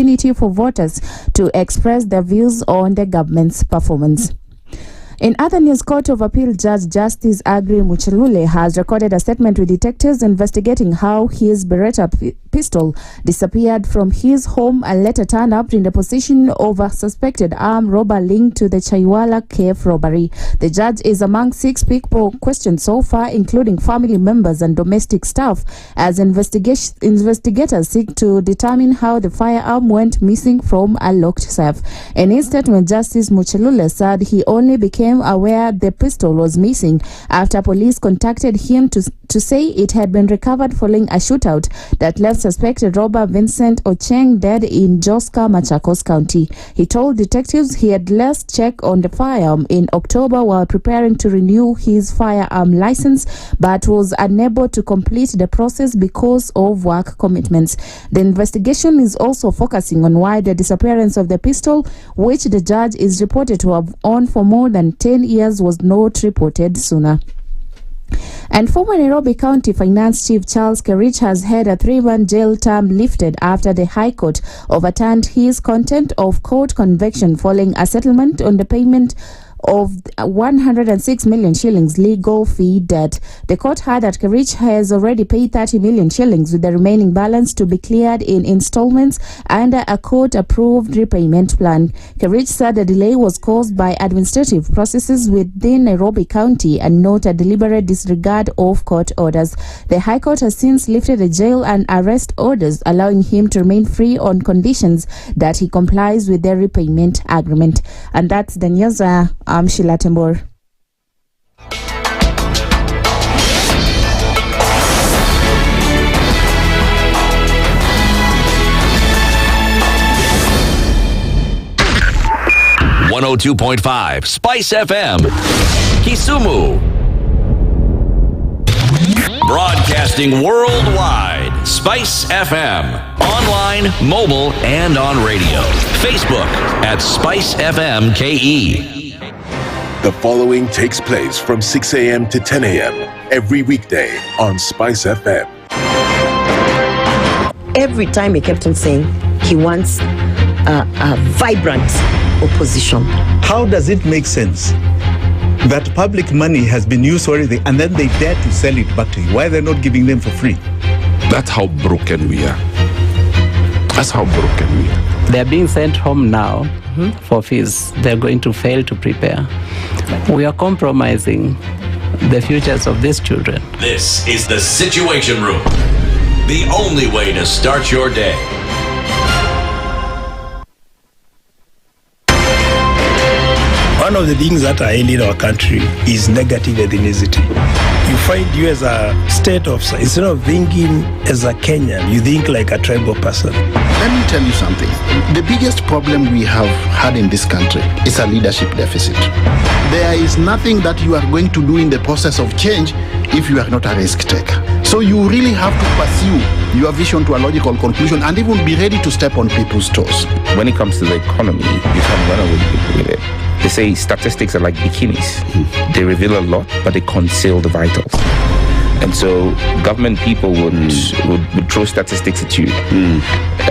opportunity for voters to express their views on the government's performance. In other news, Court of Appeal Judge Justice Agri Muchelule has recorded a statement with detectives investigating how his Beretta pistol disappeared from his home and later turned up in the possession of a suspected armed robber linked to the Chaiwala cave robbery. The judge is among 6 people questioned so far, including family members and domestic staff, as investigators seek to determine how the firearm went missing from a locked safe. In his statement, Justice Muchelule said he only became aware the pistol was missing after police contacted him to say it had been recovered following a shootout that left suspected robber Vincent Ocheng dead in Joska, Machakos County. He told detectives he had last checked on the firearm in October while preparing to renew his firearm license, but was unable to complete the process because of work commitments. The investigation is also focusing on why the disappearance of the pistol, which the judge is reported to have owned for more than 10 years, was not reported sooner. And former Nairobi County Finance Chief Charles Kerich has had a 3-month jail term lifted after the High Court overturned his contempt of court conviction following a settlement on the payment of 106 million shillings legal fee debt. The court heard that Kerich has already paid 30 million shillings, with the remaining balance to be cleared in installments under a court-approved repayment plan. Kerich said the delay was caused by administrative processes within Nairobi County and not a deliberate disregard of court orders. The High Court has since lifted the jail and arrest orders, allowing him to remain free on conditions that he complies with the repayment agreement. And that's the news. I'm Sheila Tembor. .5 Spice FM, Kisumu. Broadcasting worldwide, Spice FM. Online, mobile, and on radio. Facebook at Spice FM KE. The following takes place from 6 a.m. to 10 a.m. every weekday on Spice FM. Every time he kept on saying he wants a vibrant opposition. How does it make sense that public money has been used already and then they dare to sell it back to you? Why are they not giving them for free? That's how broken we are. That's how broken we are. They're being sent home now for fees. They're going to fail to prepare. We are compromising the futures of these children. This is the Situation Room. The only way to start your day. One of the things that are ailing our country is negative ethnicity. You find you as a state officer, instead of thinking as a Kenyan, you think like a tribal person. Let me tell you something. The biggest problem we have had in this country is a leadership deficit. There is nothing that you are going to do in the process of change if you are not a risk taker. So you really have to pursue your vision to a logical conclusion and even be ready to step on people's toes. When it comes to the economy, you can run away people with it. They say statistics are like bikinis. They reveal a lot, but they conceal the vitals. And so government people would throw statistics at you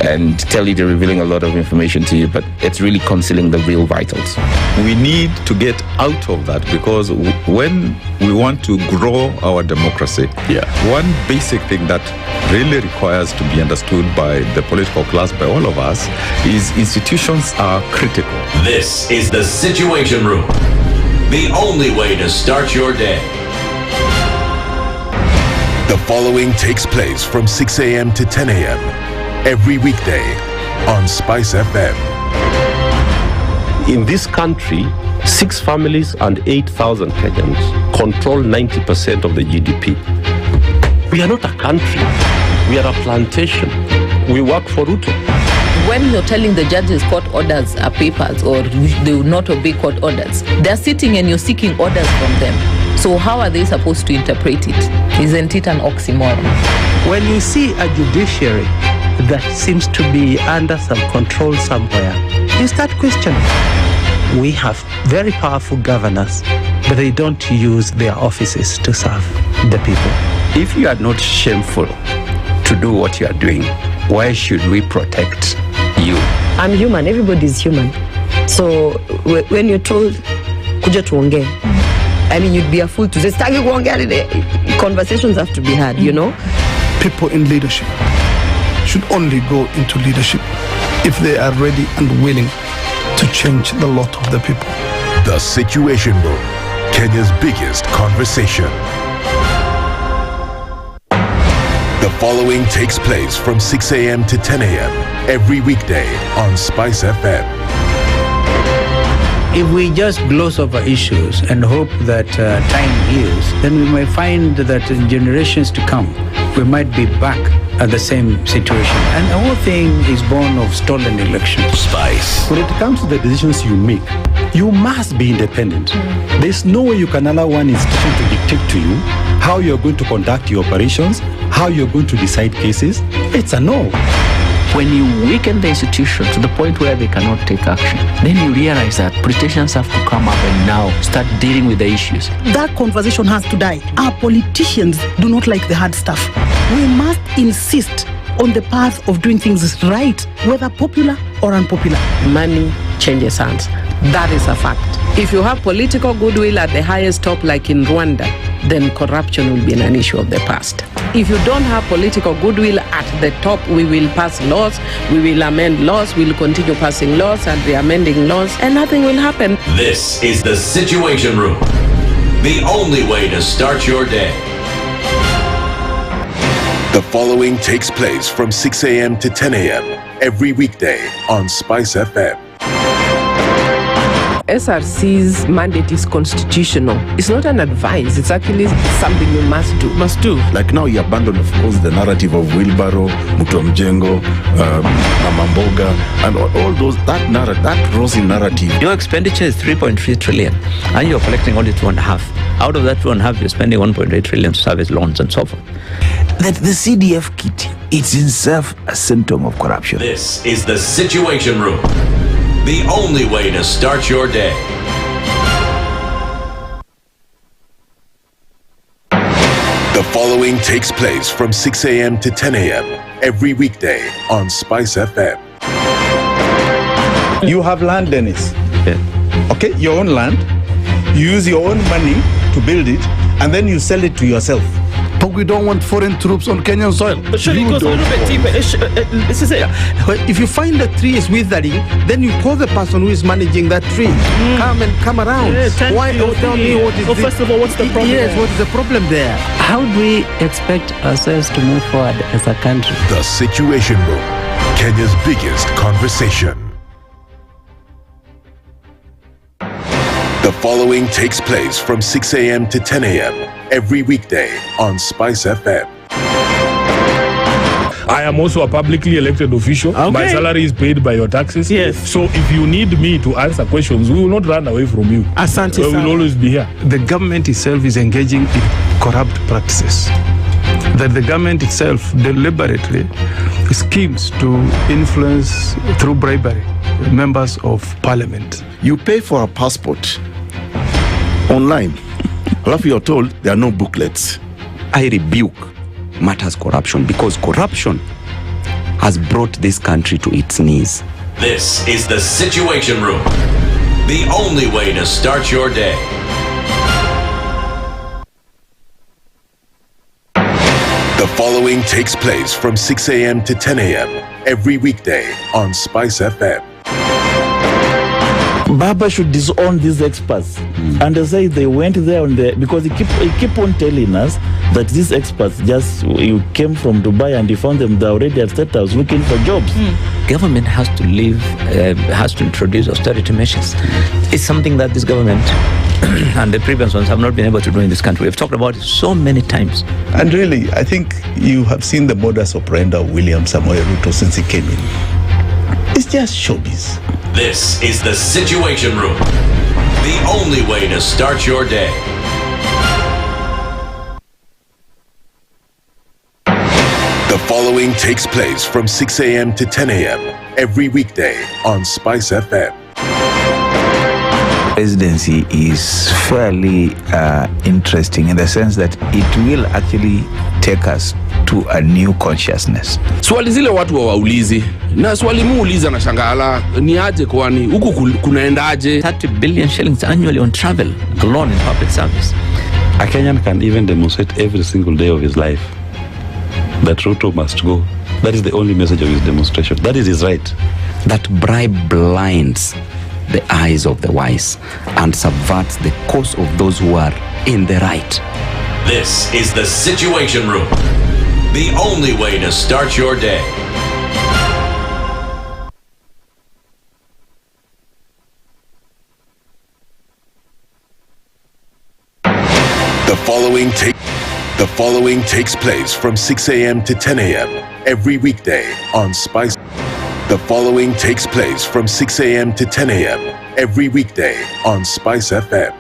and tell you they're revealing a lot of information to you, but it's really concealing the real vitals. We need to get out of that, because when we want to grow our democracy, one basic thing that really requires to be understood by the political class, by all of us, is institutions are critical. This is the Situation Room. The only way to start your day. The following takes place from 6 a.m. to 10 a.m. every weekday on Spice FM. In this country, 6 families and 8,000 Kenyans control 90% of the GDP. We are not a country. We are a plantation. We work for Ruto. When you're telling the judges court orders are papers or they will not obey court orders, they're sitting and you're seeking orders from them. So how are they supposed to interpret it? Isn't it an oxymoron? When you see a judiciary that seems to be under some control somewhere, you start questioning. We have very powerful governors, but they don't use their offices to serve the people. If you are not shameful to do what you are doing, why should we protect you? I'm human. Everybody's human. So when you're told, kuja tuongee, I mean, you'd be a fool to say, stagi kuongea. Conversations have to be had, you know? People in leadership should only go into leadership if they are ready and willing to change the lot of the people. The Situation Room, Kenya's biggest conversation. The following takes place from 6 a.m. to 10 a.m. every weekday on SpiceFM. If we just gloss over issues and hope that time heals, then we may find that in generations to come, we might be back at the same situation. And the whole thing is born of stolen elections. Spice. When it comes to the decisions you make, you must be independent. There's no way you can allow one institution to dictate to you how you're going to conduct your operations, how you're going to decide cases. It's a no. When you weaken the institution to the point where they cannot take action, then you realize that politicians have to come up and now start dealing with the issues. That conversation has to die. Our politicians do not like the hard stuff. We must insist on the path of doing things right, whether popular or unpopular. Money changes hands. That is a fact. If you have political goodwill at the highest top, like in Rwanda, then corruption will be an issue of the past. If you don't have political goodwill at the top, we will pass laws, we will amend laws, we will continue passing laws and re-amending laws, and nothing will happen. This is the Situation Room, the only way to start your day. The following takes place from 6 a.m. to 10 a.m. every weekday on SpiceFM. SRC's mandate is constitutional. It's not an advice. It's actually something you must do. Must do. Like now you abandon, of course, the narrative of wheelbarrow, Mutu wa Mjengo, Mamamboga, and all those, that rosy narrative. Your expenditure is 3.3 trillion, and you're collecting only 2.5. Out of that 2.5, you're spending 1.8 trillion to service loans and so forth. That the CDF kit, it's in itself a symptom of corruption. This is the Situation Room, the only way to start your day. The following takes place from 6 a.m. to 10 a.m. every weekday on SpiceFM. You have land, Dennis. Okay, your own land. You use your own money to build it, and then you sell it to yourself. But we don't want foreign troops on Kenyan soil. Sure, it goes a little bit deeper. This is it. If you find the tree is withering, then you call the person who is managing that tree. Come around. Why don't tell me what is first of all, what's the problem? Yes, what is the problem there? How do we expect ourselves to move forward as a country? The Situation Room, Kenya's biggest conversation. The following takes place from 6 a.m. to 10 a.m. every weekday on SpiceFM. I am also a publicly elected official. Okay. My salary is paid by your taxes. Yes. So if you need me to answer questions, we will not run away from you. Asante, we will always be here. The government itself is engaging in corrupt practices. That the government itself deliberately schemes to influence through bribery members of parliament. You pay for a passport online. You're told there are no booklets. I rebuke matters corruption because corruption has brought this country to its knees. This is the Situation Room, the only way to start your day. The following takes place from 6 a.m. to 10 a.m. every weekday on SpiceFM. Baba should disown these experts and they say they went there on the, because he keep on telling us that these experts just you came from Dubai and you found them there already at State House looking for jobs. Government has to has to introduce austerity measures. It's something that this government and the previous ones have not been able to do in this country. We've talked about it so many times. And really, I think you have seen the modus operandi of William Samoei Ruto since he came in. It's just showbiz. This is the Situation Room, the only way to start your day. The following takes place from 6 a.m. to 10 a.m. every weekday on SpiceFM. Presidency is fairly interesting in the sense that it will actually take us to a new consciousness. Swali zile watu waulizi na swali muuliza na shangala ni aje kwani huku kunaendaje? 30 billion shillings annually on travel alone in public service. A Kenyan can even demonstrate every single day of his life that Ruto must go. That is the only message of his demonstration. That is his right. That bribe blinds the eyes of the wise and subverts the cause of those who are in the right. This is the Situation Room, the only way to start your day. The following takes place from 6 a.m. to 10 a.m. every weekday on Spice. The following takes place from 6 a.m. to 10 a.m. every weekday on SpiceFM.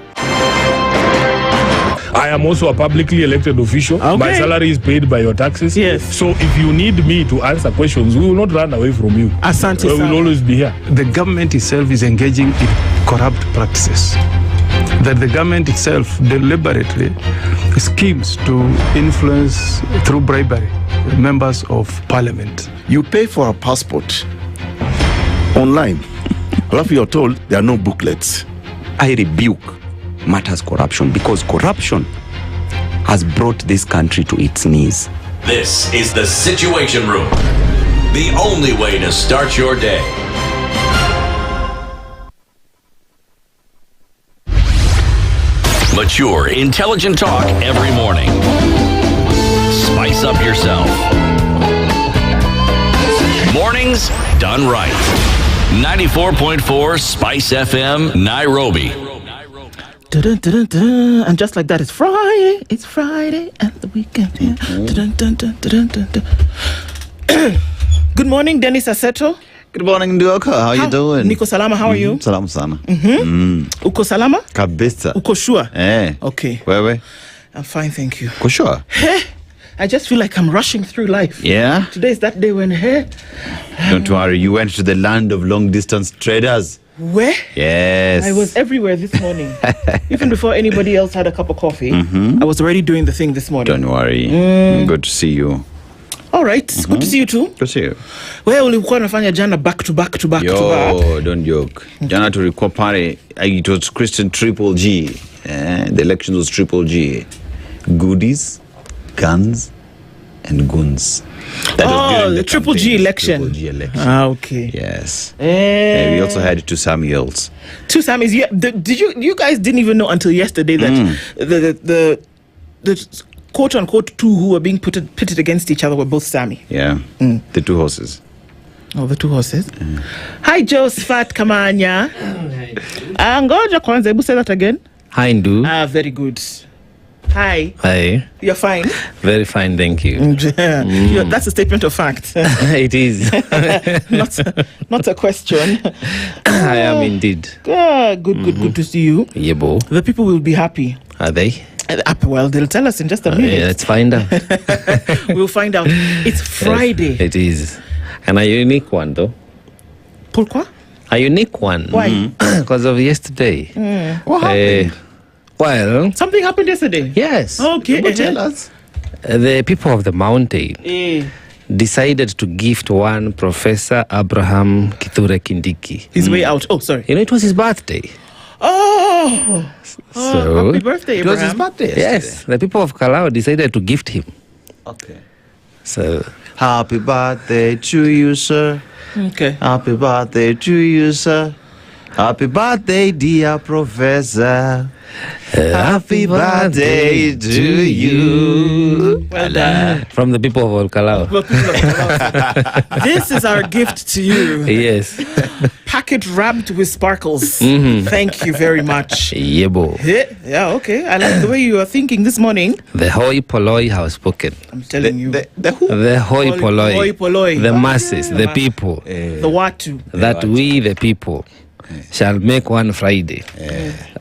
I am also a publicly elected official. Okay. My salary is paid by your taxes. Yes. So if you need me to answer questions, we will not run away from you. Asante We will always be here. The government itself is engaging in corrupt practices. That the government itself deliberately schemes to influence through bribery members of parliament. You pay for a passport online. Alafu you're told there are no booklets. I rebuke matters corruption because corruption has brought this country to its knees. This is the Situation Room, the only way to start your day. Mature, intelligent talk every morning. Spice up yourself. Mornings done right. 94.4 Spice FM, Nairobi. Dun, dun, dun. And just like that, it's Friday. It's Friday and the weekend. Yeah. Dun, dun, dun, dun, dun, dun. Good morning, Dennis Aseto. Good morning, Nduh. How you doing? Niko salama, how are you? Salama sana. Uko salama? Kabisa. Uko sure? Okay. Wewe? I'm fine, thank you. Uko sure? Hey, I just feel like I'm rushing through life. Yeah? Today is that day when, Don't worry, you went to the land of long-distance traders. Where? Yes. I was everywhere this morning. Even before anybody else had a cup of coffee, I was already doing the thing this morning. Don't worry. Good to see you. All right. Good to see you too. Good to see you. Wewe ulikuwa unafanya jana back to back to back to back. Yo, don't joke. Jana tulikuwa pale, it was Christian Triple G. The election was Triple G. Goodies, guns, and guns. That was the Triple G election. Triple G election. Okay. Yes. We also had two Samuels. Two Samuels. Yeah. Did you guys didn't even know until yesterday that the quote unquote two who were being pitted against each other were both Sammy. Yeah. The two horses. Oh, the two horses. Hi, Josphat, Kamanya. Ngoja kwanza, say that again. Hi, Nduh. Very good. Hi. Hi. You're fine? Very fine, thank you. That's a statement of fact. It is. not a question. I am indeed. Good to see you. Yebo. The people will be happy. Are they? Well, they'll tell us in just a minute. Yeah, let's find out. We'll find out. It's Friday. Yes, it is. And a unique one, though. Pourquoi? A unique one. Why? Because of yesterday. What happened? Well, something happened yesterday. Yes. Okay. Tell us. The people of the mountain decided to gift one Professor Abraham Kithure Kindiki his way out. Oh, sorry. You know, it was his birthday. Oh, so happy birthday, Abraham. It was his birthday yesterday. Yes, the people of Kalou decided to gift him. Okay. So happy birthday to you, sir. Okay. Happy birthday to you, sir. Happy birthday, dear Professor. Happy birthday to you. Well done. From the people of Kalou. This is our gift to you. Yes. Packet wrapped with sparkles. Thank you very much. Yebo. Yeah, okay. I like the way you are thinking this morning. The hoi polloi have spoken. I'm telling you. The who? The hoi polloi. Hoi polloi. The masses, the people. The Watu. That we, the people, shall make one Friday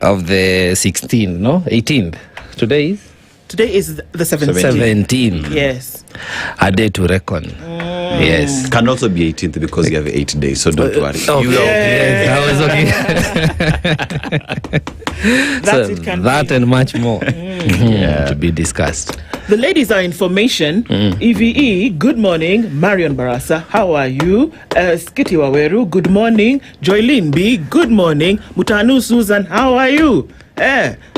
of the 16th, no? 18th. Today is the 17th. 17th. Yes. A day to reckon. Yes. Can also be 18th because you have 8 days, so don't worry. Okay. That was okay. It can that be. and much more to be discussed. The ladies are information. EVE, good morning. Marion Barasa, how are you? Skiti Waweru, good morning. Joyline B, good morning. Mutanu Susan, how are you?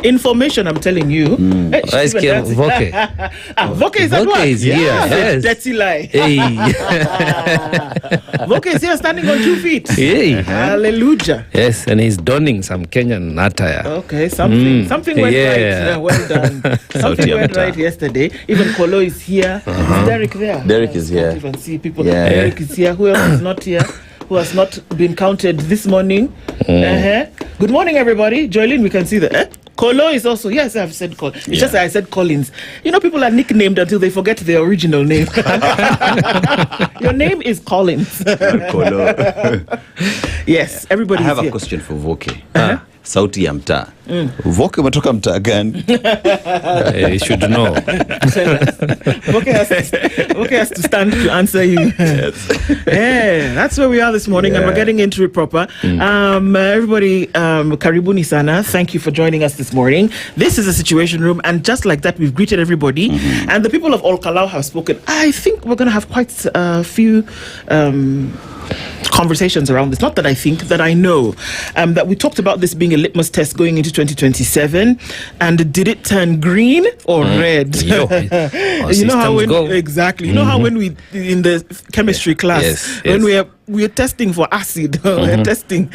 Information, I'm telling you. Voke. Voke is at work. Voke is here. Yes. Dirty lie. Hey. Voke is here standing on 2 feet. Hey. Hallelujah. Yes, and he's donning some Kenyan attire. Okay, something went right. Well done. Something went right yesterday. Even Kalou is here. Is Derek there? Derek is here. I can't even see people. Derek is here. Who else is not here? Who has not been counted this morning? Good morning, everybody. Joyline, we can see the Kalou is also, yes, I've said Col. It's just that I said Collins. You know, people are nicknamed until they forget their original name. Your name is Collins. Yes, everybody. I have here. a question for Voke. Sauti ya mtaa. Voke umetoka mtaa gani? You should know. Voke has to stand to answer you. Yeah, that's where we are this morning, and we're getting into it proper. Everybody, karibuni sana. Thank you for joining us this morning. This is a situation room, and just like that, we've greeted everybody, and the people of Kalou have spoken. I think we're going to have quite a few conversations around this. Not that I think, that I know. That we talked about this being a litmus test going into 2027, and did it turn green or red? You know how when exactly. You know how when we in the chemistry class when we're testing for acid, we're testing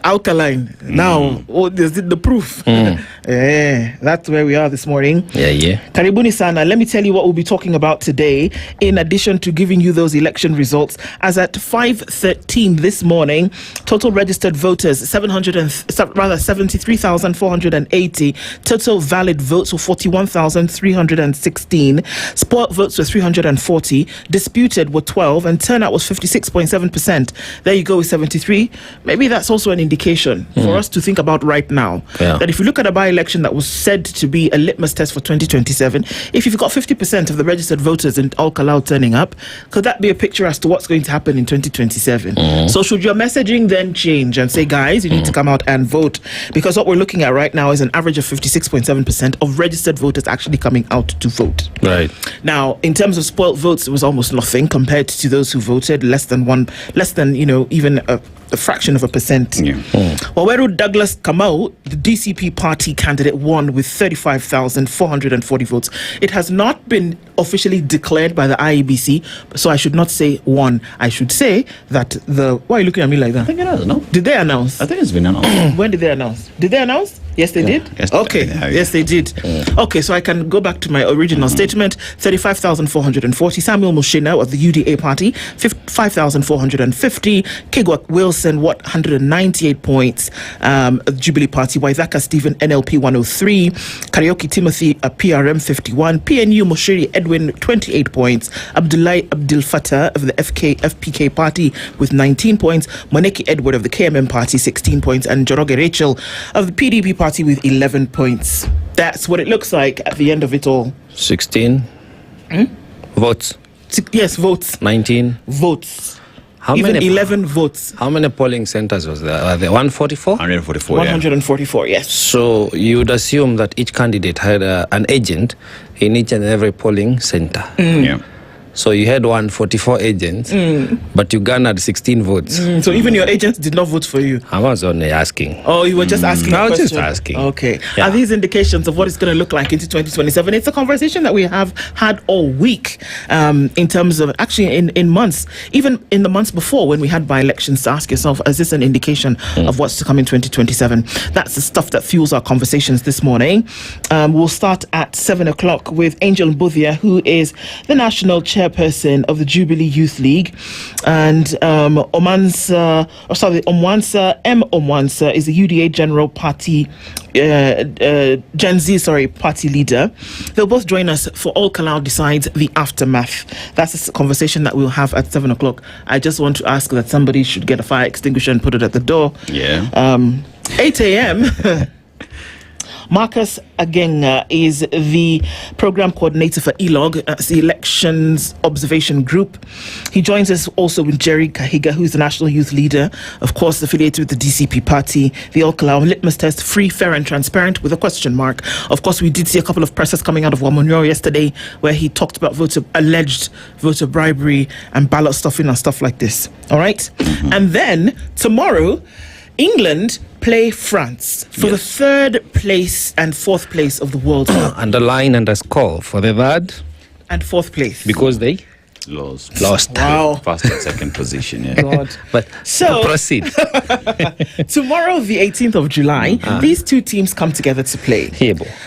alkaline. Now, there's the proof. That's where we are this morning. Karibuni sana. Let me tell you what we'll be talking about today, in addition to giving you those election results. As at 5:13 this morning, total registered voters 73,480. Total valid votes were 41,316. Spoiled votes were 340. Disputed were 12, and turnout was 56.7%. There you go with 73. Maybe that's also an indication for us to think about right now. That if you look at a by-election that was said to be a litmus test for 2027, if you've got 50% of the registered voters in Kalou turning up, could that be a picture as to what's going to happen in 2027? So should your messaging then change and say, guys, you need to come out and vote? Because what we're looking at right now is an average of 56.7% of registered voters actually coming out to vote. Right. Now, in terms of spoiled votes, it was almost nothing compared to those who voted, less than even a fraction of a percent. Waweru Douglas Kamau, the DCP party candidate, won with 35,440 votes. It has not been officially declared by the IEBC, so I should not say won. I should say that why are you looking at me like that? I think it has, no? Did they announce? I think it's been announced. When did they announce? Did they announce? Yes, they did? Yes, okay. Yes, they did. Okay, so I can go back to my original statement. 35,440. Samuel Mushina of the UDA party, 5,450. Kigwak Wilson, 198 points. Jubilee Party, Waithaka Stephen, NLP 103. Karaoke Timothy, PRM 51. PNU Moshiri Edwin, 28 points. Abdullahi Abdul Fattah of the FPK party with 19 points. Moneki Edward of the KMM party, 16 points. And Joroge Rachel of the PDP party with 11 points. That's what it looks like at the end of it all. 16 votes. Yes, votes. 19 votes. How Even many 11 votes. How many polling centers was there? Are there 144? 144. 144, yes. So you would assume that each candidate had an agent in each and every polling center. So you had 144 agents, but you garnered 16 votes. So even your agents did not vote for you? I was only asking. Oh, you were just asking a question? I was just asking. Okay. Are these indications of what it's going to look like into 2027? It's a conversation that we have had all week in terms of, actually in months, even in the months before when we had by-elections, to ask yourself, is this an indication of what's to come in 2027? That's the stuff that fuels our conversations this morning. We'll start at 7 o'clock with Angel Mbuthia, who is the national chairperson of the Jubilee Youth League, and Omwansa is the UDA General Party Gen Z party leader. They'll both join us for Kalou Decides the Aftermath. That's a conversation that we'll have at 7 o'clock. I just want to ask that somebody should get a fire extinguisher and put it at the door. 8 a.m. Marcus Agenga is the program coordinator for ELOG, the Elections Observation Group. He joins us also with Njeri Kahiga, who is the National Youth Leader, of course, affiliated with the DCP party. The Kalou litmus test, free, fair and transparent, with a question mark. Of course, we did see a couple of presses coming out of Wamunyo yesterday where he talked about alleged voter bribery and ballot stuffing and stuff like this. All right? And then tomorrow, England play France for the third place and fourth place of the World Cup. Underline, underscore for the third and fourth place. Because they lost. Wow. First and second position, yeah. God. But so proceed. Tomorrow, the 18th of July, these two teams come together to play.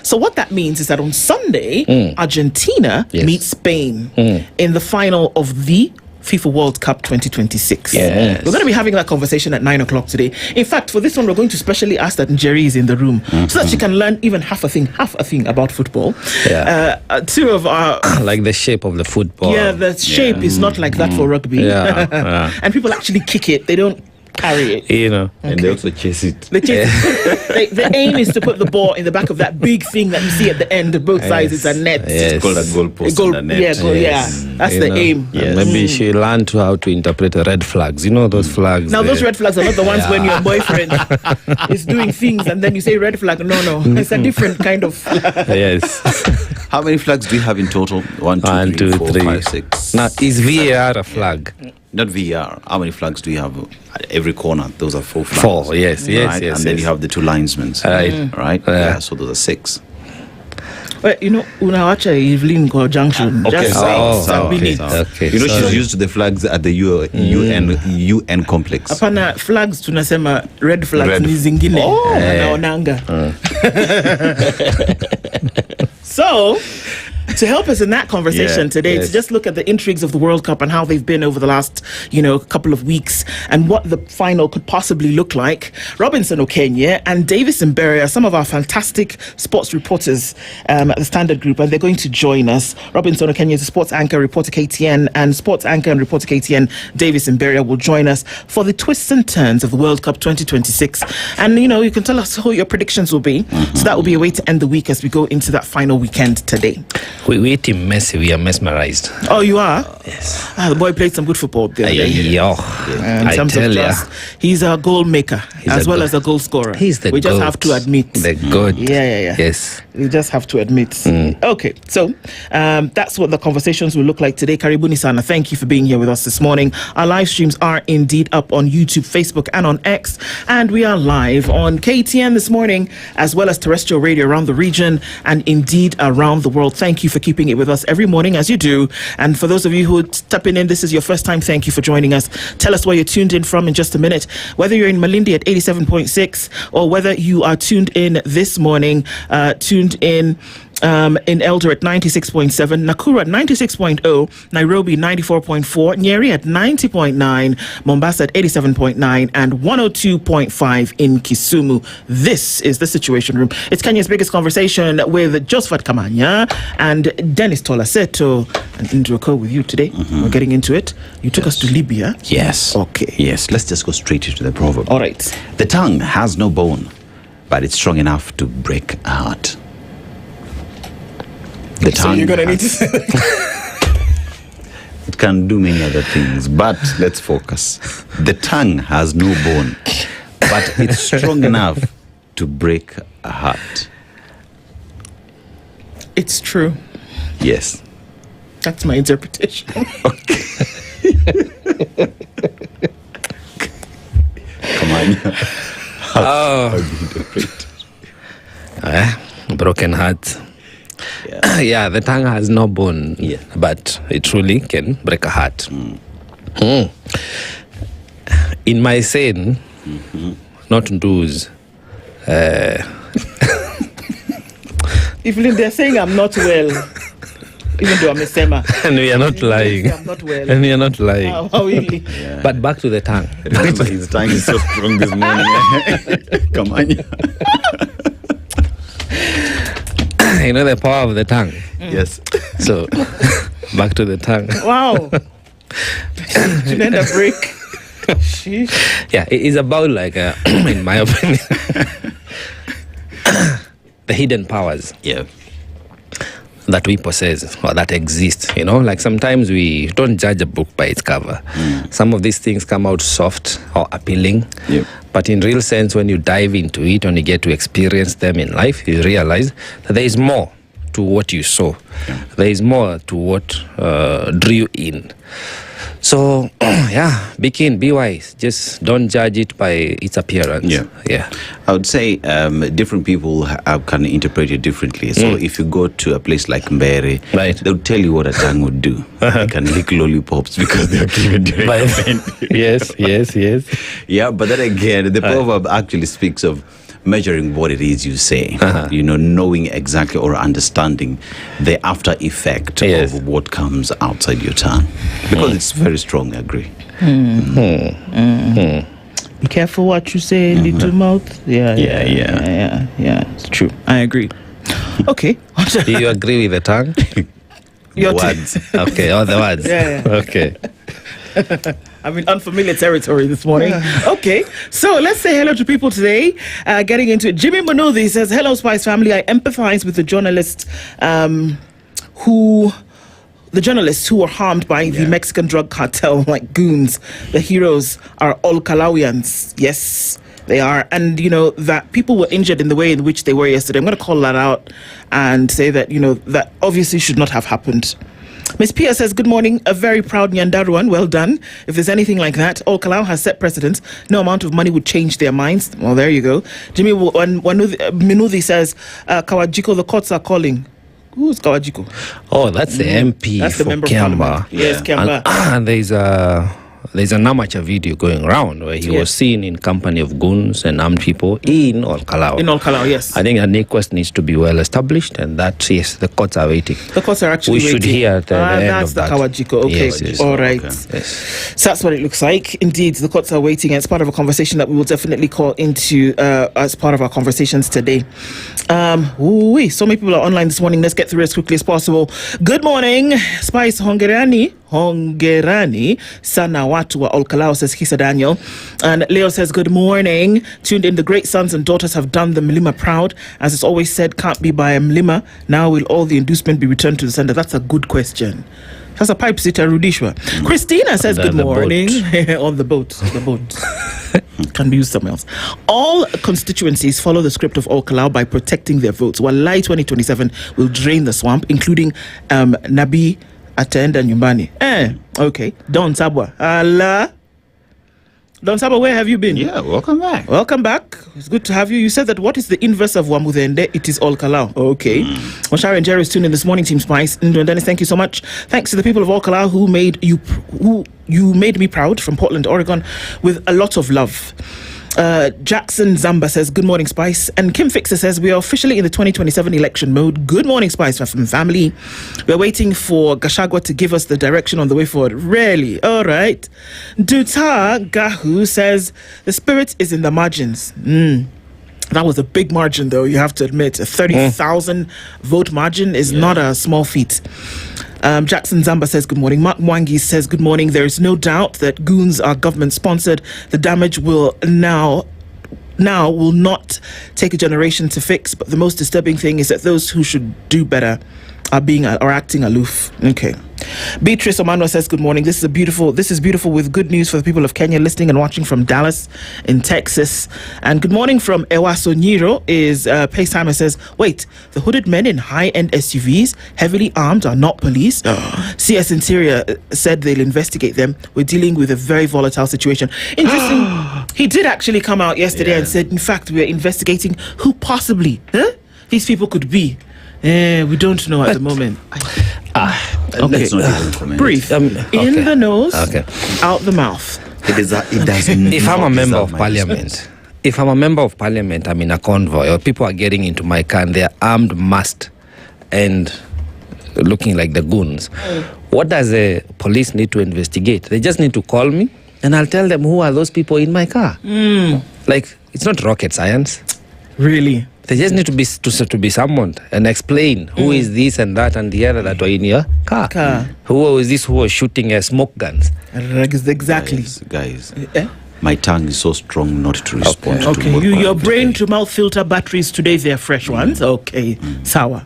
So what that means is that on Sunday, Argentina meets Spain in the final of the FIFA World Cup 2026. Yes. We're going to be having that conversation at 9 o'clock today. In fact, for this one, we're going to specially ask that Njeri is in the room so that she can learn even half a thing about football. Yeah. Two of our... like the shape of the football. Yeah, the shape is not like that for rugby. Yeah. And people actually kick it. They don't carry it. You know. And they also chase it. They chase it. The aim is to put the ball in the back of that big thing that you see at the end of both sides. It's a net. It's called a goalpost and a net. That's the aim. Maybe she learned how to interpret red flags. You know those flags. Now those red flags are not the ones when your boyfriend is doing things and then you say red flag. No. It's a different kind of flag. Yes. How many flags do you have in total? 1, 2, 3, 4, 5, 6. Now, is VAR a flag? Not VR. How many flags do you have at every corner? Those are 4 flags. 4, yes. And then you have the 2 linesmen. Right. Yeah, so those are 6. Well, you know, unawacha Evelyn go junction. Okay. Okay. You know, she's used the flags at the UN complex. Apana flags tunasema red flags ni zingine. Naonanga. So, to help us in that conversation today, to just look at the intrigues of the World Cup and how they've been over the last, couple of weeks and what the final could possibly look like, Robinson Okenye and Davis Mbere are some of our fantastic sports reporters at the Standard Group, and they're going to join us. Robinson Okenye is a sports anchor, reporter KTN, and sports anchor and reporter KTN, Davis Mbere, will join us for the twists and turns of the World Cup 2026. And, you can tell us who your predictions will be. So that will be a way to end the week as we go into that final weekend today. We team Messi, we are mesmerized. Oh, you are? Yes. The boy played some good football there. I tell you. He's a goal maker as well as a goal scorer. He's the We just have to admit. The goat. Yeah. Yes. We just have to admit. Okay, so that's what the conversations will look like today. Karibuni sana, thank you for being here with us this morning. Our live streams are indeed up on YouTube, Facebook, and on X. And we are live on KTN this morning, as well as terrestrial radio around the region and indeed around the world. Thank you for keeping it with us every morning as you do. And for those of you who are stepping in, this is your first time, thank you for joining us. Tell us where you're tuned in from in just a minute. Whether you're in Malindi at 87.6 or whether you are tuned in this morning, tuned in Eldoret at 96.7, Nakuru at 96.0, Nairobi 94.4, Njeri at 90.9, Mombasa at 87.9, and 102.5 in Kisumu. This is The Situation Room. It's Kenya's biggest conversation with Josphat Kamanya and Dennis Aseto and Nduh with you today. We're getting into it. You took us to Libya. Yes. Okay. Yes, let's just go straight into the proverb. All right. The tongue has no bone, but it's strong enough to break a heart. The tongue. So you're gonna need to say it can do many other things, but let's focus. The tongue has no bone, but it's strong enough to break a heart. It's true. Yes. That's my interpretation. Okay. Kamanya. How do you interpret? Broken heart. Yeah, the tongue has no bone, but it truly can break a heart. In my saying, not Nduh's, Evelyn, they're saying I'm not well, even though I'm a sema. And we are not lying. I'm not well. And we are not lying. Oh, really? Yeah. But back to the tongue. Remember, his tongue is so strong this morning. Kamanya. You know the power of the tongue. Yes. So, back to the tongue. Wow. Shouldn't a break. Yeah, it is about in my opinion, the hidden powers that we possess or that exist. Like sometimes we don't judge a book by its cover. Some of these things come out soft or appealing, but in real sense, when you dive into it, when you get to experience them in life, you realize that there is more to what you saw. There is more to what drew you in. So, be keen, be wise. Just don't judge it by its appearance. I would say different people can interpret it differently. So if you go to a place like Njeri, they'll tell you what a tongue would do. They can lick lollipops because they're given during Yes. Yeah, but then again, the proverb actually speaks of measuring what it is you say, knowing exactly or understanding the after effect of what comes outside your tongue, because it's very strong. I agree. Be careful what you say, little mouth. Yeah. It's true. I agree. Okay. Do you agree with the tongue? Your words. Okay, all the words. Okay. I'm in unfamiliar territory this morning. Okay, so let's say hello to people today. Getting into it, Jimmy Monothi says, "Hello, Spice family. I empathize with the journalists who were harmed by the Mexican drug cartel, like goons. The heroes are all Kalawians. Yes, they are. And, that people were injured in the way in which they were yesterday. I'm going to call that out and say that, that obviously should not have happened." Miss Pia says, "Good morning. A very proud Nyandaruan. Well done. If there's anything like that, Kalou has set precedents. No amount of money would change their minds." Well, there you go. Jimmy Minuthi says, "Kawajiko, the courts are calling." Who's Kawajiko? Oh, that's the MP. That's the for member Kiamba. of Parliament. Yes, Kiamba. And there's an amateur video going around where he was seen in company of goons and armed people in Kalou. In Kalou, yes. I think an inquest needs to be well established, and that, the courts are waiting. The courts are actually waiting. We should hear at the end of that. That's the Kawajiko. Okay, yes. All right. Okay. Yes. So that's what it looks like. Indeed, the courts are waiting, and it's part of a conversation that we will definitely call into as part of our conversations today. So many people are online this morning. Let's get through as quickly as possible. Good morning, Spice Hongerani sana watu wa Kalou, says Kisa Daniel. And Leo says, "Good morning. Tuned in, the great sons and daughters have done the Mlima proud. As it's always said, can't be by a Mlima. Now will all the inducement be returned to the center?" That's a good question. That's a pipe sitter, Rudishwa. Christina says, "Good morning." On the boat. Can be used somewhere else. "All constituencies follow the script of Kalou by protecting their votes. Wallahi 2027 will drain the swamp, including Nabi, Atenda, Nyumbani." Okay. Don Sabwa. Allah. Don Sabwa, where have you been? Yeah, welcome back. Welcome back. It's good to have you. You said that what is the inverse of Wamudende? It is Kalou. Okay. Moshari and Jerry is tuned in this morning, Team Spice. Nduh and Dennis, thank you so much. Thanks to the people of Kalou who made me proud, from Portland, Oregon, with a lot of love. Jackson Zamba says, "Good morning, Spice." And Kim Fixer says, "We are officially in the 2027 election mode. Good morning, Spice from family. We're waiting for Gachagua to give us the direction on the way forward." Really? All right. Duta Gahu says, "The spirit is in the margins." That was a big margin, though, you have to admit. A 30,000 vote margin is not a small feat. Jackson Zamba says, "Good morning." Mark Mwangi says, "Good morning. There is no doubt that goons are government sponsored. The damage will now not take a generation to fix, but the most disturbing thing is that those who should do better are acting aloof." Okay. Beatrice Omanwa says, "Good morning. This is beautiful with good news for the people of Kenya, listening and watching from Dallas in Texas." And good morning from Ewaso Nyiro is Paytimer says, "Wait, the hooded men in high-end SUVs, heavily armed, are not police?" CS Interior said they'll investigate them. "We're dealing with a very volatile situation." Interesting. He did actually come out yesterday and said, "In fact, we're investigating who possibly these people could be." We don't know at the moment. Okay. Let's not even comment. Breathe. In the nose, out the mouth. If I'm a member of parliament, I'm in a convoy, or people are getting into my car and they're armed, masked, and looking like the goons. What does the police need to investigate? They just need to call me, and I'll tell them who are those people in my car. Like, it's not rocket science. Really? They just need to be summoned and explain who is this and that and the other that were in your car. Who is this who was shooting smoke guns? Exactly. Guys. My tongue is so strong not to respond to Okay, your brain to mouth filter batteries today, they're fresh ones. Okay, sour.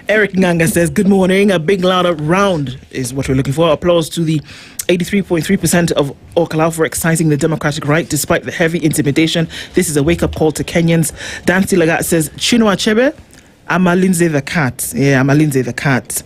Eric Nganga says, good morning. A big loud round is what we're looking for. Applause to the 83.3% of Okoh for exercising the democratic right despite the heavy intimidation. This is a wake-up call to Kenyans. Dancy Lagat says, Chinua Achebe, Amalinze the cat. Yeah, Amalinze the cat.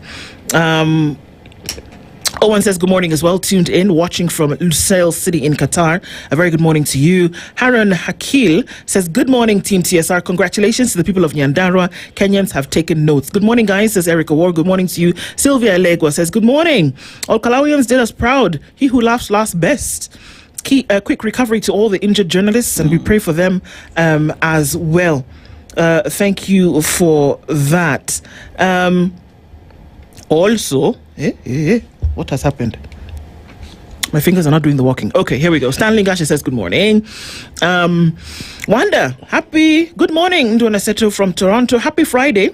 Owen says good morning as well, tuned in, watching from Lusail City in Qatar. A very good morning to you. Harun Hakil says good morning, Team TSR. Congratulations to the people of Nyandarua. Kenyans have taken notes. Good morning, guys, says Eric Award. Good morning to you. Sylvia Elegua says good morning. All Kalawians did us proud. He who laughs laughs best. Quick recovery to all the injured journalists, and we pray for them as well. Thank you for that. Also, what has happened? My fingers are not doing the walking. Okay, here we go. Stanley Gashi says good morning. Wanda, good morning. Nduh Aseto from Toronto. Happy Friday.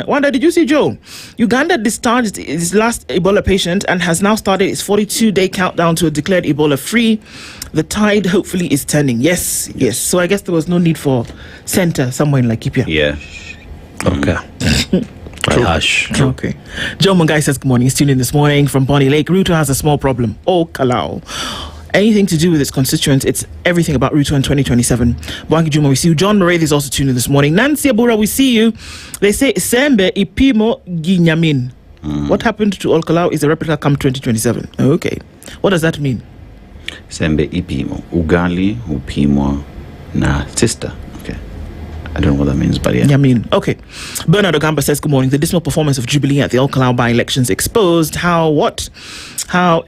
Wanda, did you see Joe? Uganda discharged its last Ebola patient and has now started its 42-day countdown to a declared Ebola-free. The tide hopefully is turning. Yes. So I guess there was no need for center somewhere in Laikipia. Yeah. Okay. True. Okay. Joe Mungai says good morning. He's tuned in this morning from Bonnie Lake. Ruto has a small problem. Oh, Kalou. Anything to do with its constituents, it's everything about Ruto in 2027. Bwangi Juma, we see you. John Moraith is also tuned in this morning. Nancy Abura, we see you. They say Sembe Ipimo Ginyamin. What happened to Kalou is a replica come 2027. Okay. What does that mean? Sembe Ipimo. Ugali upimo na sister. I don't know what that means, but yeah. Yamin. Okay. Bernard Ogamba says, good morning. The dismal performance of Jubilee at the Kalou by-elections exposed how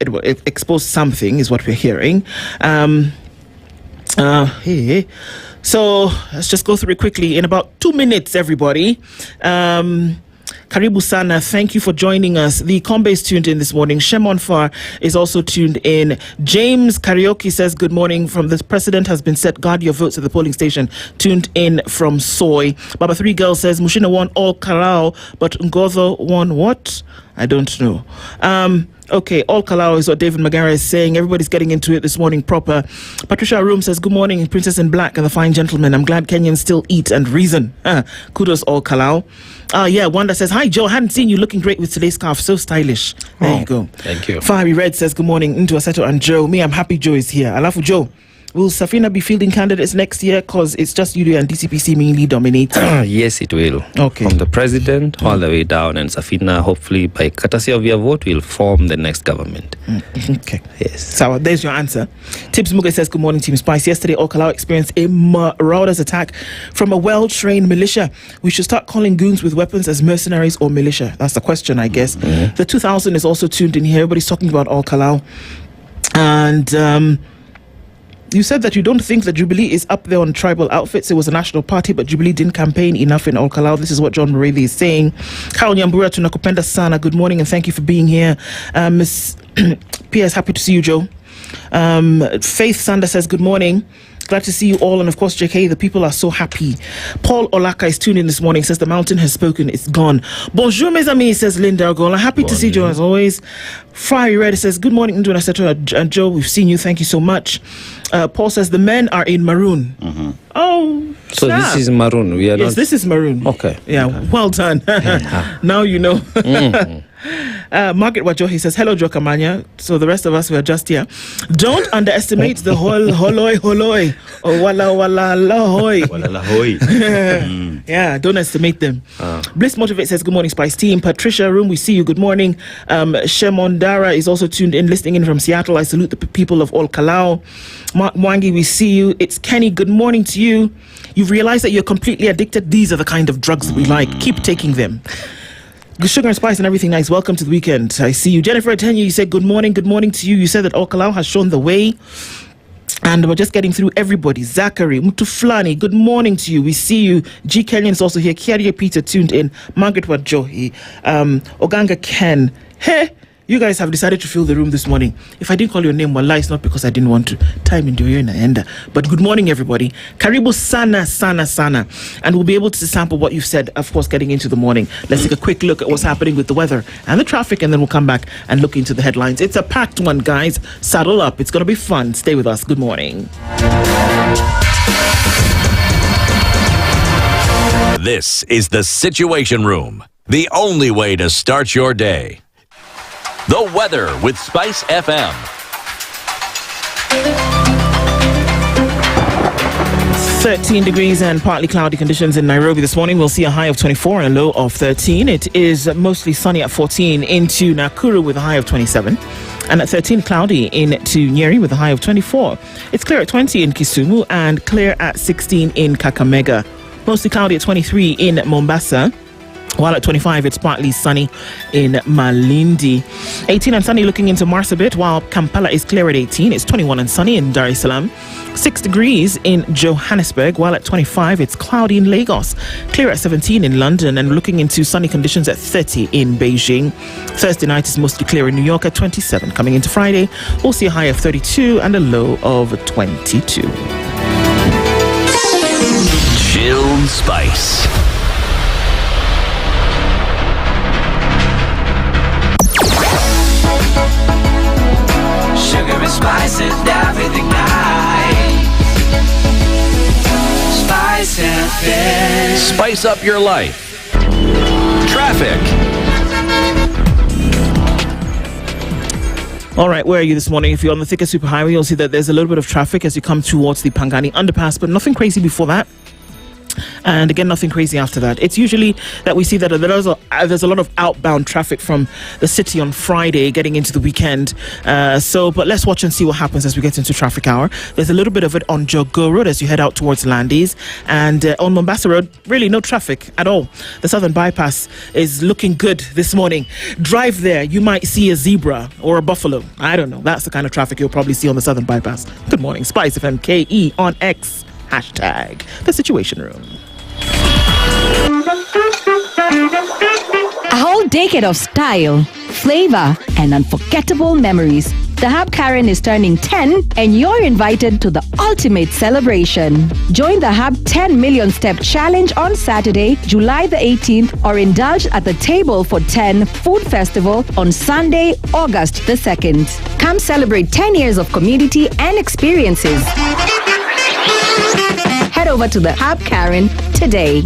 it exposed something is what we're hearing. So let's just go through it quickly in about 2 minutes, everybody. Karibu Sana, thank you for joining us. The Kombe is tuned in this morning. Shemon Far is also tuned in. James Karaoke says, good morning. From the president has been set. Guard your votes at the polling station. Tuned in from Soy. Baba Three Girls says, Mushina won all Kalou, but Ngozo won what? I don't know. Okay, all Kalou is what David Magara is saying. Everybody's getting into it this morning proper. Patricia Room says, good morning, Princess in Black and the fine gentleman. I'm glad Kenyans still eat and reason. Kudos, all Kalou. Yeah, Wanda says, hi, Joe. Hadn't seen you looking great with today's scarf. So stylish. There you go. Thank you. Fiery Red says, good morning, Nduh Aseto and Joe. Me, I'm happy Joe is here. Alafu Joe. Will Safina be fielding candidates next year? Because it's just UDA and DCPC mainly dominate. Yes, it will. Okay. From the president all the way down, and Safina, hopefully, by courtesy of your vote, will form the next government. Okay. Yes. So there's your answer. Tips Muge says, good morning, Team Spice. Yesterday, Kalou experienced a marauders attack from a well-trained militia. We should start calling goons with weapons as mercenaries or militia. That's the question, I guess. The 2000 is also tuned in here. Everybody's talking about Kalou. And you said that you don't think that Jubilee is up there on tribal outfits. It was a national party, but Jubilee didn't campaign enough in Kalou. This is what John Morathi is saying. Carol Nyambura tunakupenda sana. Good morning and thank you for being here. Miss P.S. happy to see you, Joe. Faith Sander says good morning. Glad to see you all, and of course, JK, the people are so happy. Paul Olaka is tuned in this morning, says the mountain has spoken, it's gone. Bonjour, mes amis, says Linda Argola. Happy to see you as always. Fiery Red says, good morning, Nduh Aseto and Joe, we've seen you, thank you so much. Paul says, the men are in maroon. Oh, so this is maroon. Yes, not... this is maroon. Okay. Yeah, well done. Now you know. Margaret Wajohi says, hello, Joe Kamanya. So the rest of us, we are just here. Don't underestimate the whole holoi or wala lahoi. Yeah, don't estimate them. Bliss Motivate says, good morning, Spice Team. Patricia Room, we see you. Good morning. Shemon Dara is also tuned in, listening in from Seattle. I salute the people of all Kalou. Mark Mwangi, we see you. It's Kenny. Good morning to you. You've realized that you're completely addicted. These are the kind of drugs that we like. Keep taking them. Sugar and spice and everything nice. Welcome to the weekend. I see you. Jennifer Atenya, you said good morning. Good morning to you. You said that Kalou has shown the way. And we're just getting through everybody. Zachary, Mutuflani, good morning to you. We see you. G. Kenyon is also here. Kiaria Peter tuned in. Margaret Wajohi. Oganga Ken. Hey, You guys have decided to fill the room this morning. If I didn't call your name, wallah, it's not because I didn't want to. Time in Nduh inaenda. But good morning, everybody. Karibu sana, sana, sana. And we'll be able to sample what you've said, of course, getting into the morning. Let's take a quick look at what's happening with the weather and the traffic, and then we'll come back and look into the headlines. It's a packed one, guys. Saddle up. It's going to be fun. Stay with us. Good morning. This is the Situation Room, the only way to start your day. The weather with SpiceFM. 13 degrees and partly cloudy conditions in Nairobi this morning. We'll see a high of 24 and a low of 13. It is mostly sunny at 14 into Nakuru with a high of 27. And at 13, cloudy into Njeri with a high of 24. It's clear at 20 in Kisumu and clear at 16 in Kakamega. Mostly cloudy at 23 in Mombasa. While at 25, it's partly sunny in Malindi. 18 and sunny looking into Marsabit, while Kampala is clear at 18. It's 21 and sunny in Dar es Salaam. 6 degrees in Johannesburg, while at 25, it's cloudy in Lagos. Clear at 17 in London, and looking into sunny conditions at 30 in Beijing. Thursday night is mostly clear in New York at 27. Coming into Friday, we'll see a high of 32 and a low of 22. Chilled Spice. Sugar and spice and everything nice. SpiceFM. Spice up your life. Traffic. All right, where are you this morning? If you're on the Thika Superhighway, you'll see that there's a little bit of traffic as you come towards the Pangani underpass, but nothing crazy before that. And again, nothing crazy after that. It's usually that we see that there's a lot of outbound traffic from the city on Friday getting into the weekend. But let's watch and see what happens as we get into traffic hour. There's a little bit of it on Jogo Road as you head out towards Landis. And on Mombasa Road, really no traffic at all. The Southern Bypass is looking good this morning. Drive there, you might see a zebra or a buffalo. I don't know. That's the kind of traffic you'll probably see on the Southern Bypass. Good morning. SpiceFM KE on X. Hashtag The Situation Room. A whole decade of style, flavor, and unforgettable memories. The Hub Karen is turning 10 and you're invited to the ultimate celebration. Join the Hub 10 Million Step Challenge on Saturday, July the 18th, or indulge at the Table for 10 Food Festival on Sunday, August the 2nd. Come celebrate 10 years of community and experiences. Head over to the Hub Karen today.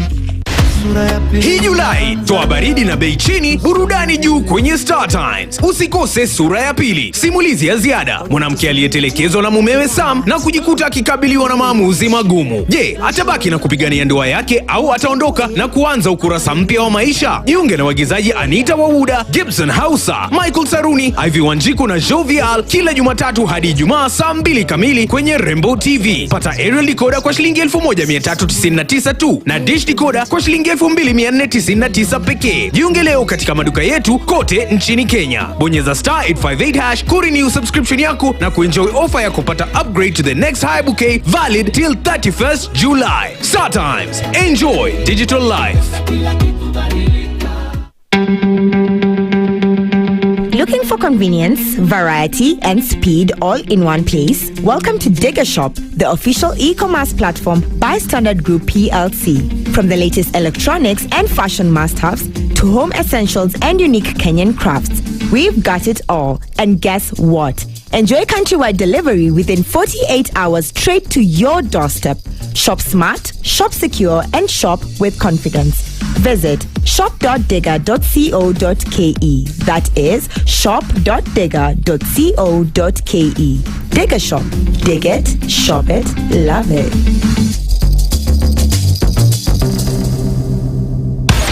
Hii Julai, toa baridi na bei chini, burudani juu kwenye Star Times. Usikose Sura ya Pili, simulizi ya ziada. Mwanamke aliyetelekezwa na mumewe Sam na kujikuta akikabiliwa na maamuzi magumu. Je, atabaki na kupigania ndoa yake au ataondoka na kuanza ukurasa mpya wa maisha? Jiunge na waigizaji Anita Wawuda, Gibson Hausa, Michael Saruni, Ivy Wanjiku na Jovial kila Jumatatu hadi Ijumaa saa 2 kamili kwenye Rainbow TV. Pata aerial decoder kwa shilingi 1399 tu na dish decoder kwa shilingi 2499 pekee. Jiunge leo katika maduka yetu kote nchini Kenya. Bonyeza *858# kurenew subscription yako na kuenjoy offer ya kupata upgrade to the next high bouquet valid till 31st July. Star Times. Enjoy digital life. Looking for convenience, variety, and speed all in one place? Welcome to Digger Shop, the official e-commerce platform by Standard Group PLC. From the latest electronics and fashion must-haves to home essentials and unique Kenyan crafts, we've got it all. And guess what? Enjoy countrywide delivery within 48 hours straight to your doorstep. Shop smart, shop secure, and shop with confidence. Visit shop.digger.co.ke. That is shop.digger.co.ke. Digger Shop. Dig it, shop it, love it.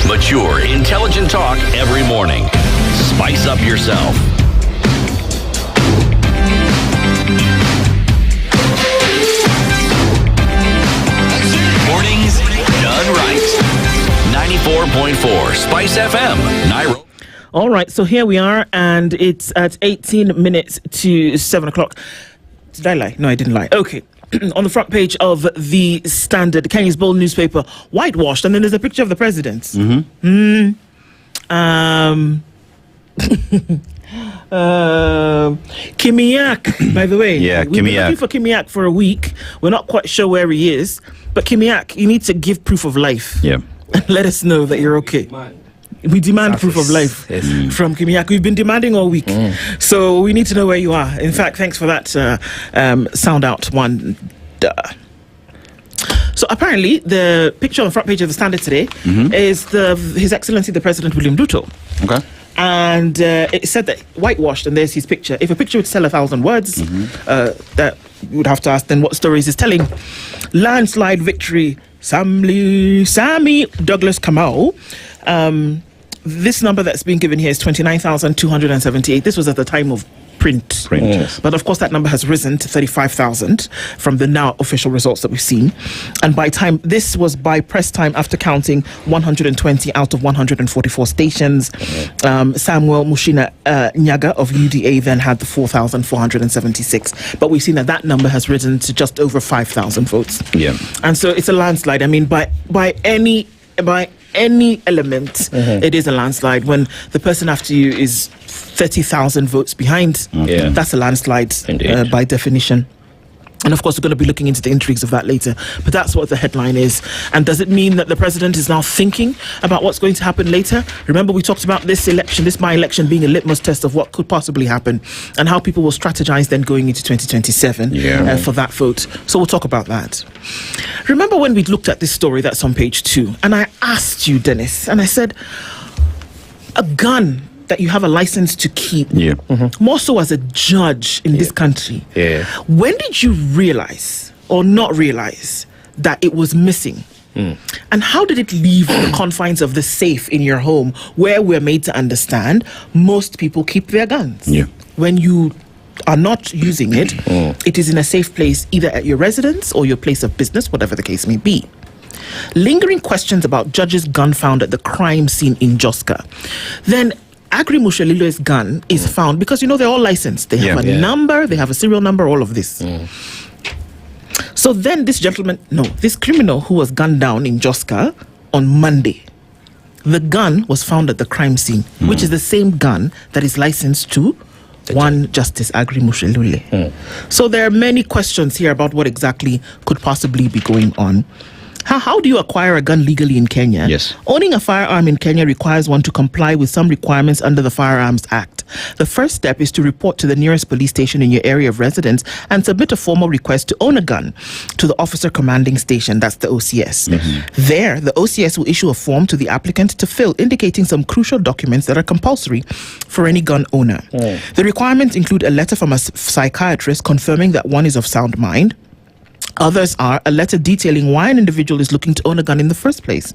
Mature, intelligent talk every morning. Spice up yourself. Mornings done right. 94.4 Spice FM, Nairobi. All right, so here we are, and it's at 18 minutes to 7 o'clock. Did I lie? No, I didn't lie. Okay. On the front page of the Standard, Kenya's bold newspaper, whitewashed, and then there's a picture of the president. Kimiak, by the way. Yeah, We've been looking for Kimiak for a week. We're not quite sure where he is. But Kimiak, you need to give proof of life. Yeah. And let us know that you're okay. We demand proof of life from Kimiak. We've been demanding all week. So we need to know where you are. In fact, thanks for that sound out one. So apparently, the picture on the front page of the Standard today is His Excellency the President William Ruto. Okay. And it said that whitewashed, and there's his picture. If a picture would sell 1,000 words, that you would have to ask then what stories is telling. Landslide victory, Sammy Douglas Kamau. This number that's been given here is 29,278. This was at the time of print. Yes. But of course that number has risen to 35,000 from the now official results that we've seen. And this was by press time after counting 120 out of 144 stations. Samuel Mushina Nyaga of UDA then had the 4,476. But we've seen that number has risen to just over 5,000 votes. Yeah. And so it's a landslide. I mean, by any element, it is a landslide. When the person after you is 30,000 votes behind, that's a landslide by definition. And of course, we're going to be looking into the intrigues of that later. But that's what the headline is. And does it mean that the president is now thinking about what's going to happen later? Remember, we talked about this by-election being a litmus test of what could possibly happen and how people will strategize then going into 2027 for that vote. So we'll talk about that. Remember when we looked at this story that's on page 2, and I asked you, Dennis, and I said, a gun that you have a license to keep, more so as a judge in this country. When did you realize or not realize that it was missing? And how did it leave the confines of the safe in your home, where we're made to understand most people keep their guns? When you are not using it, it is in a safe place, either at your residence or your place of business, whatever the case may be. Lingering questions about judge's gun found at the crime scene in Joska. Then Agri Mushalilo's gun is found because, they're all licensed. They have a number, they have a serial number, all of this. So then this criminal who was gunned down in Joska on Monday, the gun was found at the crime scene, which is the same gun that is licensed to one Justice Agri Mushalule. So there are many questions here about what exactly could possibly be going on. How do you acquire a gun legally in Kenya? Yes. Owning a firearm in Kenya requires one to comply with some requirements under the Firearms Act. The first step is to report to the nearest police station in your area of residence and submit a formal request to own a gun to the Officer Commanding Station, that's the OCS. There, the OCS will issue a form to the applicant to fill, indicating some crucial documents that are compulsory for any gun owner. The requirements include a letter from a psychiatrist confirming that one is of sound mind. Others are a letter detailing why an individual is looking to own a gun in the first place.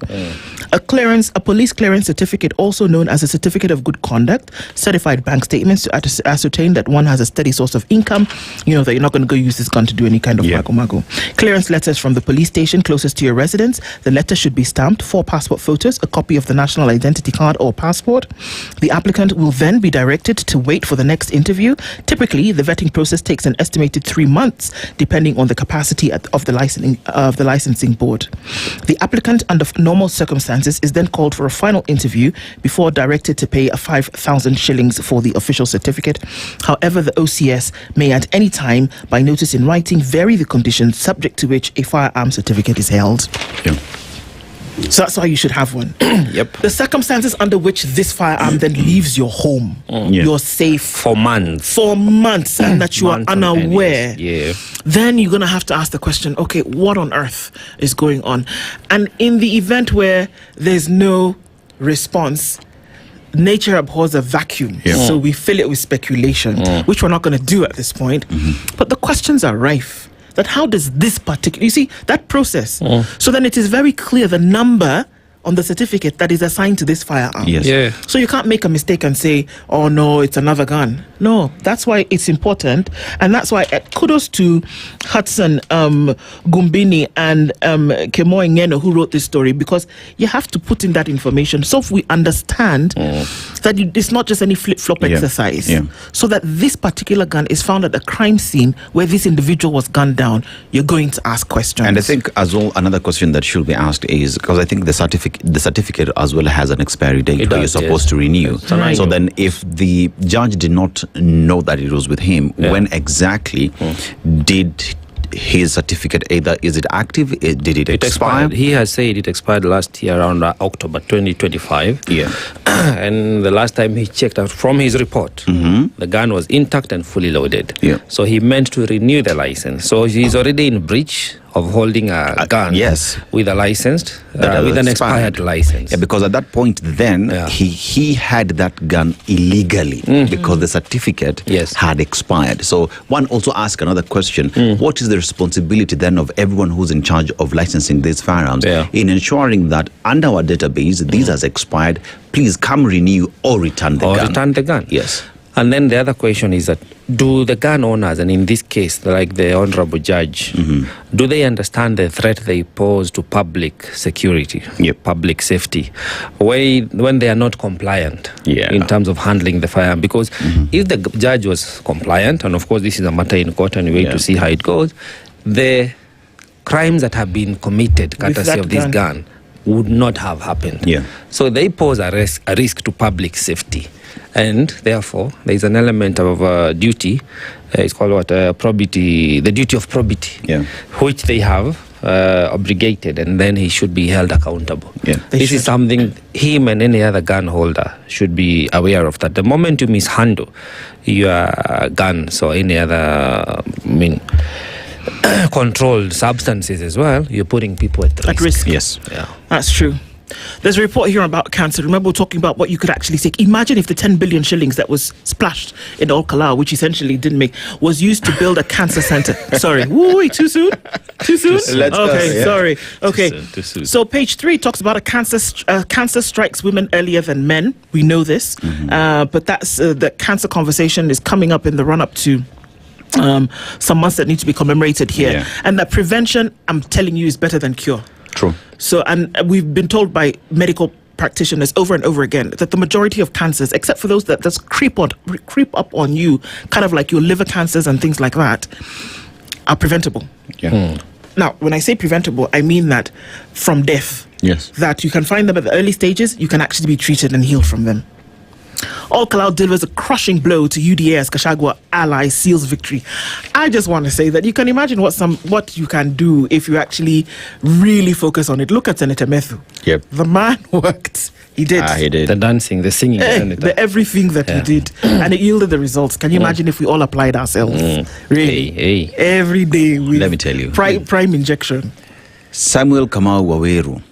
A police clearance certificate, also known as a certificate of good conduct, certified bank statements to ascertain that one has a steady source of income, that you're not going to go use this gun to do any kind of mago. Clearance letters from the police station closest to your residence. The letter should be stamped, 4 passport photos, a copy of the national identity card or passport. The applicant will then be directed to wait for the next interview. Typically, the vetting process takes an estimated 3 months, depending on the capacity of the licensing board. The applicant, under normal circumstances, is then called for a final interview before directed to pay 5,000 shillings for the official certificate. However, the OCS may at any time, by notice in writing, vary the conditions subject to which a firearm certificate is held. So that's why you should have one. The circumstances under which this firearm then leaves your home, you're safe for months, and that you are unaware, then you're going to have to ask the question, okay, what on earth is going on? And in the event where there's no response, nature abhors a vacuum. So we fill it with speculation, which we're not going to do at this point. But the questions are rife. That how does this particular, that process. So then it is very clear the number on the certificate that is assigned to this firearm. So you can't make a mistake and say, oh no, it's another gun. No, that's why it's important. And that's why kudos to Hudson Gumbini and Kemoy Ngeno who wrote this story, because you have to put in that information so if we understand that it's not just any flip-flop exercise. So that this particular gun is found at a crime scene where this individual was gunned down, you're going to ask questions. And I think as well, another question that should be asked is, because I think the certificate the certificate as well has an expiry date It where does, you're supposed to renew. Right. So then if the judge did not know that it was with him, when exactly did his certificate, either is it active, did it expire? He has said it expired last year around October 2025. Yeah. And the last time he checked out from his report, the gun was intact and fully loaded. Yeah. So he meant to renew the license. So he's already in breach of holding a gun with a licensed, with an expired license. Yeah, because at that point then he had that gun illegally because the certificate had expired. So one also asked another question, what is the responsibility then of everyone who's in charge of licensing these firearms in ensuring that under our database, these has expired, please come renew or return the gun. Return the gun. Yes. And then the other question is that, do the gun owners, and in this case, like the Honorable Judge, do they understand the threat they pose to public security, public safety, when they are not compliant in terms of handling the firearm? Because if the judge was compliant, and of course this is a matter in court and we wait to see how it goes, the crimes that have been committed courtesy of this gun would not have happened. So they pose a risk to public safety. And therefore, there is an element of duty, it's called probity, the duty of probity, which they have obligated, and then he should be held accountable. This is something him and any other gun holder should be aware of, that the moment you mishandle your guns or any other, controlled substances as well, you're putting people at risk. Yes. Yeah. That's true. There's a report here about cancer. Remember, we're talking about what you could actually take. Imagine if the 10 billion shillings that was splashed in Kalou, which essentially didn't make, was used to build a cancer center. Sorry. Wait, too soon? Too soon? Sorry. Okay. Too soon. So page 3 talks about cancer strikes women earlier than men. We know this. But that's the cancer conversation is coming up in the run-up to some months that need to be commemorated here. And that prevention, I'm telling you, is better than cure. True. So, and we've been told by medical practitioners over and over again that the majority of cancers, except for those that just creep up on you, kind of like your liver cancers and things like that, are preventable. Now, when I say preventable, I mean that from death. Yes. That you can find them at the early stages, you can actually be treated and healed from them. Kalou delivers a crushing blow to UDA as Gachagua ally seals victory. I just want to say that you can imagine what you can do if you actually really focus on it. Look at Senator Methu. The man worked. He did. He did. The dancing, the singing. The everything that he did. And it yielded the results. Can you imagine if we all applied ourselves? Really? Every day. Let me tell you. Prime injection. Samuel Kamau Waweru.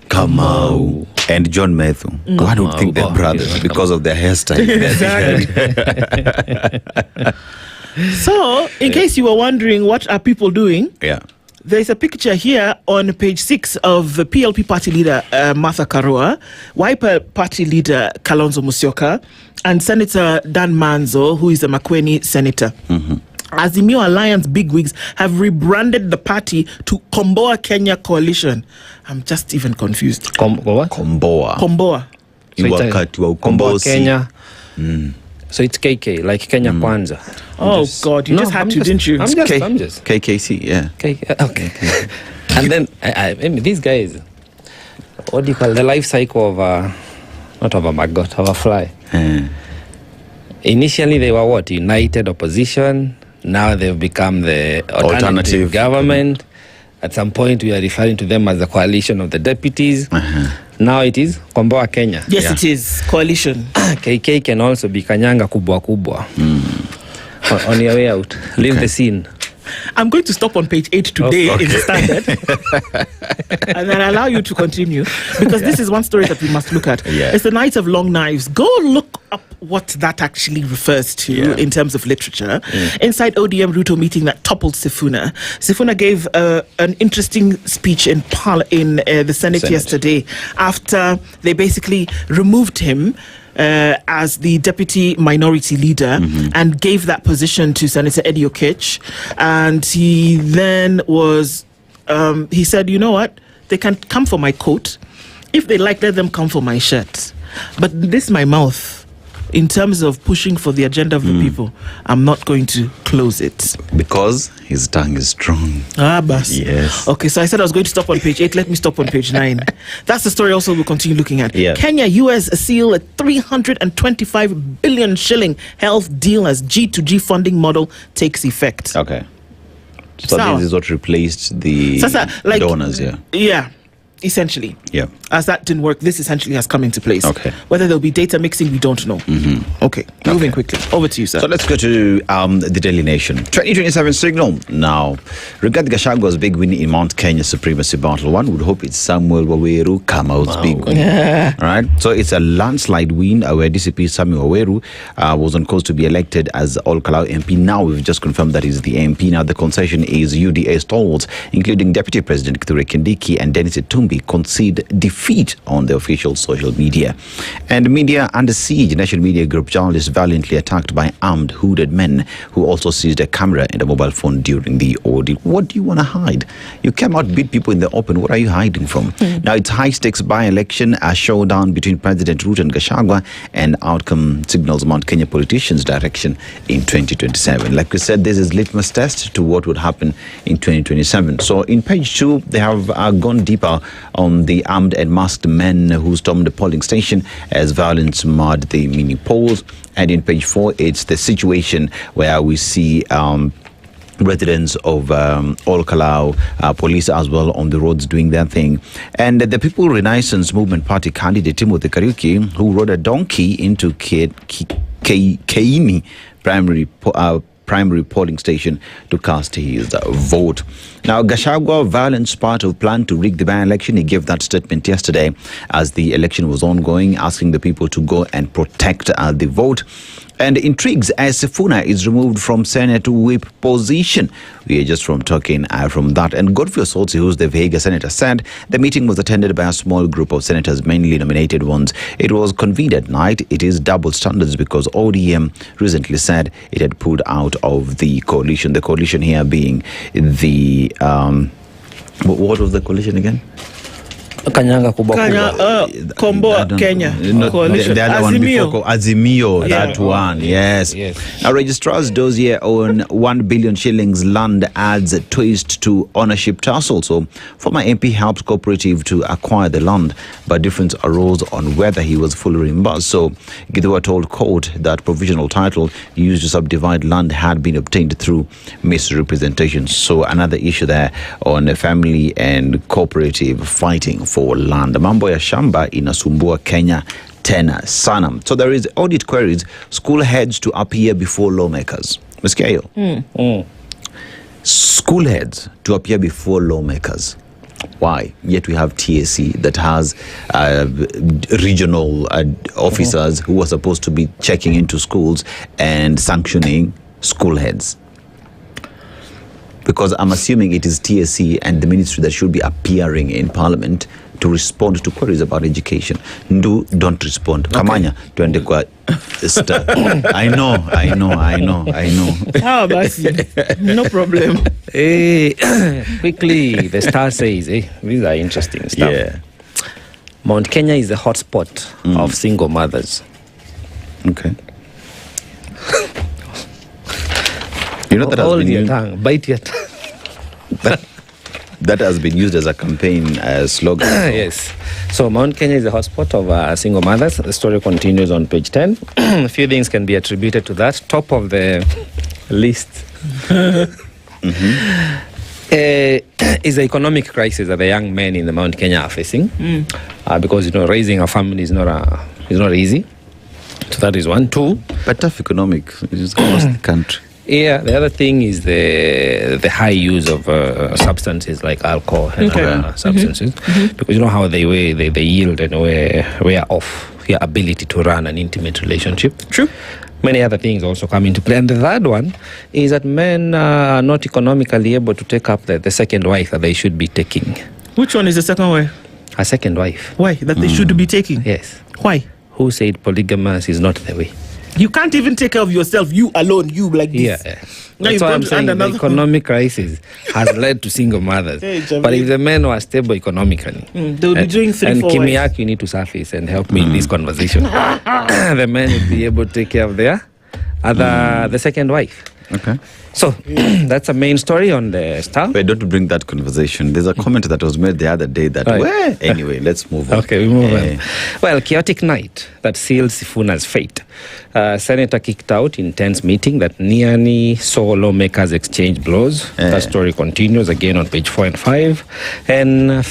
Kamau and John Methu. I don't think they're brothers because of their hairstyle. So, in case you were wondering what are people doing, there's a picture here on page 6 of the PLP party leader Martha Karua, Wiper party leader Kalonzo Musyoka, and Senator Dan Manzo, who is a Makueni senator. Azimio Alliance bigwigs have rebranded the party to Komboa Kenya Coalition. I'm just even confused. Komboa? Komboa. Komboa Kenya. So it's KK, like Kenya Kwanza. God, you just had to, didn't you? I'm just. KKC, yeah. Okay. And then I mean, these guys, what do you call the life cycle of not of a maggot, of a fly? Initially, they were what? United opposition. Now they've become the alternative government. At some point, we are referring to them as the coalition of the deputies. Now it is Komboa Kenya. Yes, it is coalition. KK can also be Kanyanga Kubwa Kubwa. On your way out, leave the scene. I'm going to stop on page 8 today in the Standard and then allow you to continue, because this is one story that we must look at. It's the Night of Long Knives. Go look up what that actually refers to in terms of literature. Inside ODM Ruto meeting that toppled Sifuna. Sifuna gave an interesting speech in the Senate yesterday after they basically removed him as the deputy minority leader and gave that position to Senator Eddie Okech. And he then was, he said, you know what, they can come for my coat. If they like, let them come for my shirt. But this, my mouth, in terms of pushing for the agenda of the people, I'm not going to close it. Because his tongue is strong. Bas. Yes. Okay, so I said I was going to stop on page 8. Let me stop on page 9. That's the story also we'll continue looking at. Yeah. Kenya, US seal a 325 billion shilling health deal as G2G funding model takes effect. Okay. So this is what replaced the donors, Yeah, essentially. Yeah. As that didn't work, this essentially has come into place. Okay. Whether there'll be data mixing, we don't know. Okay, moving quickly. Over to you, sir. So let's go to the Daily Nation. 2027 signal. Now, regarding Gachagwa's big win in Mount Kenya Supremacy Battle, one would hope it's Samuel Waweru Kamau's big win. Yeah. All right. So it's a landslide win where DCP Samuel Waweru was on course to be elected as Kalou MP. Now we've just confirmed that he's the MP. Now the concession is UDA stalwarts, including Deputy President Kithure Kindiki and Dennis Itumbi, concede defeat on the official social media. And media under siege. National Media Group journalists valiantly attacked by armed hooded men who also seized a camera and a mobile phone during the ordeal. What do you want to hide? You came out, beat people in the open. What are you hiding from? Now it's high stakes by-election, a showdown between President Ruto and Gachagua, and outcome signals Mount Kenya politicians' direction in 2027. Like we said, this is litmus test to what would happen in 2027. So in page 2, they have gone deeper on the armed and masked men who stormed the polling station as violence marred the mini polls. And in page 4, it's the situation where we see residents of Kalou, police as well on the roads doing their thing. And the People Renaissance Movement Party candidate Timothy Kariuki, who rode a donkey into Keini primary polling station to cast his vote. Now, Gachagua, violence part of plan to rig the by-election. He gave that statement yesterday as the election was ongoing, asking the people to go and protect the vote. And intrigues as Sifuna is removed from Senate whip position. We are just from talking from that. And Godfrey Osotsi, who's the Vihiga senator, said the meeting was attended by a small group of senators, mainly nominated ones. It was convened at night. It is double standards because ODM recently said it had pulled out of the coalition. The coalition here being the what was the coalition again? Komboa Kenya coalition. The other one before Azimio, that one, yes. Now, registrar's dossier on 1 billion shillings land adds a twist to ownership tussle. So, former MP helped cooperative to acquire the land, but difference arose on whether he was fully reimbursed. So, Gidua told court that provisional title used to subdivide land had been obtained through misrepresentation. So, another issue there on the family and cooperative fighting for land. Mambo ya shamba inasumbua Kenya tena sana. So there is audit queries, school heads to appear before lawmakers. Mesikia hiyo? School heads to appear before lawmakers. Why? Yet we have TSC that has regional officers who are supposed to be checking into schools and sanctioning school heads. Because I'm assuming it is TSC and the ministry that should be appearing in Parliament to respond to queries about education. Nduh, don't respond. Kamanya, tuende kwa star. I know. How about you? No problem. Quickly, the Star says, these are interesting stuff. Yeah. Mount Kenya is a hotspot of single mothers. Okay. You know that has been your tongue, bite your tongue. That has been used as a campaign slogan. Yes. So Mount Kenya is a hotspot of single mothers. The story continues on page 10. A few things can be attributed to that. Top of the list is the economic crisis that the young men in the Mount Kenya are facing. Because raising a family is not easy. So that is one. Two, but tough economic is across the country. Yeah, the other thing is the high use of substances like alcohol and other substances, because you know how they yield and wear off your ability to run an intimate relationship. True. Many other things also come into play. And the third one is that men are not economically able to take up the second wife that they should be taking. Which one is the second wife? A second wife. Why? That they should be taking? Yes. Why? Who said polygamous is not the way? You can't even take care of yourself, you alone, you like this. Yeah. Now That's why I'm saying the economic crisis has led to single mothers. But if the men were stable economically, they would be doing 3-4 and Kimiak, you need to surface and help me in this conversation. The men would be able to take care of their the second wife. Okay. So that's a main story on the Star. Wait, don't bring that conversation. There's a comment that was made the other day that, anyway, let's move on. Okay, we move on. Well, chaotic night that sealed Sifuna's fate. Senator kicked out intense meeting that nearly saw lawmakers exchange blows. That story continues again on page 4 and 5. And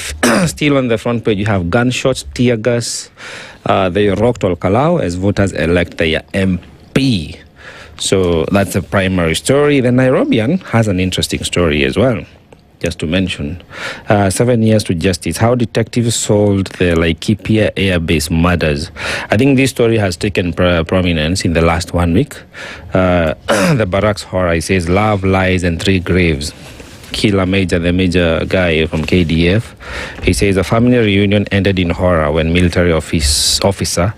still on the front page, you have gunshots, tear gas. They rocked all Kalou as voters elect their MP. So that's a primary story. The Nairobian has an interesting story as well, just to mention. 7 years to justice. How detectives solved the Laikipia Air Base murders. I think this story has taken prominence in the last 1 week. The Barracks horror, it says, love, lies, and 3 graves. Killer Major, the major guy from KDF. He says a family reunion ended in horror when military officer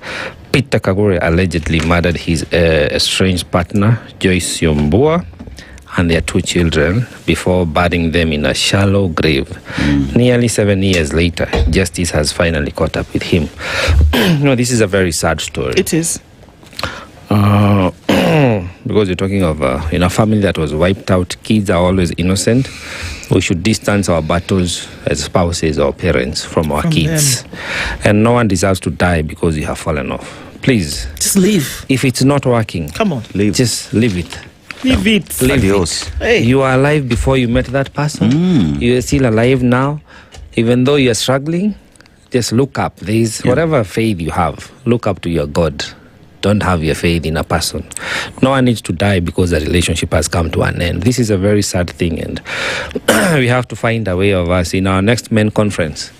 Peter Kagure allegedly murdered his estranged partner, Joyce Yombua, and their 2 children before burying them in a shallow grave. Nearly 7 years later, justice has finally caught up with him. This is a very sad story. It is. Because you're talking of a family that was wiped out. Kids are always innocent. We should distance our battles as spouses or parents from our kids. And no one deserves to die because you have fallen off. Please. Just leave. If it's not working, come on. Leave. Just leave it. Leave it. Leave it. Hey. You are alive before you met that person. You are still alive now. Even though you are struggling, just look up. There is whatever faith you have, look up to your God. Don't have your faith in a person. No one needs to die because the relationship has come to an end. This is a very sad thing, and we have to find a way of us. In our next men conference,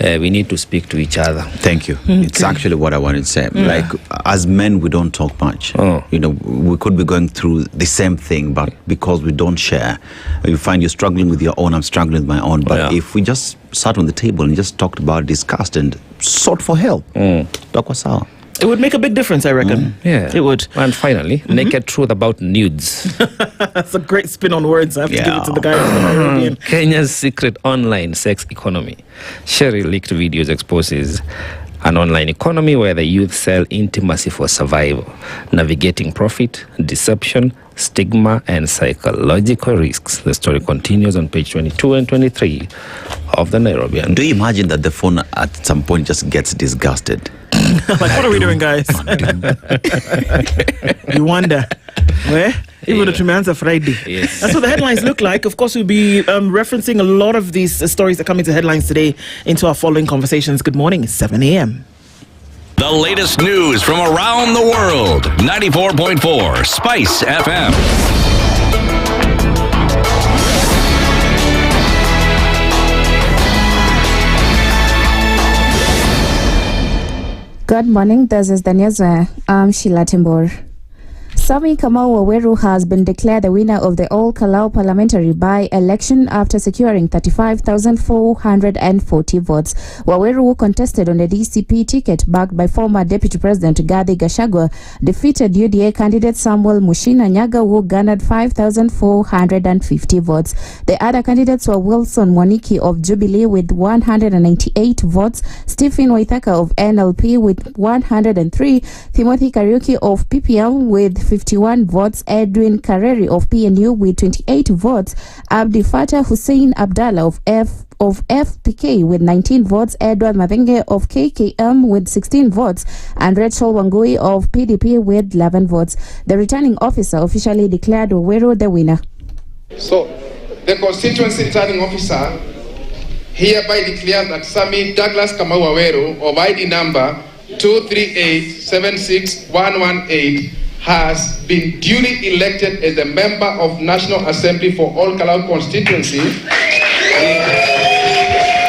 we need to speak to each other. Thank you. Okay. It's actually what I wanted to say. Like, as men, we don't talk much. We could be going through the same thing, but because we don't share, you find you're struggling with your own, I'm struggling with my own. But if we just sat on the table and just talked about, discussed, and sought for help, it would make a big difference, I reckon. Yeah, it would. And finally, naked truth about nudes. That's a great spin on words. I have to give it to the guy. Kenya's secret online sex economy. Sherry leaked videos exposes an online economy where the youth sell intimacy for survival, navigating profit, deception, stigma, and psychological risks. The story continues on page 22 and 23 of the Nairobian. Do you imagine that the phone at some point just gets disgusted? Like, what are we doing, guys? You wonder. Where? Even to answer Friday. Yes. That's what the headlines look like. Of course, we'll be referencing a lot of these stories that come into headlines today into our following conversations. Good morning. It's 7 a.m. The latest news from around the world. 94.4 Spice FM. Good morning, this is the news. I'm Sheila Timbor. Sami Kamau Waweru has been declared the winner of the All Kalou parliamentary by-election after securing 35,440 votes. Waweru, who contested on the DCP ticket backed by former Deputy President Rigathi Gachagua, defeated UDA candidate Samuel Mushina Nyaga, who garnered 5,450 votes. The other candidates were Wilson Mwaniki of Jubilee with 198 votes, Stephen Waithaka of NLP with 103, Timothy Kariuki of PPL with 51 votes, Edwin Kareri of PNU with 28 votes, Abdi Fatah Hussein Abdallah of FPK with 19 votes, Edward Mathenge of KKM with 16 votes, and Rachel Wangui of PDP with 11 votes. The returning officer officially declared Waweru the winner. So, the constituency returning officer hereby declares that Sami Douglas Kamau Waweru of ID number 238-76118 has been duly elected as a member of National Assembly for All Kalou constituency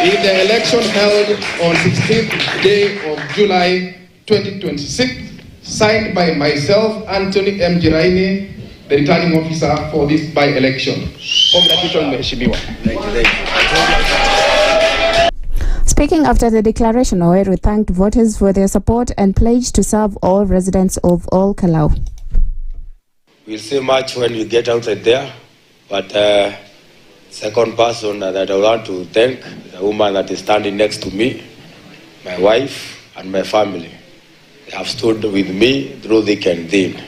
in the election held on 16th day of July 2026, signed by myself, Anthony M. Njeri, the returning officer for this by-election. Congratulations, Mheshimiwa. Speaking after the declaration, Waweru thanked voters for their support and pledged to serve all residents of all Kalou. We'll see much when we get outside there, but second person that I want to thank, the woman that is standing next to me, my wife and my family. They have stood with me through thick and thin.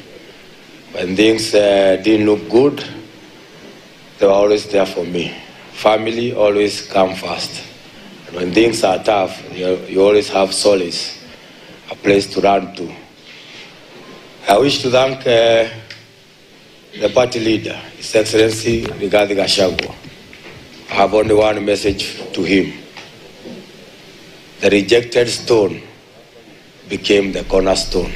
When things didn't look good, they were always there for me. Family always come first. And when things are tough, you always have solace, a place to run to. I wish to thank the party leader, His Excellency Rigathi Gachagua. I have only one message to him. The rejected stone became the cornerstone.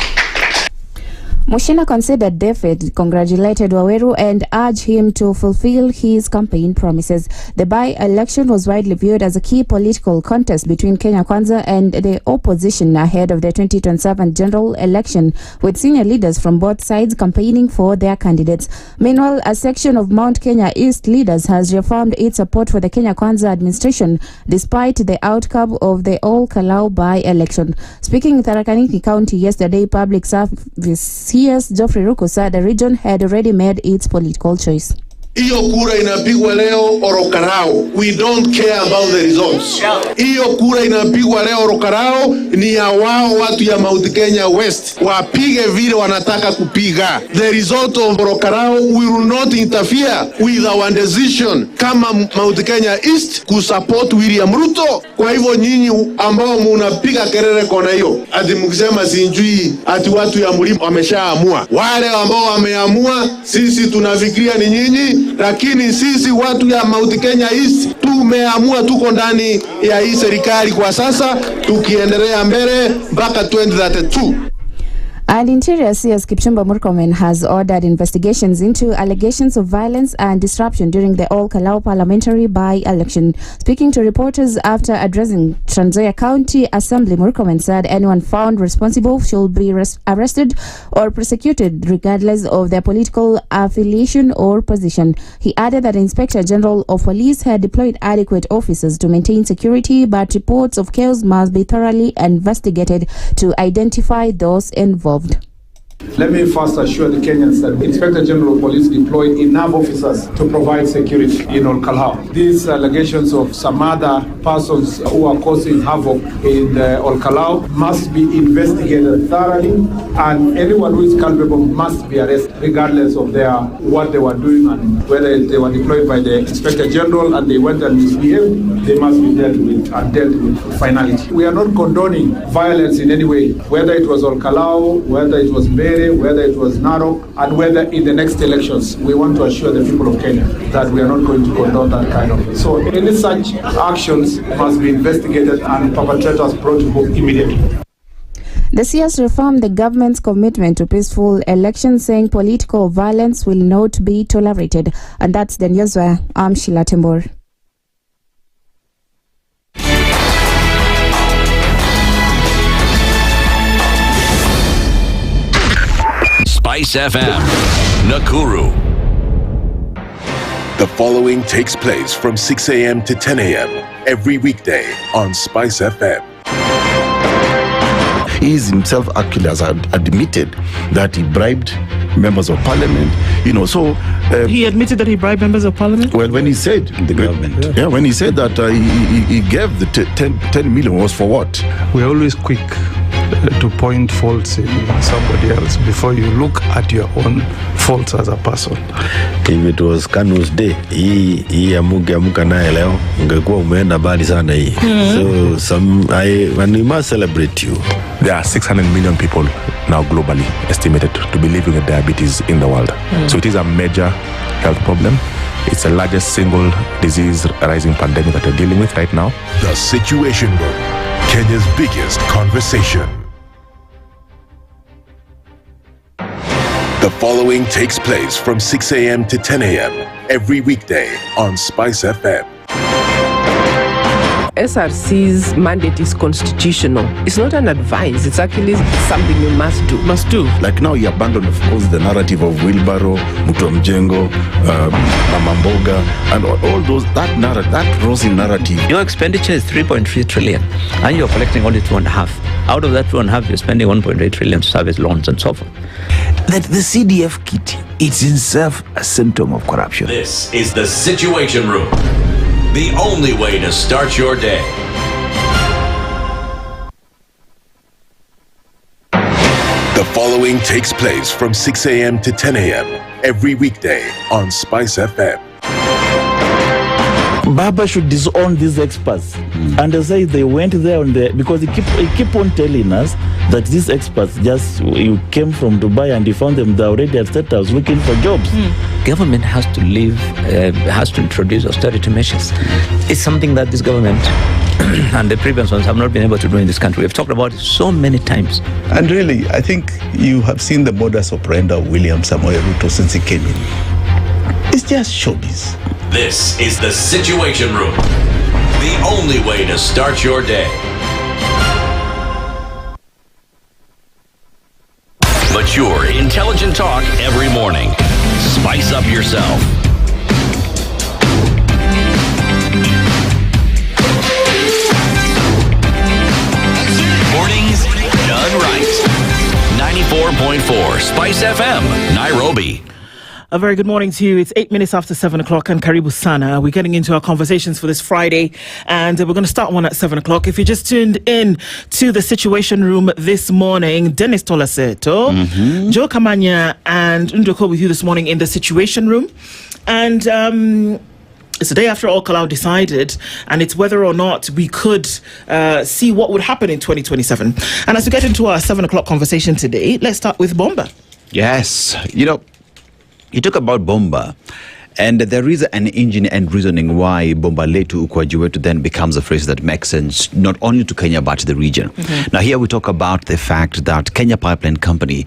Mushina considered defeat, congratulated Waweru and urged him to fulfill his campaign promises. The by-election was widely viewed as a key political contest between Kenya Kwanza and the opposition ahead of the 2027 general election, with senior leaders from both sides campaigning for their candidates. Meanwhile, a section of Mount Kenya East leaders has reaffirmed its support for the Kenya Kwanza administration despite the outcome of the All Kalou by-election. Speaking in Tharaka Nithi County yesterday, Public Service Geoffrey Ruku said the region had already made its political choice. Hiyo kura inapigwa leo Orokarao. We don't care about the results. Hiyo kura inapigwa leo Orokarao ni ya wao watu ya Mount Kenya West. Wapige vile wanataka kupiga. The result of Orokarao will not interfere with our decision kama Mount Kenya East kusupport William Ruto. Kwa hivyo nyinyi ambao munapiga kelele kona hiyo, ati mkisema sinjui ati watu ya mlima wameshaamua. Wale ambao wameamua, sisi tunafikiria ni nyinyi. Lakini sisi watu ya Mount Kenya East tumeamua, tuko ndani ya hii serikali kwa sasa, tukiendelea mbele mpaka 2032. And Interior CS Kipchumba Murkomen has ordered investigations into allegations of violence and disruption during the All Kalou parliamentary by-election. Speaking to reporters after addressing Trans Nzoia County Assembly, Murkomen said anyone found responsible should be arrested or prosecuted regardless of their political affiliation or position. He added that the Inspector General of Police had deployed adequate officers to maintain security, but reports of chaos must be thoroughly investigated to identify those involved. Let me first assure the Kenyans that the Inspector General of Police deployed enough officers to provide security in All Kalou. These allegations of some other persons who are causing havoc in All Kalou must be investigated thoroughly, and anyone who is culpable must be arrested, regardless of what they were doing and whether they were deployed by the Inspector General and they went and misbehaved. They must be dealt with finality. We are not condoning violence in any way, whether it was All Kalou, whether it was whether it was Narok, and whether in the next elections. We want to assure the people of Kenya that we are not going to condone that kind of. So any such actions must be investigated and perpetrators brought to book immediately. The CS reaffirmed the government's commitment to peaceful elections, saying political violence will not be tolerated. And that's the news. I'm Sheila Tembor. SpiceFM, Nakuru. The following takes place from 6 a.m. to 10 a.m. every weekday on SpiceFM. He himself actually has admitted that he bribed members of parliament, so... he admitted that he bribed members of parliament? Well, when he said... The government. Yeah, when he said that he gave the 10 million was for what? We're always quick to point faults in somebody else before you look at your own faults as a person. If it was Kanu's day, hii amuka naye leo, ungekuwa umeenda mbali sana hii. So we must celebrate you. There are 600 million people now globally estimated to be living with diabetes in the world. So it is a major health problem. It's the largest single disease rising pandemic that we're dealing with right now. The Situation Room, Kenya's biggest conversation. The following takes place from 6 a.m. to 10 a.m. every weekday on SpiceFM. SRC's mandate is constitutional. It's not an advice. It's actually something you must do. Must do. Like now, you abandon, of course, the narrative of wheelbarrow, Mjengo, Mama Mboga, and all those, that narrative, that rosy narrative. Your expenditure is 3.3 trillion, and you're collecting only 2.5. Out of that 2.5, you're spending 1.8 trillion to service loans and so forth. That the CDF kit, it's itself a symptom of corruption. This is the Situation Room, the only way to start your day. The following takes place from 6 a.m. to 10 a.m. every weekday on SpiceFM. Baba should disown these experts and they say they went there on the, because he keep on telling us that these experts just you came from Dubai and you found them there already at State House looking for jobs. Government has to has to introduce austerity measures. It's something that this government and the previous ones have not been able to do in this country. We've talked about it so many times. And really, I think you have seen the modus operandi of William Samoei Ruto since he came in. It's just showbiz. This is the Situation Room, the only way to start your day. Mature, intelligent talk every morning. Spice up yourself. Mornings done right. 94.4 Spice FM, Nairobi. A very good morning to you. It's 8 minutes after 7 o'clock and Karibu Sana. We're getting into our conversations for this Friday and we're going to start one at 7 o'clock. If you just tuned in to the Situation Room this morning, Dennis Aseto, Joe Kamanya and Nduh with you this morning in the Situation Room. And it's the day after Kalou decided, and it's whether or not we could see what would happen in 2027. And as we get into our 7 o'clock conversation today, let's start with Bomba. Yes, you talk about Bomba, and there is an engine and reasoning why Bomba Letu Ukwajiwetu then becomes a phrase that makes sense not only to Kenya but to the region. Now here we talk about the fact that Kenya Pipeline Company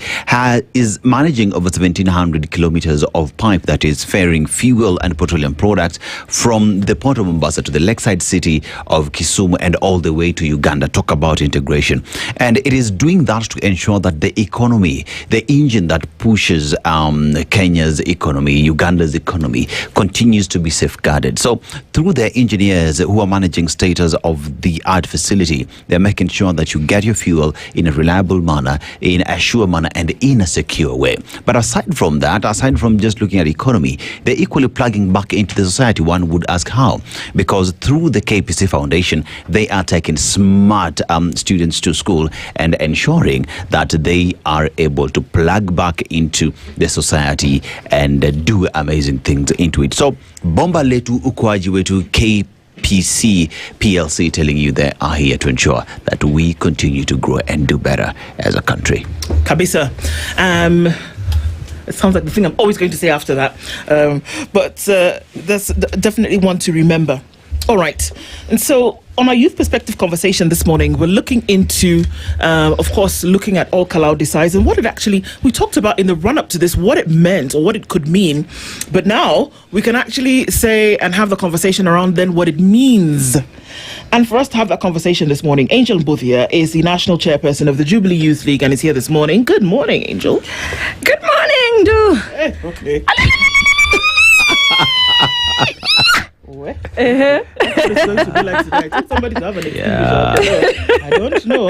is managing over 1,700 kilometers of pipe that is ferrying fuel and petroleum products from the port of Mombasa to the lakeside city of Kisumu and all the way to Uganda. Talk about integration. And it is doing that to ensure that the economy, the engine that pushes Kenya's economy, Uganda's economy, continues to be safeguarded. So through their engineers who are managing status of the art facility, they're making sure that you get your fuel in a reliable manner, in a sure manner, and in a secure way. But aside from that, aside from just looking at economy, they're equally plugging back into the society. One would ask how? Because through the KPC Foundation, they are taking smart students to school and ensuring that they are able to plug back into the society and do amazing things into it. So Bomba Letu Ukwajiwetu KPC PLC telling you they are here to ensure that we continue to grow and do better as a country. Kabisa. It sounds like the thing I'm always going to say after that. But that's definitely one to remember. All right. And so on our Youth Perspective conversation this morning, we're looking into, of course, looking at Kalou decides and what it actually, we talked about in the run-up to this, what it meant or what it could mean. But now we can actually say and have the conversation around then what it means. And for us to have that conversation this morning, Angel Mbuthia is the National Chairperson of the Jubilee Youth League and is here this morning. Good morning, Angel. Good morning, Nduh. Hey, okay. Somebody to have an I don't know.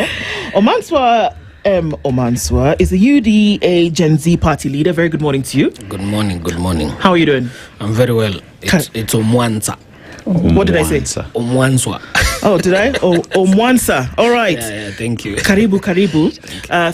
Omanswa is the UDA Gen Z party leader. Very good morning to you. Good morning. Good morning. How are you doing? I'm very well. It's Omwansa. What did I say? Omwanswa. Oh, did I? Omwansa. All right. Yeah, thank you. Karibu.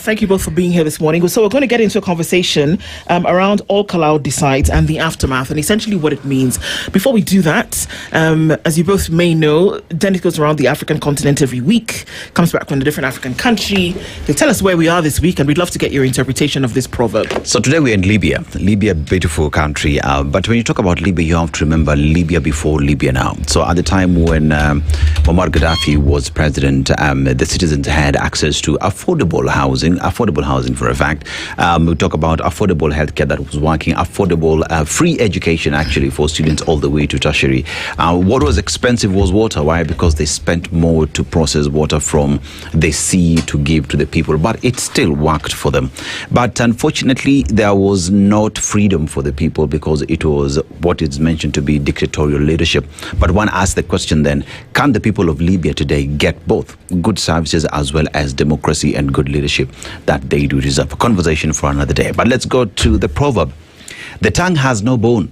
Thank you both for being here this morning. So we're going to get into a conversation around Kalou decides and the aftermath and essentially what it means. Before we do that, as you both may know, Dennis goes around the African continent every week, comes back from a different African country. They tell us where we are this week and we'd love to get your interpretation of this proverb. So today we're in Libya. Libya, beautiful country. But when you talk about Libya, you have to remember Libya before Libya now. So at the time when Muammar Gaddafi was president, the citizens had access to affordable housing for a fact. We talk about affordable healthcare that was working, affordable free education actually for students all the way to tertiary. What was expensive was water. Why? Because they spent more to process water from the sea to give to the people, but it still worked for them. But unfortunately, there was not freedom for the people because it was what is mentioned to be dictatorial leadership. But one asks the question then, can the people of Libya today get both good services as well as democracy and good leadership that they do deserve? A conversation for another day. But let's go to the proverb. The tongue has no bone,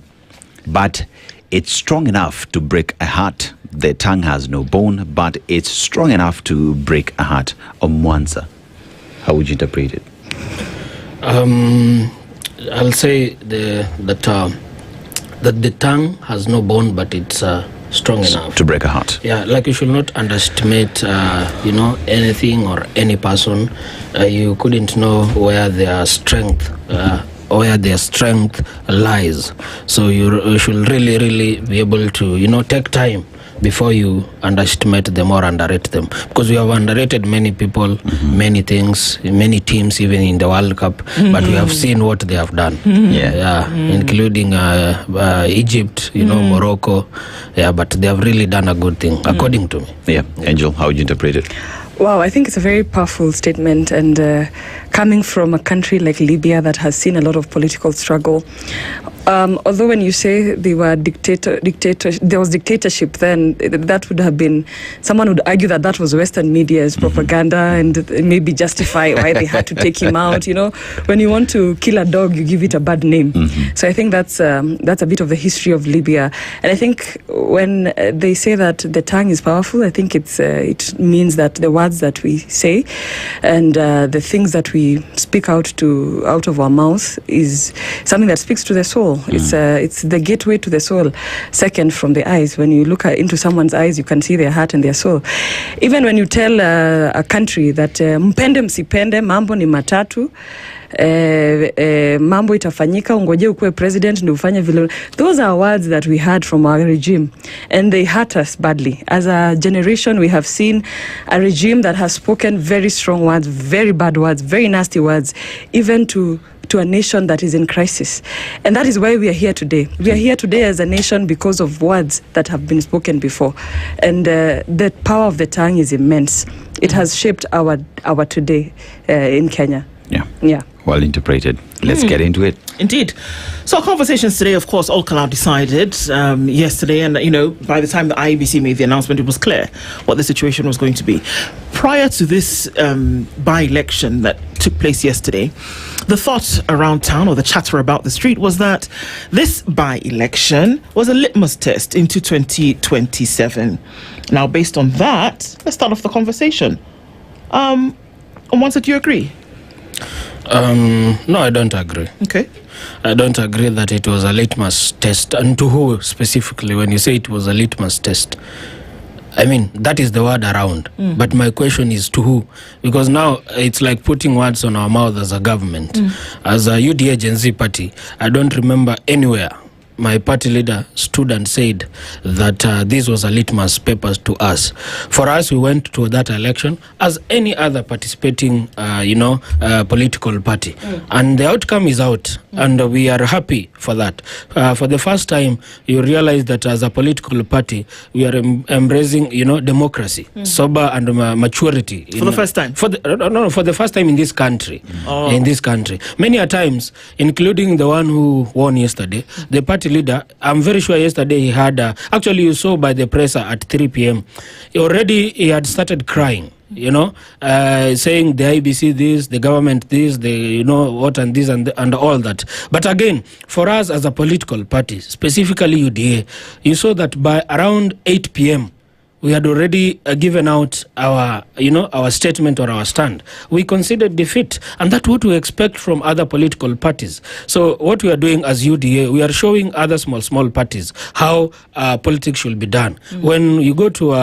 but it's strong enough to break a heart. The tongue has no bone, but it's strong enough to break a heart. Mwanza, how would you interpret it? I'll say that the tongue has no bone, but it's strong enough to break a heart. Yeah, like you should not underestimate, anything or any person. You couldn't know where their strength lies. So you should really be able to, take time before you underestimate them or underrate them, because we have underrated many people, many things, many teams, even in the World Cup, but we have seen what they have done, including Egypt, Morocco, but they have really done a good thing, according to me. Angel, how would you interpret it? Wow, I think it's a very powerful statement, and coming from a country like Libya that has seen a lot of political struggle, although when you say they were there was dictatorship, then that would have been, someone would argue that was Western media's propaganda and maybe justify why they had to take him out. When you want to kill a dog, you give it a bad name. So I think that's a bit of the history of Libya. And I think when they say that the tongue is powerful, I think it means that the words that we say and the things that we speak out of our mouth is something that speaks to the soul. It's the gateway to the soul, second from the eyes. When you look into someone's eyes, you can see their heart and their soul. Even when you tell a country that mpende msipende, mambo ni matatu, mambo itafanyika, ungoje ukue president ndio ufanye vile. Those are words that we heard from our regime, and they hurt us badly. As a generation, we have seen a regime that has spoken very strong words, very bad words, very nasty words, even to a nation that is in crisis. And that is why we are here today. We are here today as a nation because of words that have been spoken before. And the power of the tongue is immense. It has shaped our today in Kenya. Yeah. Well interpreted. Let's get into it. Indeed. So our conversations today, of course, all Kalou decided yesterday, and by the time the IEBC made the announcement, it was clear what the situation was going to be. Prior to this by-election that took place yesterday, the thought around town, or the chatter about the street, was that this by-election was a litmus test into 2027. Now, based on that, let's start off the conversation. Once, do you agree? No, I don't agree. Okay. I don't agree that it was a litmus test. And to who specifically, when you say it was a litmus test? I mean, that is the word around. But my question is to who? Because now it's like putting words on our mouth as a government. As a UDA Gen Z party, I don't remember anywhere my party leader stood and said that this was a litmus paper to us. For us, we went to that election as any other participating, political party. And the outcome is out, and we are happy for that. For the first time, you realize that as a political party, we are embracing, democracy, sober and maturity. For the first time? For the first time in this country. In this country. Many a times, including the one who won yesterday, the party leader, I'm very sure yesterday he had, actually you saw by the presser at 3 p.m. He had started crying, saying the IBC this, the government this, what and this and all that. But again, for us as a political party, specifically UDA, you saw that by around 8 p.m., we had already given out our statement or our stand. We considered defeat, and that's what we expect from other political parties. So what we are doing as UDA, we are showing other small parties how politics should be done. When you go to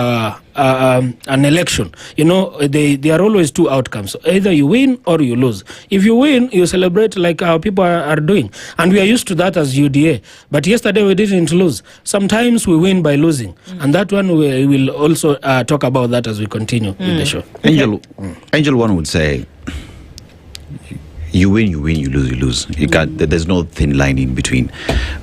an election, there are always two outcomes. Either you win or you lose. If you win, you celebrate like our people are doing. And we are used to that as UDA. But yesterday we didn't lose. Sometimes we win by losing. And that one we will also talk about that as we continue with the show. Angel One would say, you win, you lose. There's no thin line in between.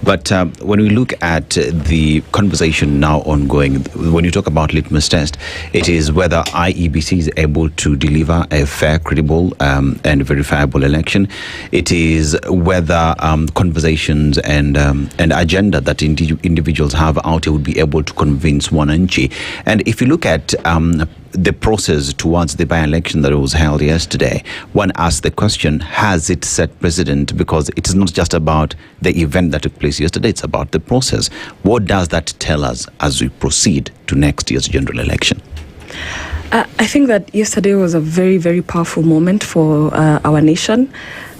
But when we look at the conversation now ongoing, when you talk about litmus test, it is whether IEBC is able to deliver a fair, credible, and verifiable election. It is whether conversations and agenda that individuals have out here would be able to convince Wananchi. And if you look at the process towards the by-election that was held yesterday, one asked the question, has it set precedent? Because it is not just about the event that took place yesterday, it's about the process. What does that tell us as we proceed to next year's general election? I think that yesterday was a very, very powerful moment for our nation.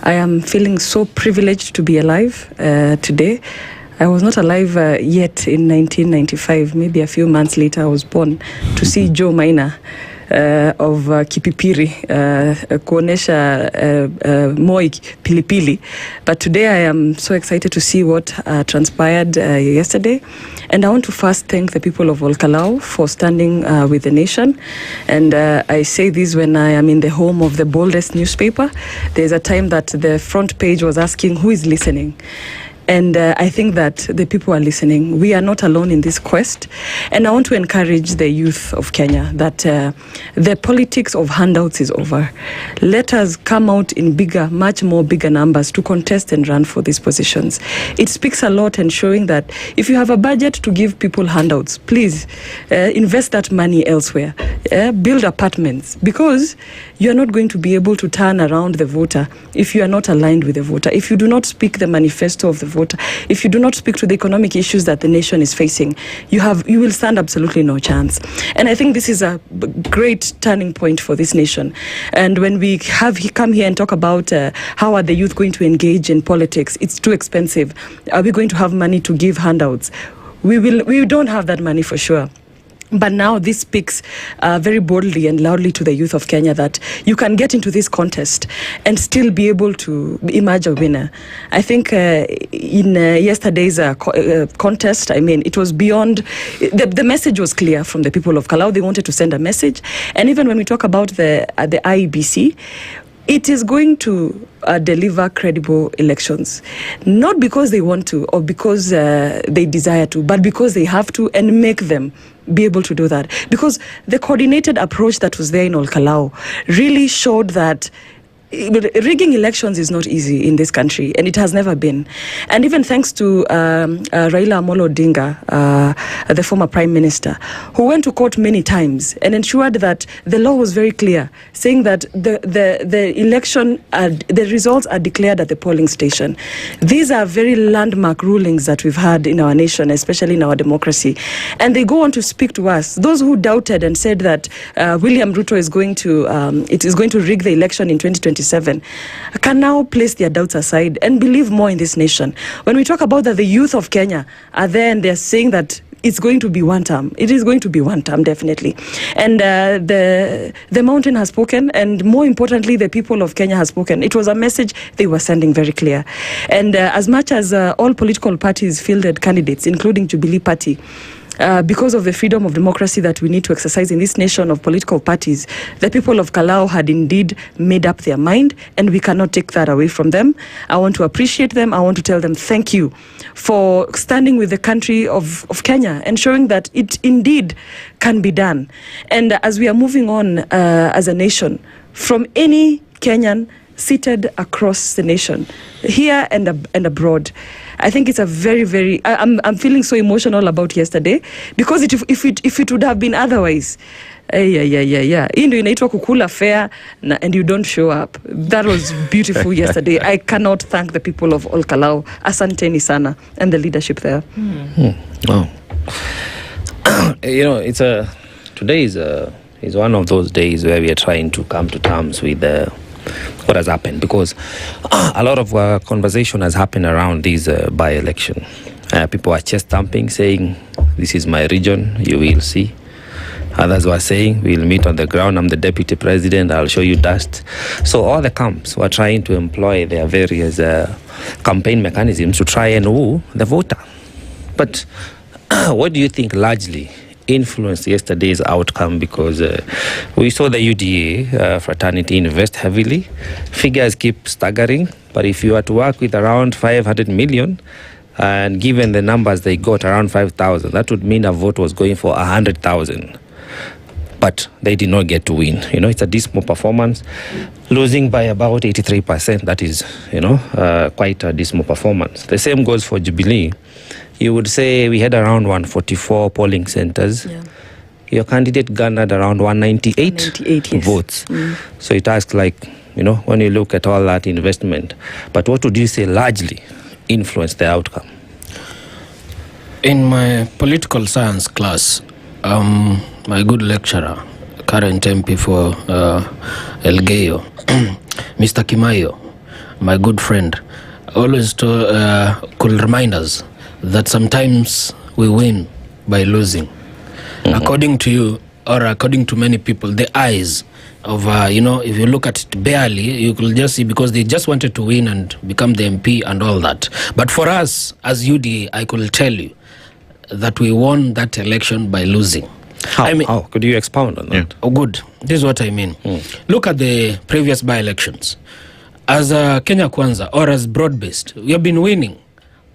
I am feeling so privileged to be alive today. I was not alive yet in 1995. Maybe a few months later, I was born to see Joe Maina of Kipipiri kuonesha Moi pilipili. But today I am so excited to see what transpired yesterday. And I want to first thank the people of Kalou for standing with the nation. And I say this when I am in the home of the boldest newspaper. There's a time that the front page was asking, who is listening? And I think that the people are listening. We are not alone in this quest. And I want to encourage the youth of Kenya that the politics of handouts is over. Let us come out in much more bigger numbers to contest and run for these positions. It speaks a lot and showing that if you have a budget to give people handouts, please invest that money elsewhere. Build apartments, because you are not going to be able to turn around the voter if you are not aligned with the voter, if you do not speak the manifesto of the voter, if you do not speak to the economic issues that the nation is facing, you will stand absolutely no chance. And I think this is a great turning point for this nation. And when we come here and talk about how are the youth going to engage in politics, it's too expensive. Are we going to have money to give handouts? We don't have that money for sure. But now this speaks very boldly and loudly to the youth of Kenya that you can get into this contest and still be able to emerge a winner. I think in yesterday's contest, it was beyond, the message was clear from the people of Kalou. They wanted to send a message. And even when we talk about the IEBC, it is going to deliver credible elections, not because they want to or because they desire to, but because they have to and make them be able to do that. Because the coordinated approach that was there in Kalou really showed that rigging elections is not easy in this country, and it has never been. And even thanks to Raila Amolo Odinga, the former Prime Minister, who went to court many times and ensured that the law was very clear, saying that the election, the results are declared at the polling station. These are very landmark rulings that we've had in our nation, especially in our democracy. And they go on to speak to us. Those who doubted and said that William Ruto is going to rig the election in 2027 can now place their doubts aside and believe more in this nation. When we talk about that the youth of Kenya are there and they're saying that it's going to be one term. It is going to be one term, definitely. And the mountain has spoken, and more importantly, the people of Kenya has spoken. It was a message they were sending very clear. And as much as all political parties fielded candidates, including Jubilee Party, because of the freedom of democracy that we need to exercise in this nation of political parties, the people of Kalou had indeed made up their mind, and we cannot take that away from them. I want to appreciate them. I want to tell them thank you for standing with the country of Kenya and showing that it indeed can be done. And as we are moving on as a nation, from any Kenyan seated across the nation, here and abroad, I think it's a very, very, I'm feeling so emotional about yesterday, because if it would have been otherwise, hii ndio inaitwa kukula fair and you don't show up. That was beautiful yesterday. I cannot thank the people of Kalou. Asanteni sana, and the leadership there. Wow. Today is one of those days where we are trying to come to terms with what has happened, because a lot of conversation has happened around this by-election. People are chest thumping, saying, this is my region, you will see. Others were saying, we'll meet on the ground. I'm the deputy president. I'll show you dust. So all the camps were trying to employ their various campaign mechanisms to try and woo the voter. But what do you think largely influenced yesterday's outcome? Because we saw the UDA fraternity invest heavily. Figures keep staggering. But if you were to work with around 500 million, and given the numbers they got, around 5,000, that would mean a vote was going for 100,000. But they did not get to win. It's a dismal performance, losing by about 83%. That is, quite a dismal performance. The same goes for Jubilee. You would say we had around 144 polling centers. Yeah. Your candidate garnered around 198 votes. So it asks, when you look at all that investment, but what would you say largely influenced the outcome? In my political science class, my good lecturer, current MP for Elgeyo, Mr. Kimayo, my good friend, always could remind us that sometimes we win by losing. According to you, or according to many people, the eyes of, if you look at it barely, you could just see because they just wanted to win and become the MP and all that. But for us, as UDA, I could tell you that we won that election by losing. How? Could you expound on that? Oh, good. This is what I mean. Look at the previous by-elections. As Kenya Kwanza, or as broad-based, we have been winning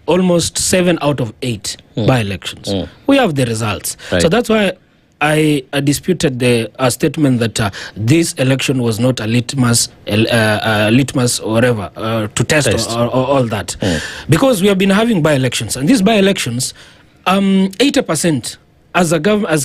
almost 7 out of 8 by-elections. We have the results. Right. So that's why I disputed the statement that this election was not a litmus or whatever, to test. Or all that. Because we have been having by-elections. And these by-elections, 80%, as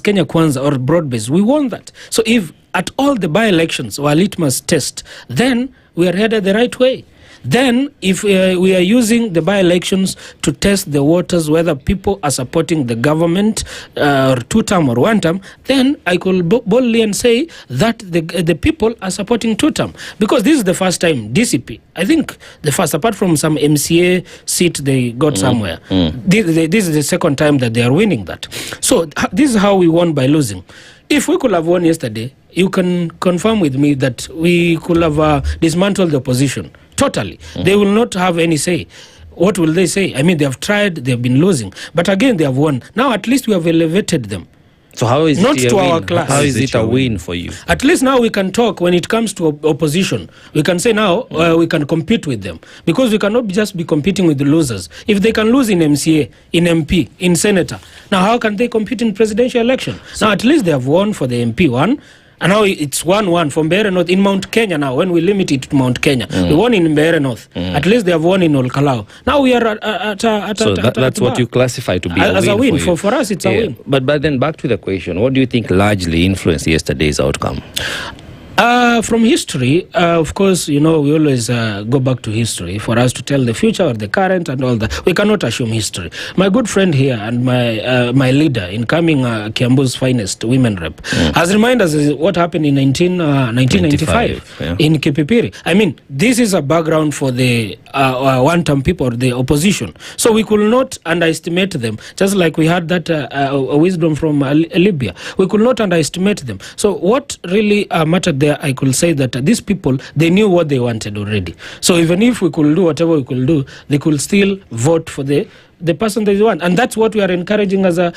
Kenya Kwanza or broad-based, we won that. So if at all the by-elections were litmus test, then we are headed the right way. Then, if we are using the by-elections to test the waters, whether people are supporting the government, or 2-term or 1-term, then I could boldly and say that the people are supporting 2-term. Because this is the first time DCP, I think the first, apart from some MCA seat they got somewhere, this is the second time that they are winning that. So this is how we won by losing. If we could have won yesterday, you can confirm with me that we could have dismantled the opposition. Totally. They will not have any say. What will they say? I mean, they have tried, they have been losing. But again, they have won. Now, at least we have elevated them. So how is not it to a our win? class? How is it a win for you? At least now we can talk when it comes to opposition. We can say now we can compete with them. Because we cannot just be competing with the losers. If they can lose in MCA, in MP, in senator, now how can they compete in presidential election? Now at least they have won for the MP one. And now it's 1-1 from Mbeere North in Mount Kenya now, when we limit it to Mount Kenya. We won in Mbeere North. At least they have won in Kalou. Now we are that's what you classify to be as a win. For us, it's a win. But then back to the question, what do you think largely influenced yesterday's outcome? From history, of course, we always go back to history for us to tell the future or the current and all that. We cannot assume history. My good friend here and my leader in coming Kiambu's finest women rep has reminded us what happened in 1995 in Kipipiri. I mean, this is a background for the one-term people, the opposition. So we could not underestimate them, just like we had that wisdom from Libya. We could not underestimate them. So what really mattered there, I could say that these people, they knew what they wanted already. So even if we could do whatever we could do, they could still vote for the person they want. And that's what we are encouraging as a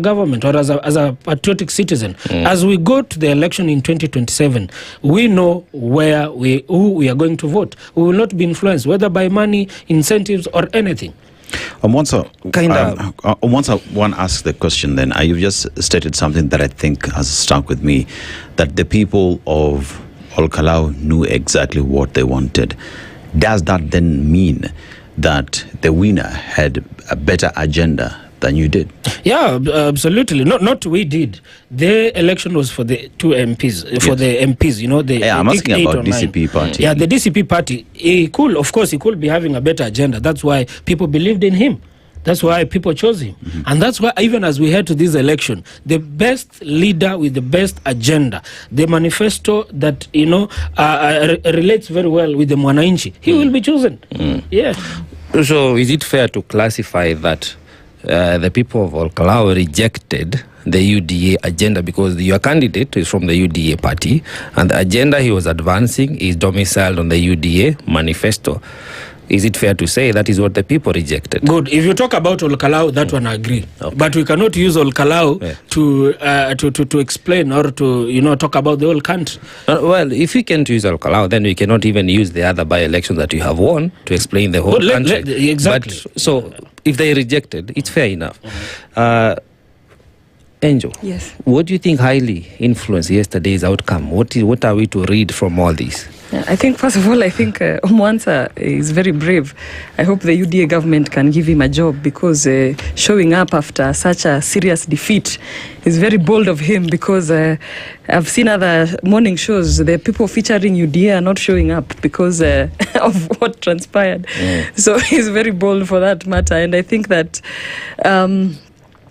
government or as a patriotic citizen. As we go to the election in 2027, we know who we are going to vote. We will not be influenced, whether by money, incentives, or anything. Once one asks the question, then you've just stated something that I think has stuck with me, that the people of Kalou knew exactly what they wanted. Does that then mean that the winner had a better agenda than you did? Yeah, absolutely. Not we did. The election was for the two MPs, for the MPs, I'm asking about DCP party. Yeah, the DCP party, he could be having a better agenda. That's why people believed in him. That's why people chose him. And that's why even as we head to this election, the best leader with the best agenda, the manifesto that, relates very well with the Mwananchi, he will be chosen. Yeah. So is it fair to classify that the people of Kalou rejected the UDA agenda, because your candidate is from the UDA party, and the agenda he was advancing is domiciled on the UDA manifesto. Is it fair to say that is what the people rejected? Good. If you talk about Kalou, that one I agree. Okay. But we cannot use Kalou to explain or to talk about the whole country. Well, if we can't use Kalou, then we cannot even use the other by-elections that you have won to explain the whole country. Exactly. But, so if they rejected, it's fair enough. Angel, yes. What do you think highly influenced yesterday's outcome? What are we to read from all this? I think, first of all, Omwansa is very brave. I hope the UDA government can give him a job, because showing up after such a serious defeat is very bold of him, because I've seen other morning shows, the people featuring UDA are not showing up because of what transpired. So he's very bold for that matter. And I think that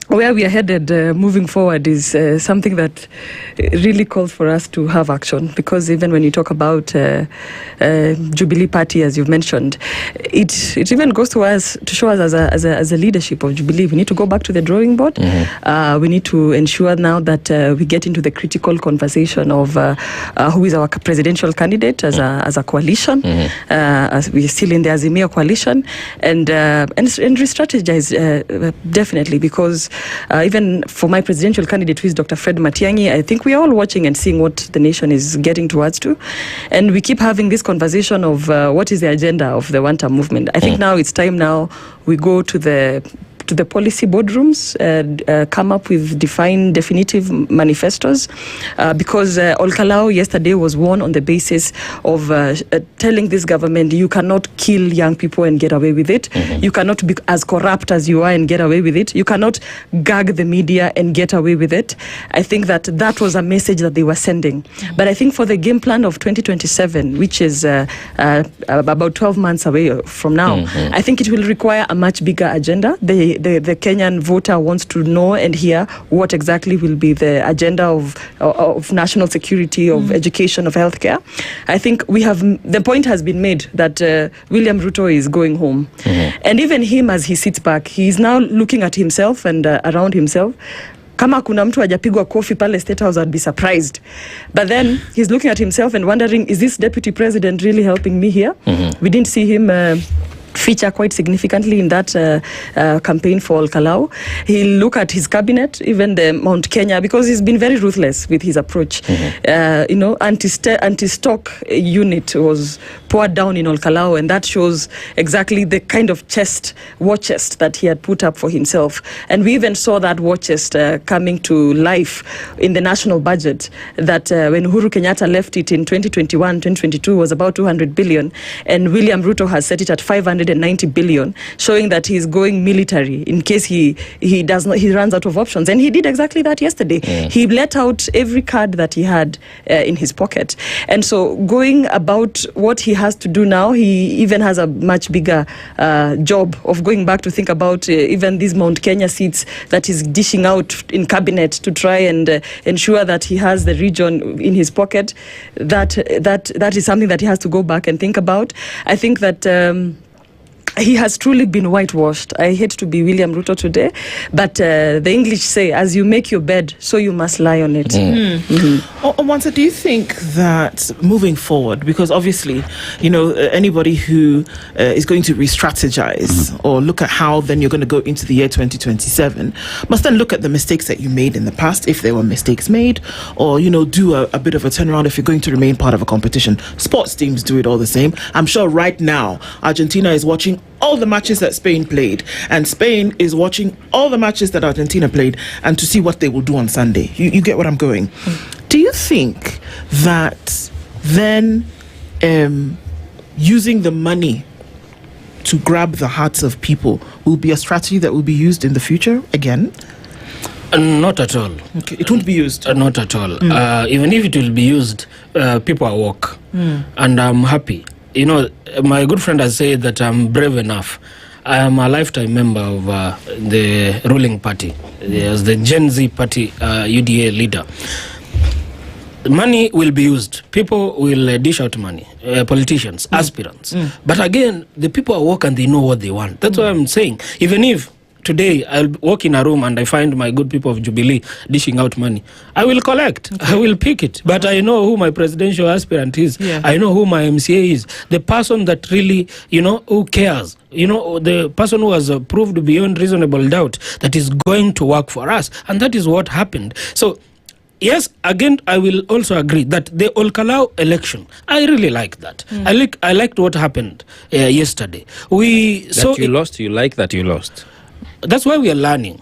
where we are headed moving forward is something that really calls for us to have action, because even when you talk about Jubilee Party, as you've mentioned, it even goes to us to show us as a leadership of Jubilee. We need to go back to the drawing board. We need to ensure now that we get into the critical conversation of who is our presidential candidate as a coalition. As we're still in the Azimio coalition, and re-strategize definitely, because even for my presidential candidate, who is Dr. Fred Matiang'i, I think we are all watching and seeing what the nation is getting towards to. And we keep having this conversation of what is the agenda of the one-term movement. I think now it's time we go to the policy boardrooms, come up with definitive manifestos, because Kalou yesterday was won on the basis of telling this government, you cannot kill young people and get away with it. You cannot be as corrupt as you are and get away with it. You cannot gag the media and get away with it. I think that was a message that they were sending. But I think for the game plan of 2027, which is about 12 months away from now, I think it will require a much bigger agenda. The Kenyan voter wants to know and hear what exactly will be the agenda of national security, of education, of healthcare. I think the point has been made that William Ruto is going home. And even him, as he sits back, he is now looking at himself and around himself. Kama kuna mtu hajapigwa kofi pale State House, I'd be surprised. But then he's looking at himself and wondering, is this deputy president really helping me here? We didn't see him feature quite significantly in that campaign for Kalou. He'll look at his cabinet, even the Mount Kenya, because he's been very ruthless with his approach. Anti-stock unit was poured down in Kalou, and that shows exactly the kind of war chest that he had put up for himself. And we even saw that war chest coming to life in the national budget, that when Uhuru Kenyatta left it in 2021, 2022 was about 200 billion, and William Ruto has set it at 590 billion, showing that he's going military in case he runs out of options. And he did exactly that yesterday. He let out every card that he had in his pocket. And so going about what he has to do now, he even has a much bigger job of going back to think about even these Mount Kenya seats that he's dishing out in cabinet to try and ensure that he has the region in his pocket. That is something that he has to go back and think about. I think that he has truly been whitewashed. I hate to be William Ruto today, but the English say, as you make your bed, so you must lie on it. Omwansa, do you think that moving forward, because obviously, anybody who is going to re-strategize or look at how then you're going to go into the year 2027 must then look at the mistakes that you made in the past, if there were mistakes made, or, do a bit of a turnaround if you're going to remain part of a competition. Sports teams do it all the same. I'm sure right now, Argentina is watching all the matches that Spain played, and Spain is watching all the matches that Argentina played, and to see what they will do on Sunday. You get what I'm going? Do you think that then using the money to grab the hearts of people will be a strategy that will be used in the future again? Not at all. Okay, it won't be used? Not at all. Even if it will be used, people are woke. And I'm happy. My good friend has said that I'm brave enough. I am a lifetime member of the ruling party, as the Gen Z party UDA leader. Money will be used. People will dish out money. Politicians, aspirants. But again, the people are woke and they know what they want. That's what I'm saying. Even if today I'll walk in a room and I find my good people of Jubilee dishing out money, I will collect. Okay. I will pick it. But I know who my presidential aspirant is. Yeah. I know who my MCA is. The person that really, who cares. The person who has proved beyond reasonable doubt that is going to work for us. And that is what happened. So, yes, again, I will also agree that the Kalou election, I really like that. I liked what happened yesterday. You lost. You like that you lost. That's why we are learning.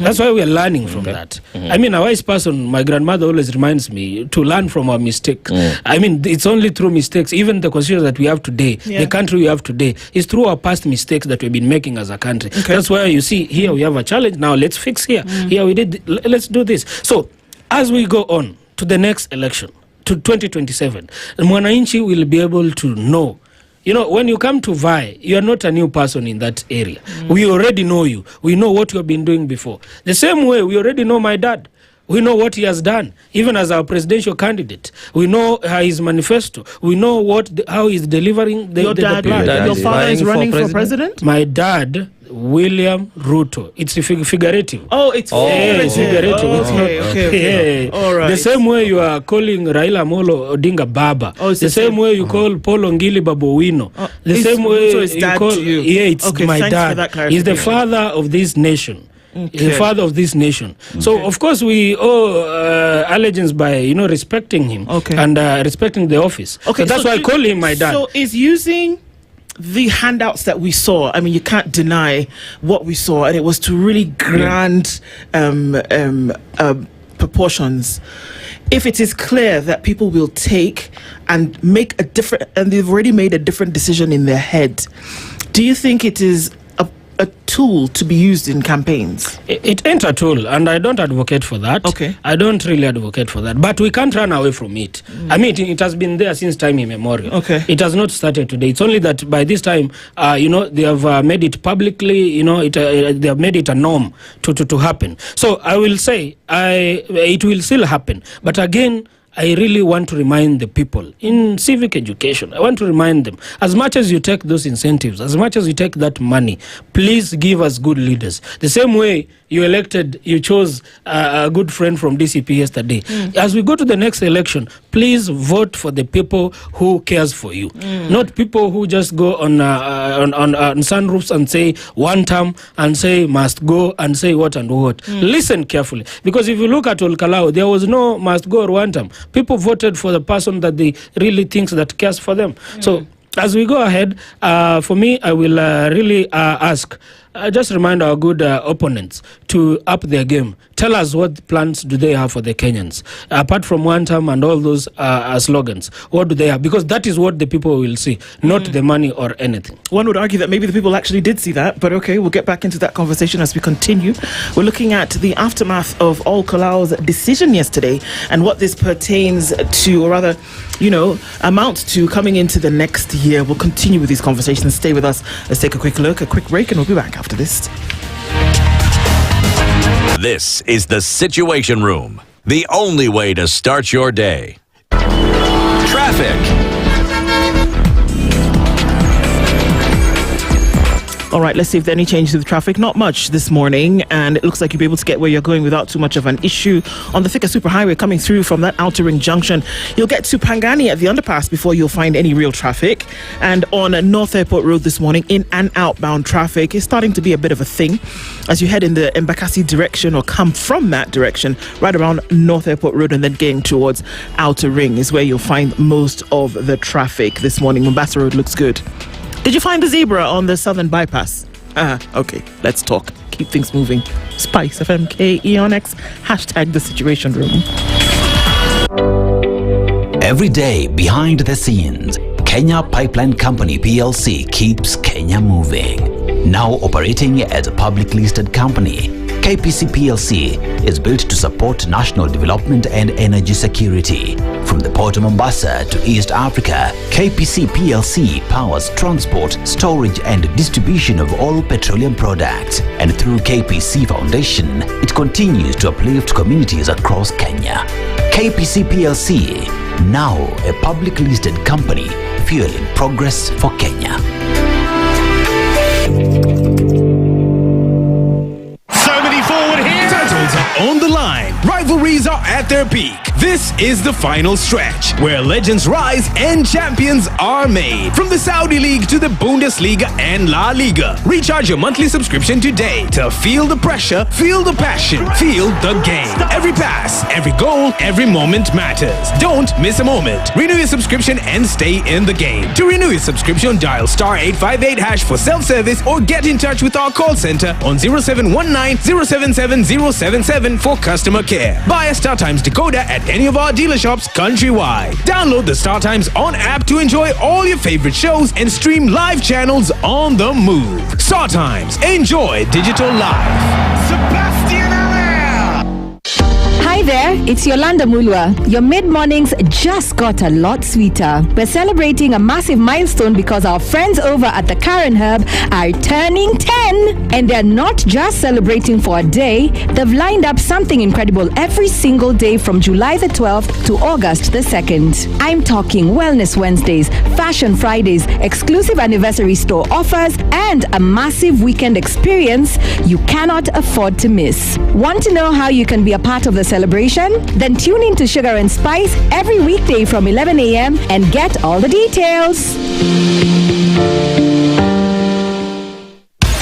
That's why we are learning from that. I mean, a wise person, my grandmother always reminds me to learn from our mistakes. I mean, it's only through mistakes. Even the constitution that we have today, the country we have today, is through our past mistakes that we've been making as a country. Okay. That's why you see here we have a challenge. Now let's fix here. Here we did. Let's do this. So as we go on to the next election, to 2027, Mwananchi will be able to know. When you come to vie, you are not a new person in that area. We already know you. We know what you have been doing before. The same way, we already know my dad. We know what he has done, even as our presidential candidate. We know his manifesto. We know how he's delivering the plan. Your father is running for president? My dad, William Ruto. It's figurative. It's figurative. Okay. All right. The same way you are calling Raila Amolo Odinga Baba. The same way you call Paul Ongili Babowino. The same way you call... it's my dad. He's the father of this nation. The father of this nation. So of course we owe allegiance by respecting him and respecting the office. So that's why I call him my dad. So is using the handouts that we saw, I mean, you can't deny what we saw, and it was to really grand proportions. If it is clear that people will take and make a different, and they've already made a different decision in their head, do you think it is a tool to be used in campaigns? It ain't a tool, and I don't advocate for that. I don't really advocate for that, but we can't run away from it. I mean, it has been there since time immemorial. It has not started today. It's only that by this time, they have made it publicly. They have made it a norm to happen. So I will say, it will still happen, but again, I really want to remind the people in civic education. I want to remind them, as much as you take those incentives, as much as you take that money, please give us good leaders. The same way you chose a good friend from DCP yesterday. As we go to the next election, please vote for the people who cares for you, not people who just go on sunroofs and say one term and say must go and say what and what. Listen carefully, because if you look at Kalou, there was no must go or one term. People voted for the person that they really thinks that cares for them. So as we go ahead, for me, I will really ask, just remind our good opponents to up their game. Tell us what plans do they have for the Kenyans. Apart from one term and all those slogans, what do they have? Because that is what the people will see, not the money or anything. One would argue that maybe the people actually did see that, but okay, we'll get back into that conversation as we continue. We're looking at the aftermath of Kalou's decision yesterday and what this pertains to, or rather, amounts to coming into the next year. We'll continue with these conversations. Stay with us. Let's take a quick look, a quick break, and we'll be back after this. This is the Situation Room, the only way to start your day. Traffic. All right, let's see if there's any change to the traffic. Not much this morning, and it looks like you'll be able to get where you're going without too much of an issue. On the Thika Superhighway coming through from that Outer Ring Junction, you'll get to Pangani at the underpass before you'll find any real traffic. And on North Airport Road this morning, in and outbound traffic is starting to be a bit of a thing. As you head in the Embakasi direction or come from that direction, right around North Airport Road and then getting towards Outer Ring is where you'll find most of the traffic this morning. Mombasa Road looks good. Did you find the zebra on the southern bypass? Okay, let's talk. Keep things moving. SpiceFM KE on X, hashtag the Situation Room. Every day behind the scenes, Kenya Pipeline Company PLC keeps Kenya moving. Now operating as a public listed company, KPC PLC is built to support national development and energy security. From the Port of Mombasa to East Africa, KPC PLC powers transport, storage and distribution of all petroleum products. And through KPC Foundation, it continues to uplift communities across Kenya. KPC PLC, now a public listed company, fueling progress for Kenya. rivalries are at their peak. This is the final stretch, where legends rise and champions are made. From the Saudi League to the Bundesliga and La Liga. Recharge your monthly subscription today to feel the pressure, feel the passion, feel the game. Every pass, every goal, every moment matters. Don't miss a moment. Renew your subscription and stay in the game. To renew your subscription, dial *858# for self-service or get in touch with our call center on 0719 077 077 for customer care. Buy a StarTimes decoder at any of our dealer shops countrywide. Download the StarTimes On app to enjoy all your favorite shows and stream live channels on the move. StarTimes. Enjoy digital life. Sebastian Hi there, it's Yolanda Mulwa. Your mid-mornings just got a lot sweeter. We're celebrating a massive milestone because our friends over at the Karen Hub are turning 10. And they're not just celebrating for a day, they've lined up something incredible every single day from July the 12th to August the 2nd. I'm talking Wellness Wednesdays, Fashion Fridays, exclusive anniversary store offers, and a massive weekend experience you cannot afford to miss. Want to know how you can be a part of the celebration? Then tune in to Sugar and Spice every weekday from 11 a.m. and get all the details.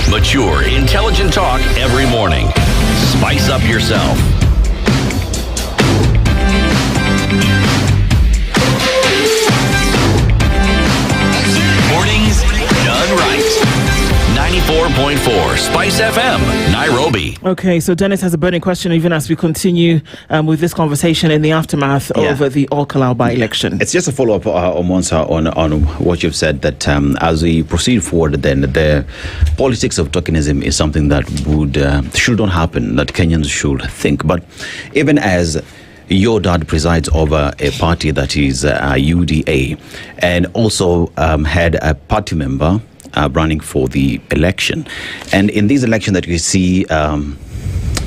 Mature, intelligent talk every morning. Spice up yourself. Mornings done right. 94.4 Spice FM, Nairobi. Okay, so Dennis has a burning question even as we continue with this conversation in the aftermath of the Kalou by-election. It's just a follow-up, Omonsa, on what you've said, that as we proceed forward, then the politics of tokenism is something that should not happen, that Kenyans should think. But even as your dad presides over a party that is UDA, and also had a party member running for the election. And in this election that you see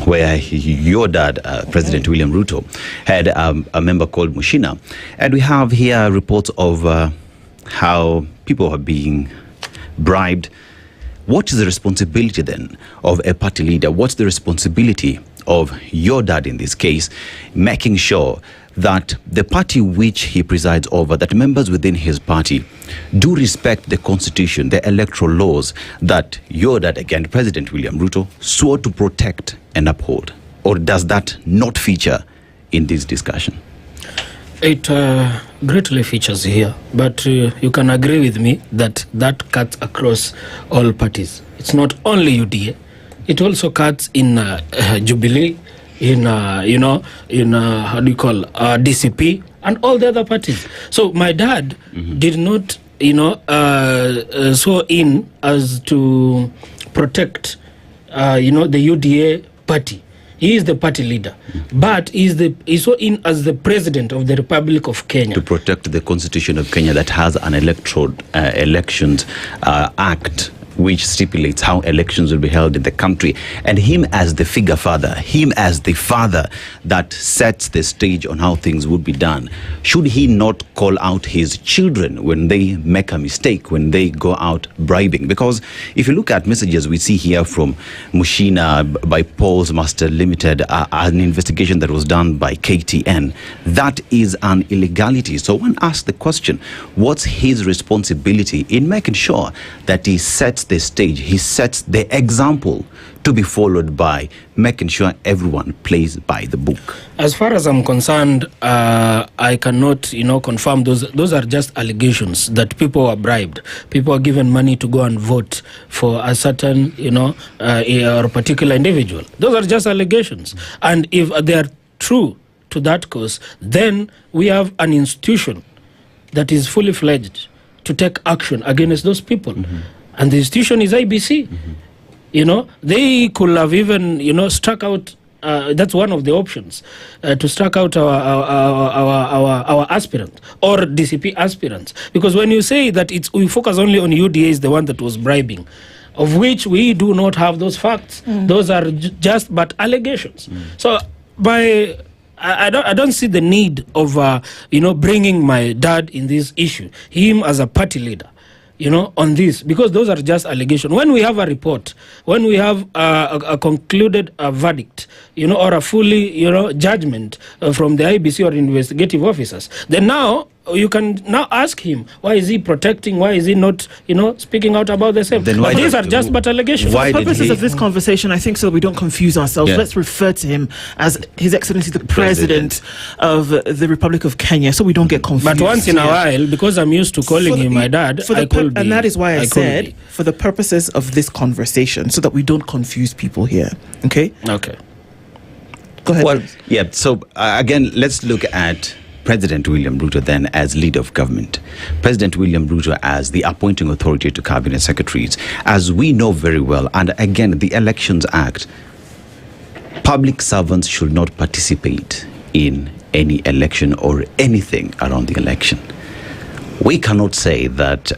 where your dad, President William Ruto, had a member called Mushina. And we have here reports of how people are being bribed. What is the responsibility then of a party leader? What's the responsibility of your dad in this case, making sure that the party which he presides over, that members within his party do respect the constitution, the electoral laws that your dad, again, President William Ruto, swore to protect and uphold? Or does that not feature in this discussion? It greatly features here, but you can agree with me that cuts across all parties. It's not only UDA, it also cuts in Jubilee, in DCP and all the other parties. So my dad did not so in as to protect the UDA party. He is the party leader, but he's so in as the president of the Republic of Kenya. To protect the constitution of Kenya that has an elections act which stipulates how elections will be held in the country, and him as the figure father, him as the father that sets the stage on how things would be done. Should he not call out his children when they make a mistake, when they go out bribing? Because if you look at messages we see here from Mushina by Paul's Master Limited, an investigation that was done by KTN, that is an illegality. So one asks the question, what's his responsibility in making sure that he sets the stage, he sets the example to be followed by, making sure everyone plays by the book? As far as I'm concerned, I cannot, confirm those are just allegations that people are bribed. People are given money to go and vote for a certain, or particular individual. Those are just allegations. And if they are true to that cause, then we have an institution that is fully fledged to take action against those people. And the institution is IBC. They could have even, struck out. That's one of the options, to strike out our aspirant or DCP aspirants. Because when you say that we focus only on UDA is the one that was bribing, of which we do not have those facts. Those are just but allegations. So I don't see the need of bringing my dad in this issue. Him as a party leader, on this, because those are just allegations. When we have a report, when we have a concluded verdict, or a fully, judgment from the IBC or investigative officers, then now you can now ask him, why is he protecting, why is he not, speaking out about the same? But these are just but allegations. For the purposes of this conversation, I think so we don't confuse ourselves. Let's refer to him as His Excellency the President of the Republic of Kenya, so we don't get confused. But once in a while, because I'm used to calling him my dad, and that is why I said, for the purposes of this conversation, so that we don't confuse people here. Okay? Okay. Go ahead. Well, yeah, so again, let's look at President William Ruto then as leader of government. President William Ruto as the appointing authority to cabinet secretaries. As we know very well, and again, the Elections Act, public servants should not participate in any election or anything around the election. We cannot say that,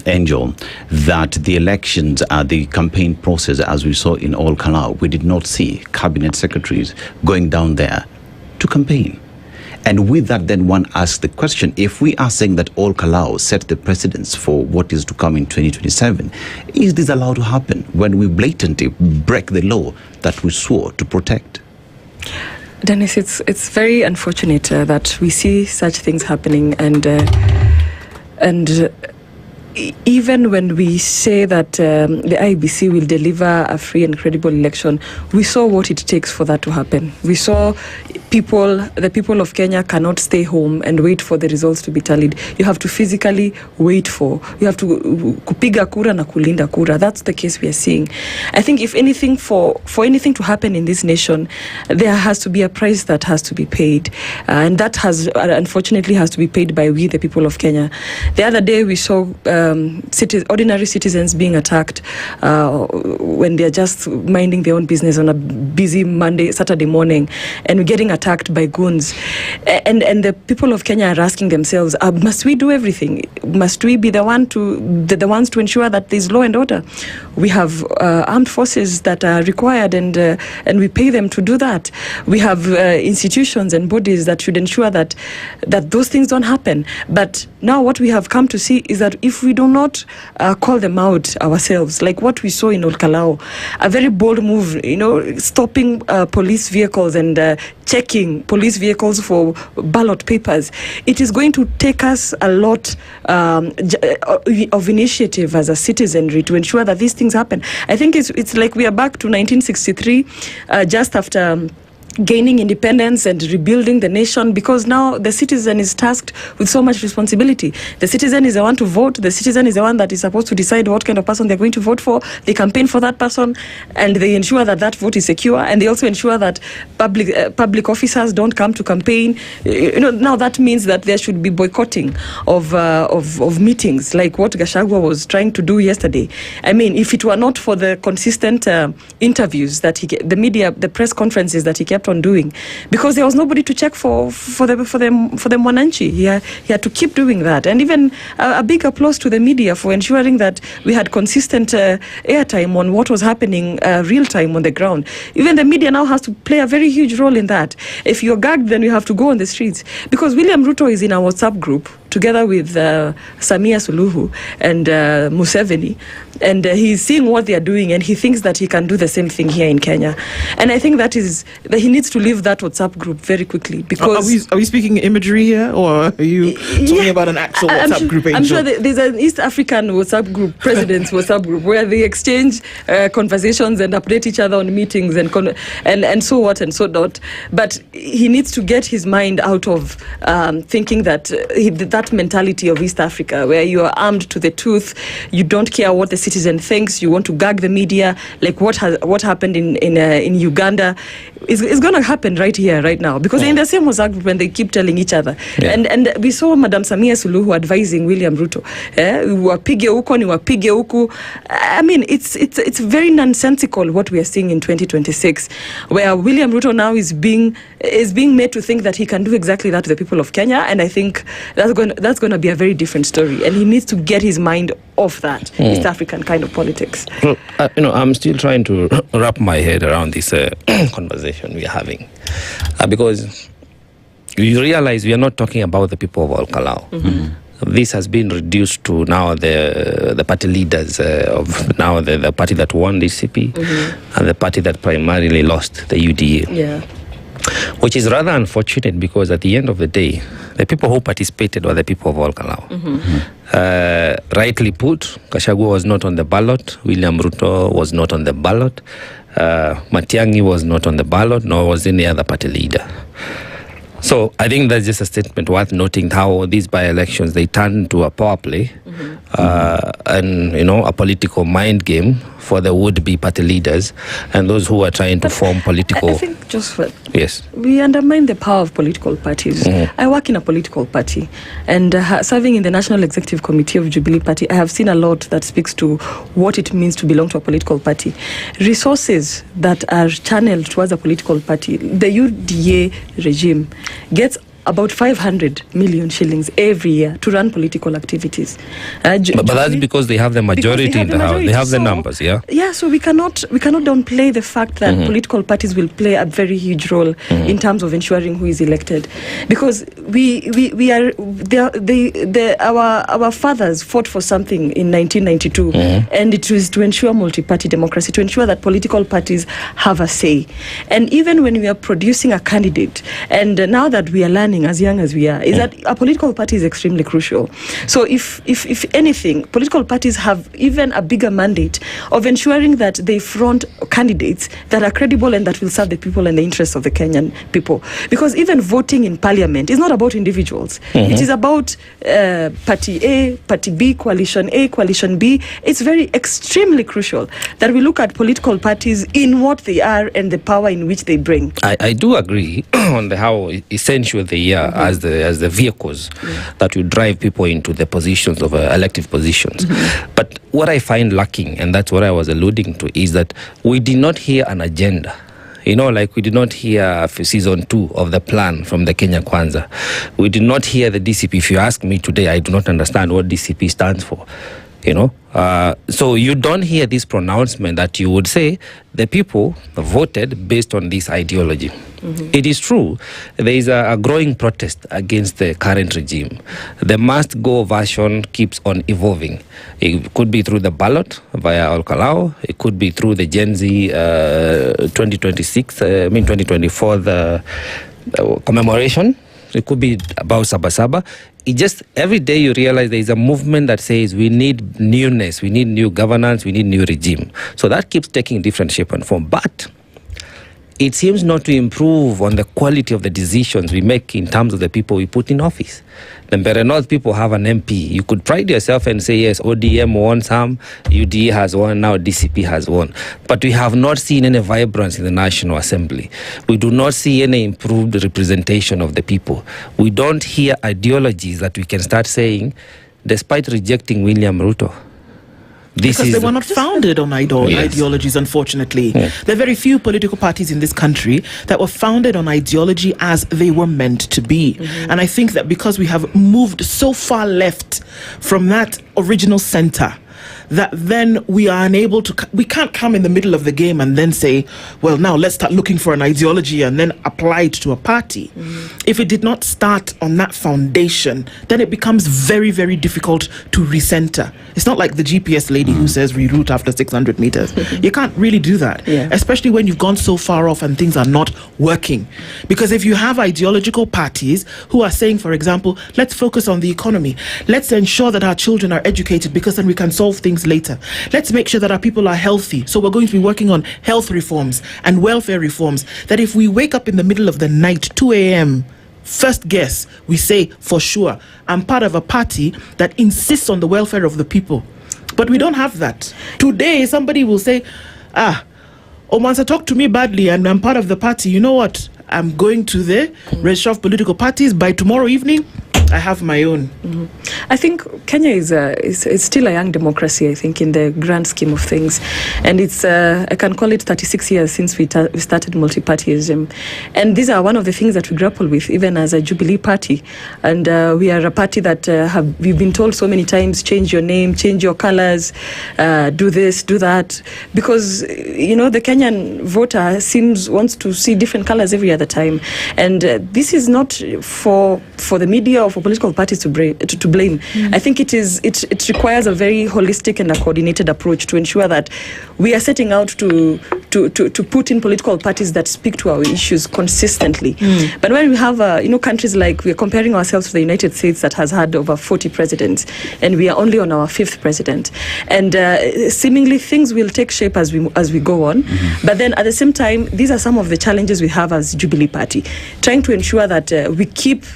Angel, that the elections, the campaign process, as we saw in Kalou, we did not see cabinet secretaries going down there to campaign. And with that, then one asks the question, if we are saying that Kalou set the precedence for what is to come in 2027, is this allowed to happen when we blatantly break the law that we swore to protect? Dennis, it's very unfortunate that we see such things happening, and even when we say that the IBC will deliver a free and credible election, we saw what it takes for that to happen. We saw the people of Kenya cannot stay home and wait for the results to be tallied. You have to physically wait you have to kupiga kura na kulinda kura. That's the case we are seeing. I think if anything, for anything to happen in this nation, there has to be a price that has to be paid. And that unfortunately has to be paid by we, the people of Kenya. The other day we saw ordinary citizens being attacked when they're just minding their own business on a busy Saturday morning, and getting attacked by goons. And the people of Kenya are asking themselves, must we do everything? Must we be the ones to ensure that there's law and order? We have armed forces that are required, and we pay them to do that. We have institutions and bodies that should ensure that those things don't happen. But now what we have come to see is that if we do not call them out ourselves, like what we saw in Kalou, a very bold move, stopping police vehicles and checking police vehicles for ballot papers, it is going to take us a lot of initiative as a citizenry to ensure that these things happen. I think it's like we are back to 1963, just after gaining independence and rebuilding the nation, because now the citizen is tasked with so much responsibility. The citizen is the one to vote. The citizen is the one that is supposed to decide what kind of person they're going to vote for. They campaign for that person, and they ensure that that vote is secure, and they also ensure that public officers don't come to campaign. Now that means that there should be boycotting of meetings, like what Gachagua was trying to do yesterday. I mean, if it were not for the consistent interviews that the press conferences that he kept on doing, because there was nobody to check for the mwananchi. He had to keep doing that. And even a big applause to the media for ensuring that we had consistent airtime on what was happening real time on the ground. Even the media now has to play a very huge role in that. If you're gagged, then you have to go on the streets, because William Ruto is in our WhatsApp group together with Samia Suluhu and Museveni, and he's seeing what they are doing, and he thinks that he can do the same thing here in Kenya. And I think that he needs to leave that WhatsApp group very quickly, because are we speaking imagery here, or are you talking about an actual WhatsApp group? I'm sure there's an East African WhatsApp group, President's WhatsApp group, where they exchange conversations and update each other on meetings and so what and so not. But he needs to get his mind out of thinking that that mentality of East Africa, where you are armed to the tooth, you don't care what the citizen thinks, you want to gag the media, like what happened in Uganda is going to happen right here, right now, because they're in the same WhatsApp group when they keep telling each other. Yeah. And we saw Madam Samia Suluhu advising William Ruto, wapige huko ni wapige huku. I mean, it's very nonsensical what we are seeing in 2026, where William Ruto now is being made to think that he can do exactly that to the people of Kenya, and I think that's going to be a very different story, and he needs to get his mind off that East African kind of politics. Well, I'm still trying to wrap my head around this conversation we are having, because you realize we are not talking about the people of Kalou. this has been reduced to now the party leaders of now the party that won DCP and the party that primarily lost, the UDA. Yeah. Which is rather unfortunate because at the end of the day, the people who participated were the people of Kalou. Rightly put, Gachagua was not on the ballot, William Ruto was not on the ballot, Matiang'i was not on the ballot, nor was any other party leader. So I think that's just a statement worth noting how these by-elections, they turn into a power play and, a political mind game for the would-be party leaders and those who are trying to form political... I think, Josphat, yes, we undermine the power of political parties. I work in a political party, and serving in the National Executive Committee of Jubilee Party, I have seen a lot that speaks to what it means to belong to a political party. Resources that are channeled towards a political party, the UDA regime gets about 500 million shillings every year to run political activities. But that's because they have the majority in the House. They have the numbers, yeah? Yeah, so we cannot downplay the fact that political parties will play a very huge role in terms of ensuring who is elected. Because our fathers fought for something in 1992, and it was to ensure multi-party democracy, to ensure that political parties have a say. And even when we are producing a candidate, and now that we are learning as young as we are, is that a political party is extremely crucial. So if anything, political parties have even a bigger mandate of ensuring that they front candidates that are credible and that will serve the people and the interests of the Kenyan people. Because even voting in parliament is not about individuals. It is about party A, party B, coalition A, coalition B. It's very extremely crucial that we look at political parties in what they are and the power in which they bring. I do agree on how essential they are as the vehicles that will drive people into the positions of elective positions. But what I find lacking, and that's what I was alluding to, is that we did not hear an agenda. Like we did not hear season 2 of the plan from the Kenya Kwanza. We did not hear the DCP. If you ask me today, I do not understand what DCP stands for. So you don't hear this pronouncement that you would say the people voted based on this ideology. It is true, there is a growing protest against the current regime. The must-go version keeps on evolving. It could be through the ballot via Kalou. It could be through the Gen Z 2024 the commemoration. It could be about Sabasaba. It just, every day you realize there is a movement that says we need newness, we need new governance, we need new regime. So that keeps taking different shape and form. But it seems not to improve on the quality of the decisions we make in terms of the people we put in office. The Mbere North people have an MP. You could pride yourself and say, yes, ODM won some, UDA has won, now DCP has won. But we have not seen any vibrance in the National Assembly. We do not see any improved representation of the people. We don't hear ideologies that we can start saying, despite rejecting William Ruto. Because they were not founded on ideologies, unfortunately. There are very few political parties in this country that were founded on ideology as they were meant to be. And I think that because we have moved so far left from that original center, that then we are unable to, we can't come in the middle of the game and then say, well, now let's start looking for an ideology and then apply it to a party. If it did not start on that foundation, then it becomes very, very difficult to recenter. It's not like the GPS lady who says reroute after 600 meters. You can't really do that, especially when you've gone so far off and things are not working. Because if you have ideological parties who are saying, for example, let's focus on the economy, let's ensure that our children are educated because then we can solve things later. Let's make sure that our people are healthy. So we're going to be working on health reforms and welfare reforms, that if we wake up in the middle of the night, 2 a.m., first guess, we say, for sure, I'm part of a party that insists on the welfare of the people. But we don't have that. Today, somebody will say, Omansa talked to me badly and I'm part of the party. You know what? I'm going to the register of political parties. By tomorrow evening, I have my own. I think Kenya is still a young democracy, I think, in the grand scheme of things. And it's, I can call it 36 years since we started multi-partyism. And these are one of the things that we grapple with, even as a Jubilee party. And we are a party that we've been told so many times, change your name, change your colors, do this, do that. Because, the Kenyan voter wants to see different colors every other time. And this is not for the media or for political parties to blame. I think it requires a very holistic and a coordinated approach to ensure that we are setting out to put in political parties that speak to our issues consistently. But when we have countries like, we're comparing ourselves to the United States that has had over 40 presidents, and we are only on our 5th president, and seemingly things will take shape as we go on. But then at the same time, these are some of the challenges we have as Jubilee Party, trying to ensure that we keep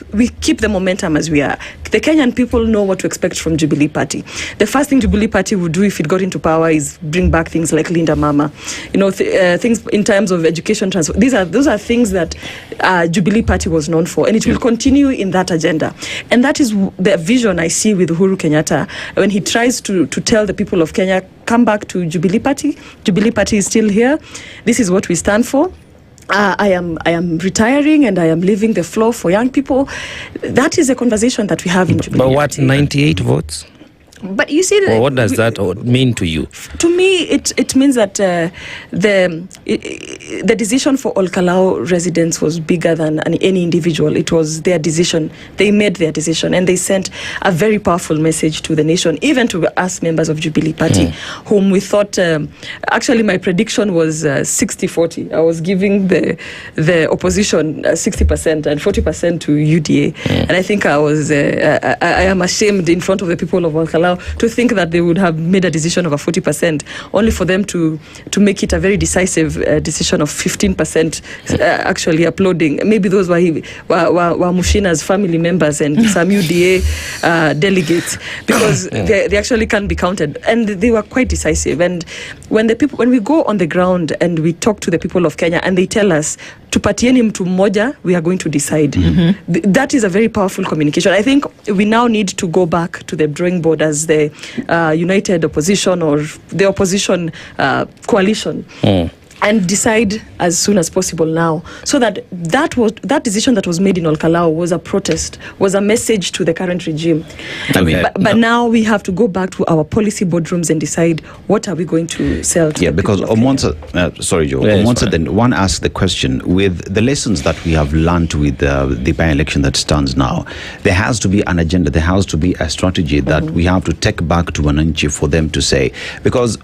the momentum as we are. The Kenyan people know what to expect from Jubilee Party. The first thing Jubilee Party would do if it got into power is bring back things like Linda Mama, things in terms of education transfer. Those are things that Jubilee Party was known for, and it will continue in that agenda. And that is the vision I see with Uhuru Kenyatta when he tries to tell the people of Kenya, come back to Jubilee Party. Jubilee Party is still here. This is what we stand for. I am retiring and I am leaving the floor for young people. That is a conversation that we have in Jubilee. But what, 98 votes? But you see, what does that mean to you? To me, it means that the decision for all Kalou residents was bigger than any individual. It was their decision. They made their decision, and they sent a very powerful message to the nation, even to us members of Jubilee Party, whom we thought. Actually, my prediction was 60-40. I was giving the opposition 60% and 40% to UDA, and I think I am ashamed in front of the people of all Kalou to think that they would have made a decision of a 40%, only for them to make it a very decisive decision of 15%, actually applauding. Maybe those were Mushina's family members and some UDA delegates, because they actually can't be counted. And they were quite decisive. And when we go on the ground and we talk to the people of Kenya and they tell us, tupatieni mtu mmoja, we are going to decide. That is a very powerful communication. I think we now need to go back to the drawing board as the united opposition or the opposition coalition. And decide as soon as possible now, so that decision that was made in Kalou was a protest, was a message to the current regime. But now we have to go back to our policy boardrooms and decide what are we going to sell to because sorry Joe, then one asks the question, with the lessons that we have learned with the by-election that stands now, there has to be an agenda, there has to be a strategy that we have to take back to Wananchi for them to say, because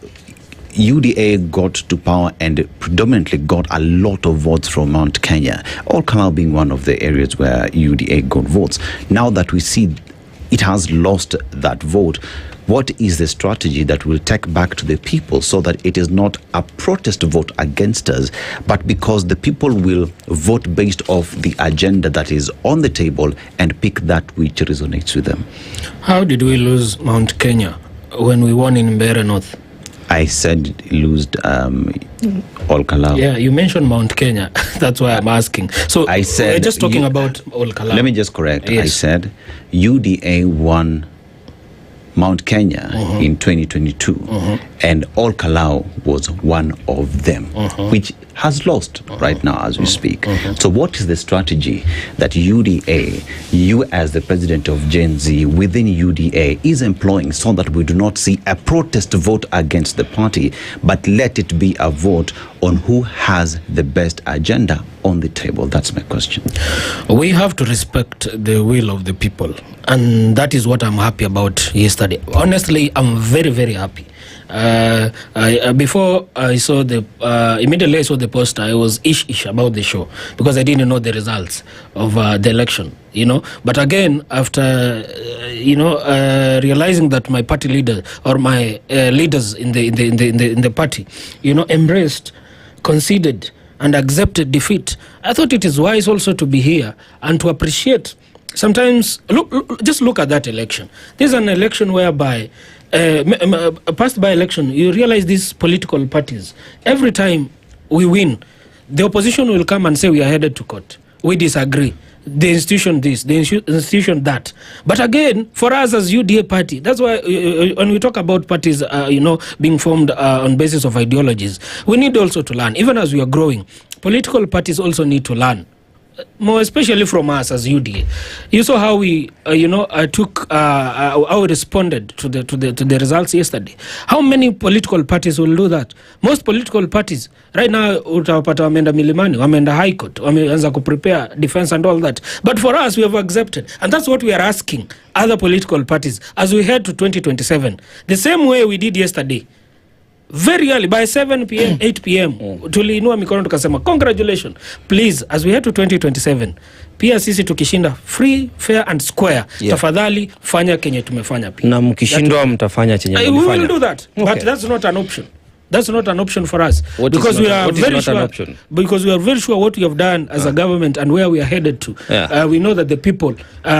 UDA got to power and predominantly got a lot of votes from Mount Kenya, all Kalou being one of the areas where UDA got votes. Now that we see it has lost that vote, what is the strategy that will take back to the people so that it is not a protest vote against us, but because the people will vote based off the agenda that is on the table and pick that which resonates with them? How did we lose Mount Kenya when we won in Mbeere North? I said lose all Kalou. Yeah, you mentioned Mount Kenya. That's why I'm asking. So I said, we're just talking about all Kalou. Let me just correct. Yes. I said UDA won Mount Kenya in 2022, and all Kalou was one of them, which has lost right now as we speak. So what is the strategy that UDA, you as the president of Gen Z within UDA, is employing so that we do not see a protest vote against the party, but let it be a vote on who has the best agenda on the table? That's my question. We have to respect the will of the people, and that is what I'm happy about yesterday. Honestly, I'm very, very happy. Before I saw immediately I saw the poster, I was ish about the show because I didn't know the results of the election, But again, after, realizing that my party leader or my leaders in the party, embraced, conceded, and accepted defeat, I thought it is wise also to be here and to appreciate. Sometimes, just look at that election. This is an election whereby, past by election, you realize these political parties, every time we win, the opposition will come and say we are headed to court. We disagree. The institution this, the institution that. But again, for us as UDA party, that's why when we talk about parties, being formed on basis of ideologies, we need also to learn. Even as we are growing, political parties also need to learn. more especially from us as UDA. You saw how we, how we responded to the results yesterday. How many political parties will do that? Most political parties right now utawapata wameenda milimani, wameenda high court, wameanza ku prepare defense and all that. But for us, we have accepted, and that's what we are asking other political parties as we head to 2027. The same way we did yesterday. Very early, by 7 p.m., 8 p.m, tuliinua mikono tukasema, congratulations, please, as we head to 2027, pia sisi tukishinda free, fair and square, tafadhali fanya kenye tumefanya pia. Na mkishindwa mtafanya chenye mlifanya. We will do that, but that's not an option. That's not an option for us. Because we are very sure what we have done as a government and where we are headed to. We know that the people,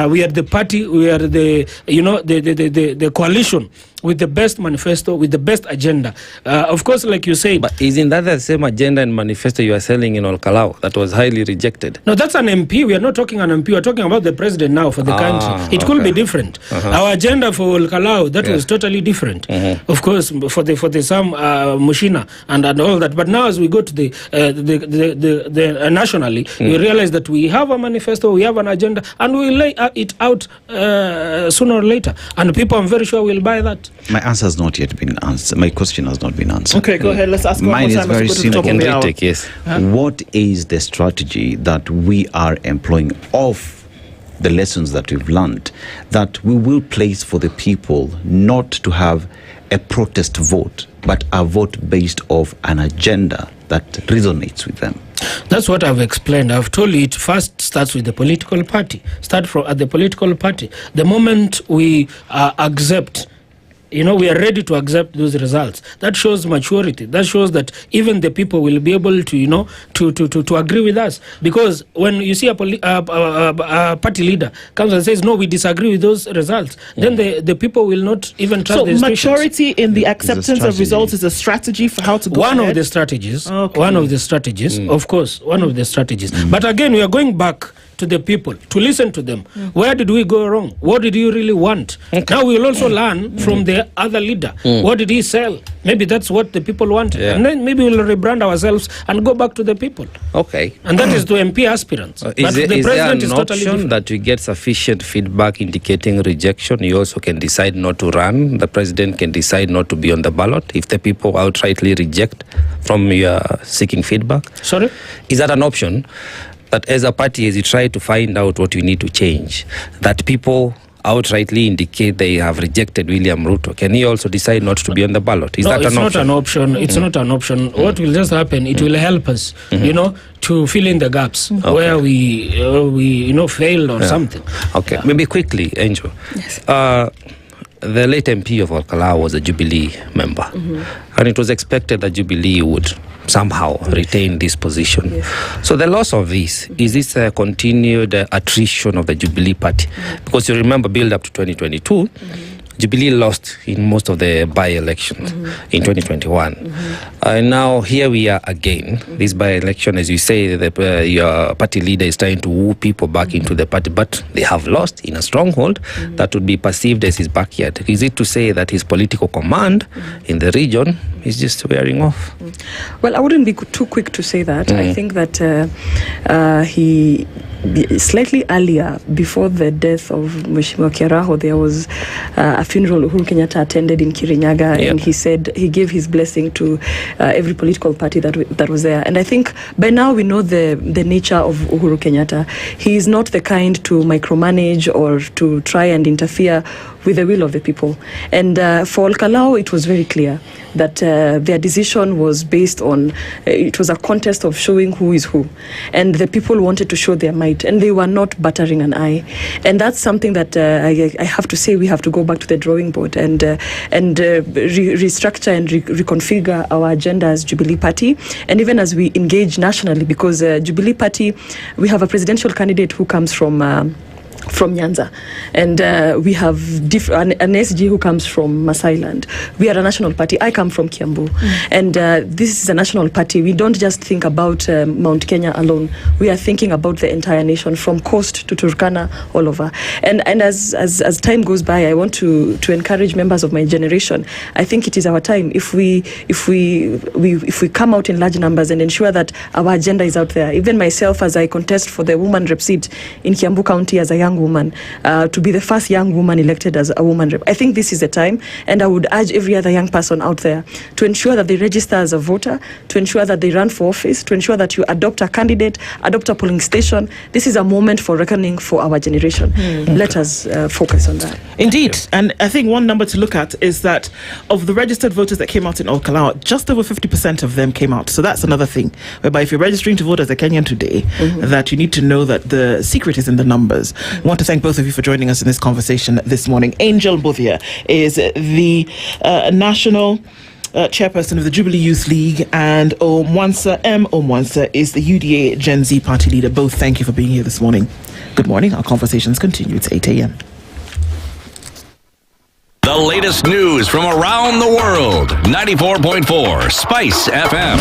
we are the party, we are the coalition with the best manifesto, with the best agenda. Of course, like you said. But isn't that the same agenda and manifesto you are selling in Kalou that was highly rejected? No, that's an MP. We are not talking an MP. We are talking about the president now for the country. It could be different. Our agenda for Kalou, that was totally different. Of course, for the some Mushina and all that. But now as we go to the nationally, we realize that we have a manifesto, we have an agenda, and we lay it out sooner or later. And people, I'm very sure, will buy that. My answer has not yet been answered. My question has not been answered. Okay, go ahead. Let's ask one Mine more is time. very simple. Yes. What is the strategy that we are employing of the lessons that we've learned that we will place for the people not to have a protest vote, but a vote based off an agenda that resonates with them? That's what I've explained. I've told you it first starts with the political party. Start from at the political party. The moment we accept, we are ready to accept those results. That shows maturity. That shows that even the people will be able to, to agree with us. Because when you see a party leader comes and says, no, we disagree with those results, then the people will not even trust the institutions. So maturity in the acceptance of results is a strategy for how to go ahead? One of the strategies. Of course, one of the strategies. But again, we are going back to the people, to listen to them. Where did we go wrong? What did you really want? Now we will also learn from the other leader. What did he sell? Maybe that's what the people wanted. And then maybe we'll rebrand ourselves and go back to the people. Okay. And that is to MP aspirants. Is there an option that you get sufficient feedback indicating rejection? You also can decide not to run. The president can decide not to be on the ballot if the people outrightly reject from your seeking feedback? Sorry? Is that an option? That as a party, as you try to find out what you need to change, that people outrightly indicate they have rejected William Ruto, can he also decide not to be on the ballot? Is that an option? Not an option. It's not an option. What will just happen, it will help us, to fill in the gaps where we failed or something. Okay. Maybe quickly, Angel. Yes. The late MP of Kalou was a Jubilee member, and it was expected that Jubilee would somehow retain this position. Yes. So the loss of this, is this a continued attrition of the Jubilee party? Because you remember, build up to 2022, Jubilee lost in most of the by-elections in 2021. And now here we are again. This by-election, as you say, your party leader is trying to woo people back into the party, but they have lost in a stronghold that would be perceived as his backyard. Is it to say that his political command in the region is just wearing off? Well, I wouldn't be too quick to say that. I think that he slightly earlier, before the death of Mheshimiwa Kiaraho, there was a funeral Uhuru Kenyatta attended in Kirinyaga, and he said he gave his blessing to every political party that was there. And I think by now we know the nature of Uhuru Kenyatta. He is not the kind to micromanage or to try and interfere with the will of the people. And for Kalou, it was very clear that their decision was based on, it was a contest of showing who is who. And the people wanted to show their might, and they were not battering an eye. And that's something that I have to say we have to go back to the drawing board and restructure and reconfigure our agenda as Jubilee Party, and even as we engage nationally, because Jubilee Party, we have a presidential candidate who comes from from Nyanza, and we have an SG who comes from Masailand. We are a national party. I come from Kiambu, and this is a national party. We don't just think about Mount Kenya alone. We are thinking about the entire nation, from coast to Turkana, all over. And as time goes by, I want to encourage members of my generation. I think it is our time. If we come out in large numbers and ensure that our agenda is out there. Even myself, as I contest for the woman rep seat in Kiambu County as a young woman, to be the first young woman elected as a woman rep. I think this is the time, and I would urge every other young person out there to ensure that they register as a voter, to ensure that they run for office, to ensure that you adopt a candidate, adopt a polling station. This is a moment for reckoning for our generation. Let us focus on that. Indeed. And I think one number to look at is that of the registered voters that came out in Kalou, just over 50% of them came out. So that's another thing, whereby if you're registering to vote as a Kenyan today, that you need to know that the secret is in the numbers. I want to thank both of you for joining us in this conversation this morning. Angel Bovia is the national chairperson of the Jubilee Youth League, and Omwansa is the UDA Gen Z party leader. Both thank you for being here this morning. Good morning. Our conversations continue. It's 8 a.m. The latest news from around the world. 94.4 Spice FM.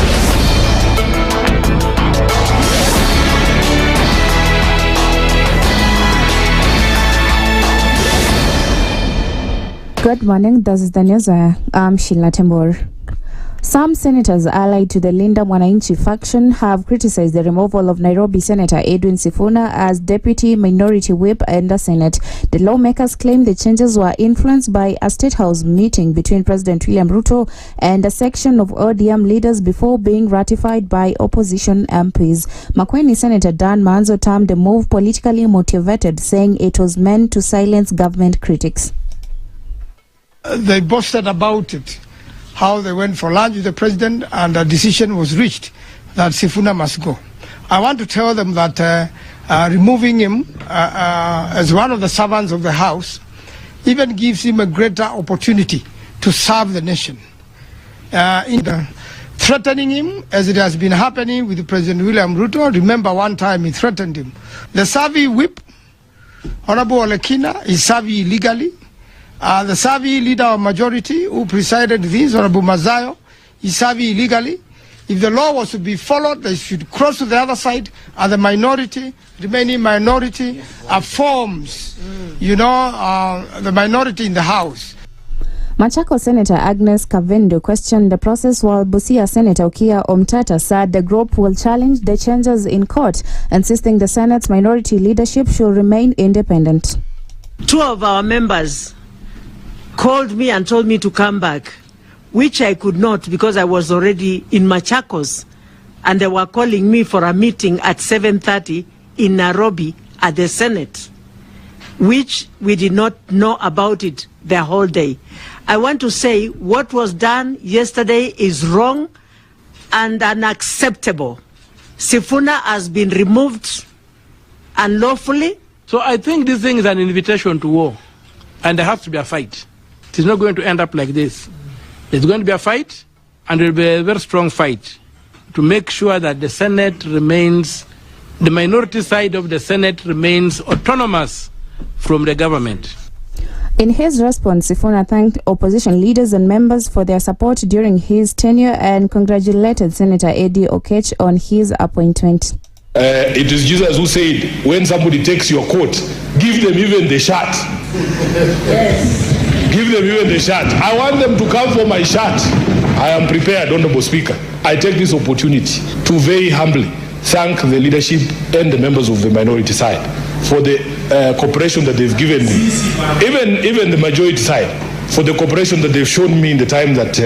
Good morning, this is the news. I'm Sheila Tembor. Some senators allied to the Linda Mwananchi faction have criticized the removal of Nairobi Senator Edwin Sifuna as Deputy Minority Whip in the Senate. The lawmakers claim the changes were influenced by a State House meeting between President William Ruto and a section of ODM leaders before being ratified by opposition MPs. Makueni Senator Dan Manzo termed the move politically motivated, saying it was meant to silence government critics. They boasted about it, how they went for lunch with the president and a decision was reached that Sifuna must go. I want to tell them that removing him as one of the servants of the House even gives him a greater opportunity to serve the nation. Threatening him, as it has been happening with President William Ruto, remember one time he threatened him. The Savi whip, Honorable Olekina, is Savi illegally. The Savi leader of majority who presided this, Honorable Mazayo, is Savi illegally. If the law was to be followed, they should cross to the other side, and the minority, remaining minority, forms, the minority in the House. Machako Senator Agnes Kavindu questioned the process, while Busia Senator Okia Omtata said the group will challenge the changes in court, insisting the Senate's minority leadership should remain independent. Two of our members called me and told me to come back, which I could not because I was already in Machakos, and they were calling me for a meeting at 7:30 in Nairobi at the Senate, which we did not know about it the whole day. I want to say what was done yesterday is wrong and unacceptable. Sifuna has been removed unlawfully. So I think this thing is an invitation to war, and there has to be a fight. It is not going to end up like this. There's going to be a fight, and it will be a very strong fight to make sure that the Senate remains, the minority side of the Senate remains autonomous from the government. In his response, Sifuna thanked opposition leaders and members for their support during his tenure and congratulated Senator Eddie Okech on his appointment. It is Jesus who said, when somebody takes your coat, give them even the shirt. Yes. Give them even the shirt. I want them to come for my shirt. I am prepared, Honorable Speaker. I take this opportunity to very humbly thank the leadership and the members of the minority side for the cooperation that they've given me. Even the majority side, for the cooperation that they've shown me in the time that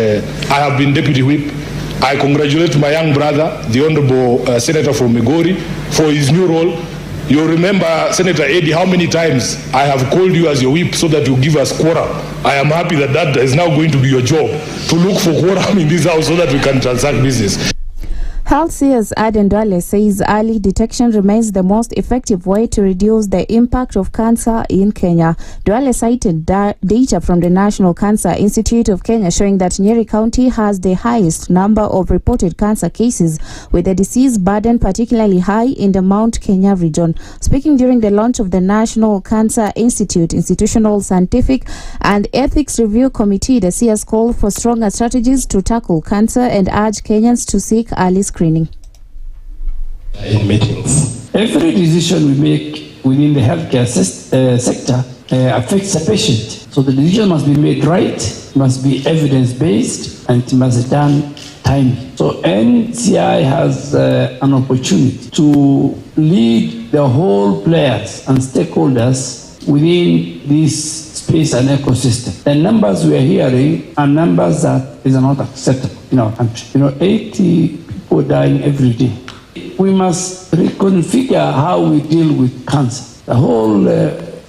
I have been Deputy Whip. I congratulate my young brother, the Honorable Senator from Migori, for his new role. You remember, Senator Eddie, how many times I have called you as your whip so that you give us quorum. I am happy that that is now going to be your job, to look for quorum in this house so that we can transact business. Health CS Nduh says early detection remains the most effective way to reduce the impact of cancer in Kenya. Nduh cited data from the National Cancer Institute of Kenya showing that Njeri County has the highest number of reported cancer cases, with the disease burden particularly high in the Mount Kenya region. Speaking during the launch of the National Cancer Institute Institutional, Scientific and Ethics Review Committee, the CS called for stronger strategies to tackle cancer and urged Kenyans to seek early screening. In meetings, every decision we make within the healthcare sector affects the patient. So the decision must be made right, must be evidence-based, and it must be done timely. So NCI has an opportunity to lead the whole players and stakeholders within this space and ecosystem. The numbers we are hearing are numbers that is not acceptable in our country. 80 people dying every day. We must reconfigure how we deal with cancer, the whole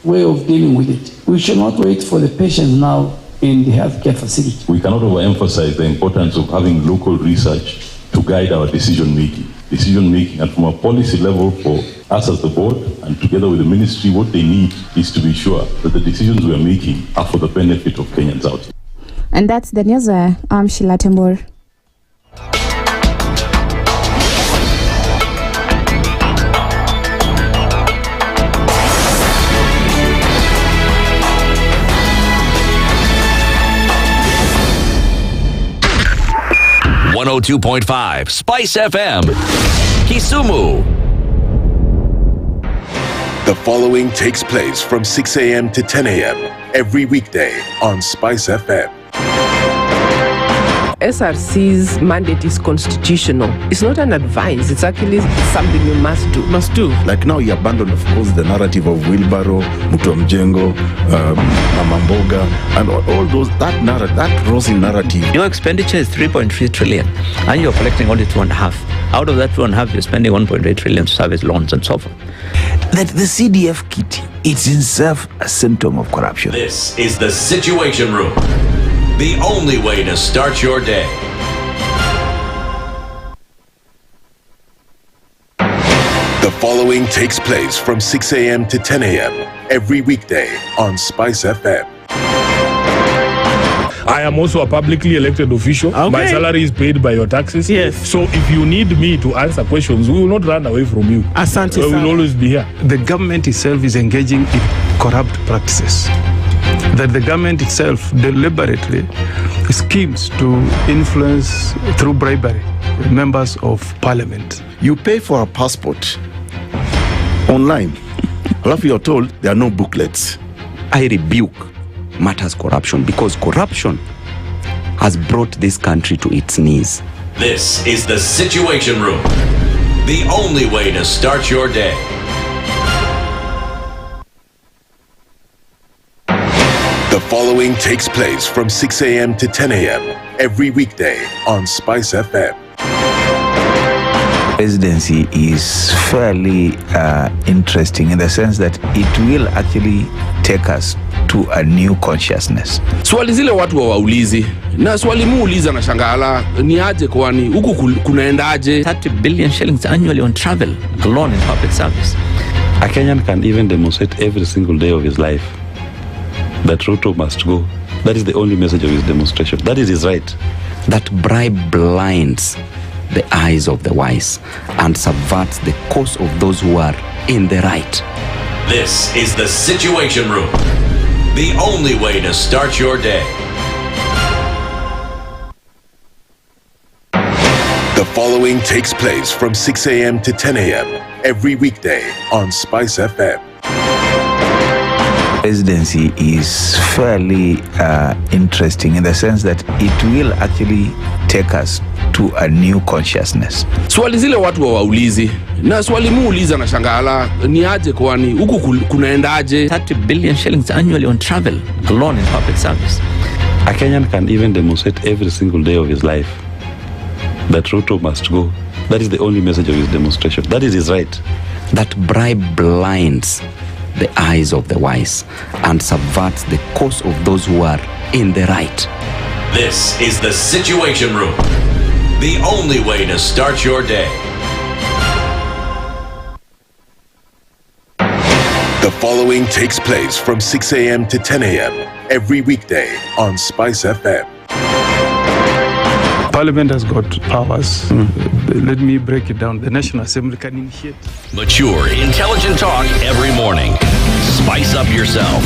way of dealing with it. We should not wait for the patients now in the healthcare facility. We cannot overemphasize the importance of having local research to guide our decision making, and from a policy level for us as the board and together with the ministry, what they need is to be sure that the decisions we are making are for the benefit of Kenyans out here. And that's the news. I'm Sheila Tembur. .5 Spice FM, Kisumu. The following takes place from 6 a.m. to 10 a.m. every weekday on Spice FM. SRC's mandate is constitutional. It's not an advice. It's actually something you must do. Like now you abandon, of course, the narrative of wheelbarrow, Mjenggo, Mamamboga, and all those, that rosy narrative. Your expenditure is 3.3 trillion, and you're collecting only 2.5. Out of that 2.5, you're spending 1.8 trillion to service loans and so forth. That the CDF kit, it's in itself a symptom of corruption. This is the Situation Room. The only way to start your day. The following takes place from 6 a.m. to 10 a.m. every weekday on Spice FM. I am also a publicly elected official. Okay. My salary is paid by your taxes. Yes. So if you need me to answer questions, we will not run away from you. Asante We will always be here. The government itself is engaging in corrupt practices. That the government itself deliberately schemes to influence through bribery members of parliament. You pay for a passport online. Alafu you're told there are no booklets. I rebuke matters corruption because corruption has brought this country to its knees. This is the Situation Room. The only way to start your day. The following takes place from 6 a.m. to 10 a.m. every weekday on Spice FM. Presidency is fairly interesting in the sense that it will actually take us to a new consciousness. Swali zile watu waulizi na swali muuliza na shangala ni aje kwani huku kunaendaje? 30 billion shillings annually on travel alone in public service. A Kenyan can even demonstrate every single day of his life that Ruto must go. That is the only message of his demonstration. That is his right. That bribe blinds the eyes of the wise and subverts the cause of those who are in the right. This is the Situation Room. The only way to start your day. The following takes place from 6 a.m. to 10 a.m. every weekday on Spice FM. Presidency is fairly interesting in the sense that it will actually take us to a new consciousness. Swali zile watu waulizi na swali muuliza na shangala ni aje kwani huku kunaendaje? 30 billion shillings annually on travel alone in public service. A Kenyan can even demonstrate every single day of his life that Ruto must go. That is the only message of his demonstration. That is his right. That bribe blinds the eyes of the wise and subverts the cause of those who are in the right. This is the Situation Room. the only way to start your day. The following takes place from 6 a.m. to 10 a.m. every weekday on SpiceFM. Parliament has got powers. Let me break it down. The National Assembly can initiate. Mature, intelligent talk every morning. Spice up yourself.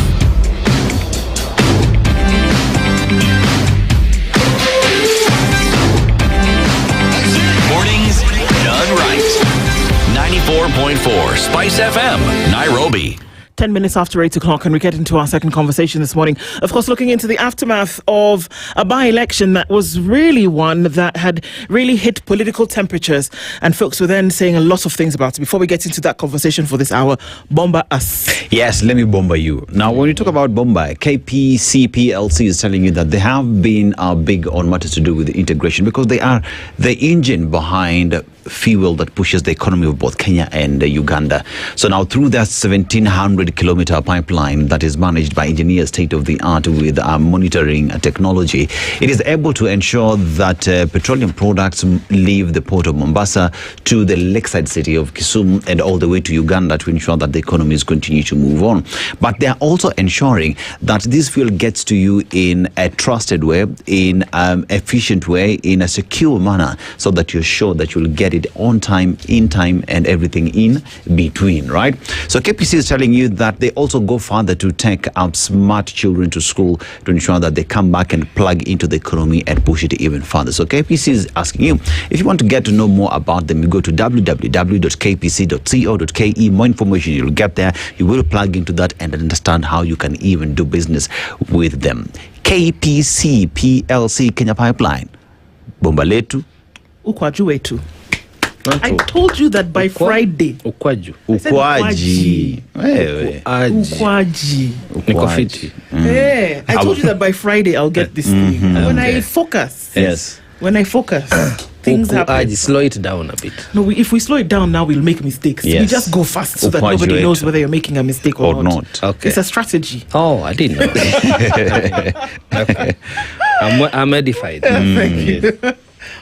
Mornings done right. 94.4 Spice FM, Nairobi. 10 minutes after 8 o'clock, and we get into our second conversation this morning. Of course, looking into the aftermath of a by-election that was really one that had really hit political temperatures, and folks were then saying a lot of things about it. Before we get into that conversation for this hour, bomba us. Yes, let me bomba you. Now, when you talk about bomba, KPC PLC is telling you that they have been big on matters to do with the integration, because they are the engine behind fuel that pushes the economy of both Kenya and Uganda. So now, through that 1,700-kilometer pipeline that is managed by engineers state-of-the-art with monitoring technology, it is able to ensure that petroleum products leave the port of Mombasa to the lakeside city of Kisumu and all the way to Uganda to ensure that the economies continue to move on. But they are also ensuring that this fuel gets to you in a trusted way, in an efficient way, in a secure manner, so that you're sure that you'll get it on time, in time, and everything in between, right? So KPC is telling you that they also go further to take up smart children to school to ensure that they come back and plug into the economy and push it even further. So KPC is asking you, if you want to get to know more about them, you go to www.kpc.co.ke. More information you'll get there. You will plug into that and understand how you can even do business with them. KPC PLC, Kenya Pipeline. Bomba letu. Ukwaju wetu. I told you that by Friday. Ukwaji. Ukwaji. Hey, I told you that by Friday I'll get this thing. When I focus. Yes. When I focus, things happen. Slow it down a bit. No, if we slow it down now, we'll make mistakes. Yes. We just go fast so that nobody knows whether you're making a mistake or not. Okay. It's a strategy. Oh, I didn't know. Okay. I'm edified. Thank you.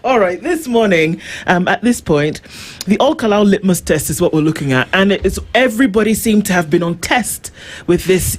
All right, this morning, at this point, the Kalou litmus test is what we're looking at, and everybody seemed to have been on test with this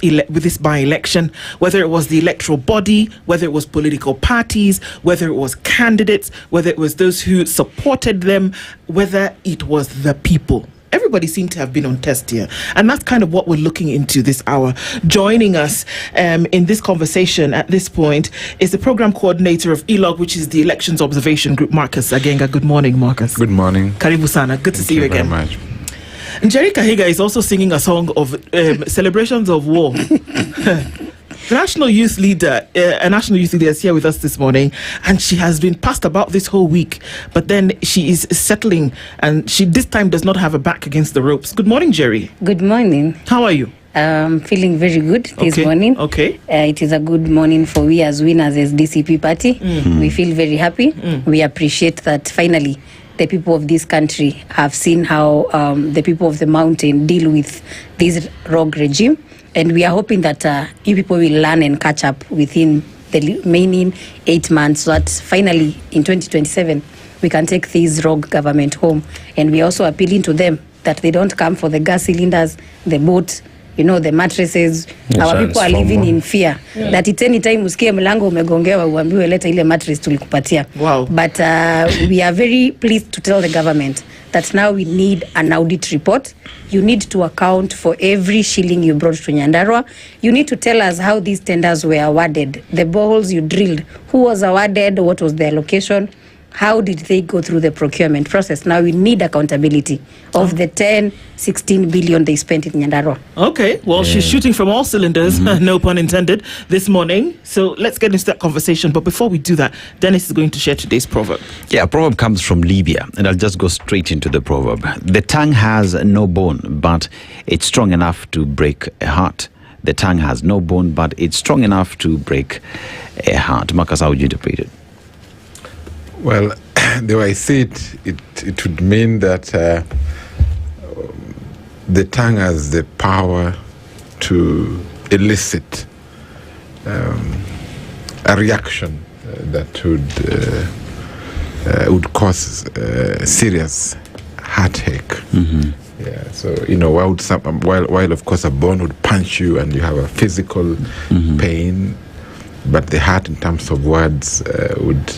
by-election, whether it was the electoral body, whether it was political parties, whether it was candidates, whether it was those who supported them, whether it was the people. Everybody seemed to have been on test here. And that's kind of what we're looking into this hour. Joining us in this conversation at this point is the program coordinator of ELOG, which is the Elections Observation Group, Marcus Agenga. Good morning, Marcus. Good morning. Karibu sana. Good to see you again. Thank you very much. Njeri Kahiga is also singing a song of celebrations of war. The national youth leader, a national youth leader is here with us this morning, and she has been passed about this whole week, but then she is settling, and she this time does not have her back against the ropes. Good morning, Njeri. Good morning. How are you? Feeling very good this morning. Okay. It is a good morning for we as winners as DCP party. We feel very happy. We appreciate that finally the people of this country have seen how the people of the mountain deal with this rogue regime. And we are hoping that you people will learn and catch up within the remaining 8 months, so that finally in 2027 we can take this rogue government home. And we are also appealing to them that they don't come for the gas cylinders, the boat, the mattresses. Our people are living in fear that at any time usikie mlango umegongewa uambiwe leta ile mattress tulikupatia. Wow. But we are very pleased to tell the government that now we need an audit report. You need to account for every shilling you brought to Nyandarua. You need to tell us how these tenders were awarded, the boreholes you drilled, who was awarded, what was their location, how did they go through the procurement process. Now we need accountability of the 16 billion they spent in Nyandarua. Okay, well, she's shooting from all cylinders, no pun intended, this morning. So let's get into that conversation. But before we do that, Dennis is going to share today's proverb. Yeah, a proverb comes from Libya, and I'll just go straight into the proverb. The tongue has no bone, but it's strong enough to break a heart. The tongue has no bone, but it's strong enough to break a heart. Marcus, how would you interpret it? Well, the way I see it, it would mean that the tongue has the power to elicit a reaction that would would cause serious heartache. Yeah, so while of course a bone would punch you and you have a physical pain, but the heart, in terms of words, would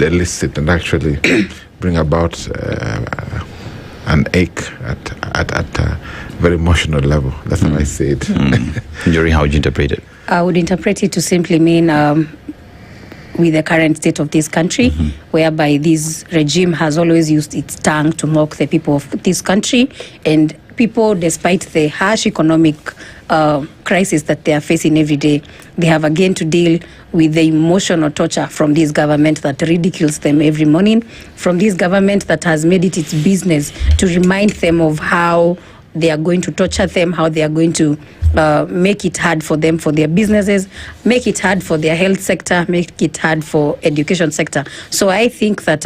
elicit and actually bring about an ache at a very emotional level. That's how I see it. Njeri, how would you interpret it? I would interpret it to simply mean with the current state of this country, whereby this regime has always used its tongue to mock the people of this country, and people, despite the harsh economic crisis that they are facing every day, they have again to deal with the emotional torture from this government that ridicules them every morning, from this government that has made it its business to remind them of how they are going to torture them, how they are going to make it hard for them, for their businesses, make it hard for their health sector, make it hard for education sector. So I think that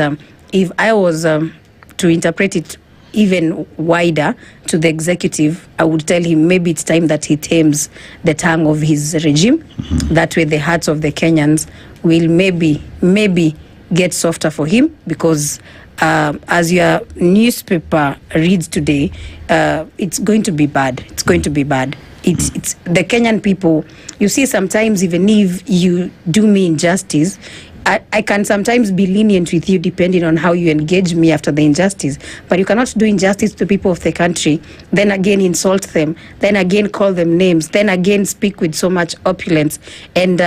if I was to interpret it even wider to the executive, I would tell him maybe it's time that he tames the tongue of his regime. That way the hearts of the Kenyans will maybe get softer for him, because as your newspaper reads today, it's going to be bad. It's going to be bad. It's the Kenyan people. You see, sometimes even if you do me injustice, I can sometimes be lenient with you depending on how you engage me after the injustice. But you cannot do injustice to people of the country, then again insult them, then again call them names, then again speak with so much opulence and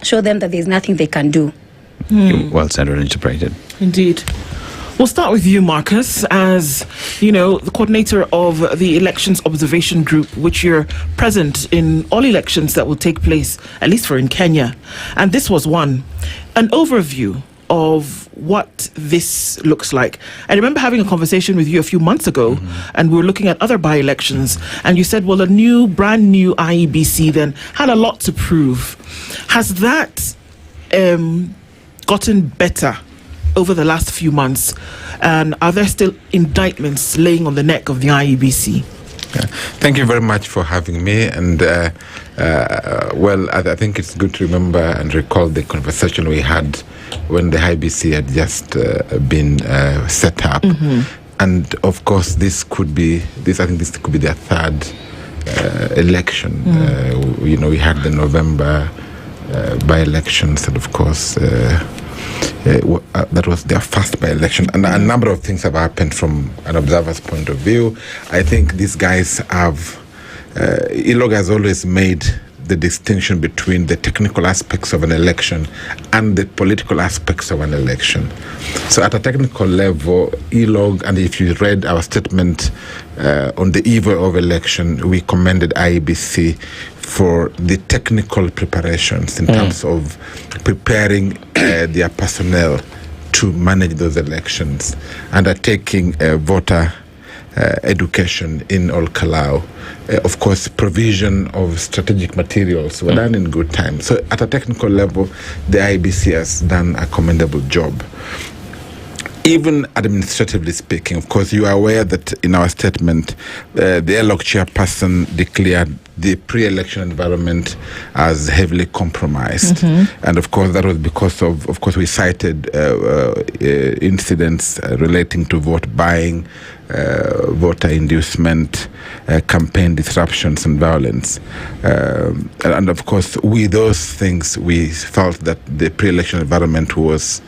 show them that there's nothing they can do. Well said and interpreted. Indeed. We'll start with you, Marcus, as the coordinator of the Elections Observation Group, which you're present in all elections that will take place, at least in Kenya. And this was one. An overview of what this looks like. I remember having a conversation with you a few months ago, and we were looking at other by-elections, and you said, well, a brand new IEBC then had a lot to prove. Has that gotten better over the last few months, and are there still indictments laying on the neck of the IEBC? Thank you very much for having me. And I think it's good to remember and recall the conversation we had when the IEBC had just been set up. And of course, this could be their third election. We had the November by-elections, and of course that was their first by-election, and a number of things have happened from an observer's point of view. I think these guys have ILOG has always made the distinction between the technical aspects of an election and the political aspects of an election. So at a technical level, ILOG, and if you read our statement on the eve of election, we commended IEBC for the technical preparations in terms of preparing their personnel to manage those elections, undertaking voter education in all Kalou. Of course, provision of strategic materials were done in good time. So at a technical level, the IEBC has done a commendable job. Even administratively speaking, of course, you are aware that in our statement, the ILOG chairperson declared the pre-election environment as heavily compromised. And of course, that was because of course, we cited incidents relating to vote buying, voter inducement, campaign disruptions and violence. And of course, with those things, we felt that the pre-election environment was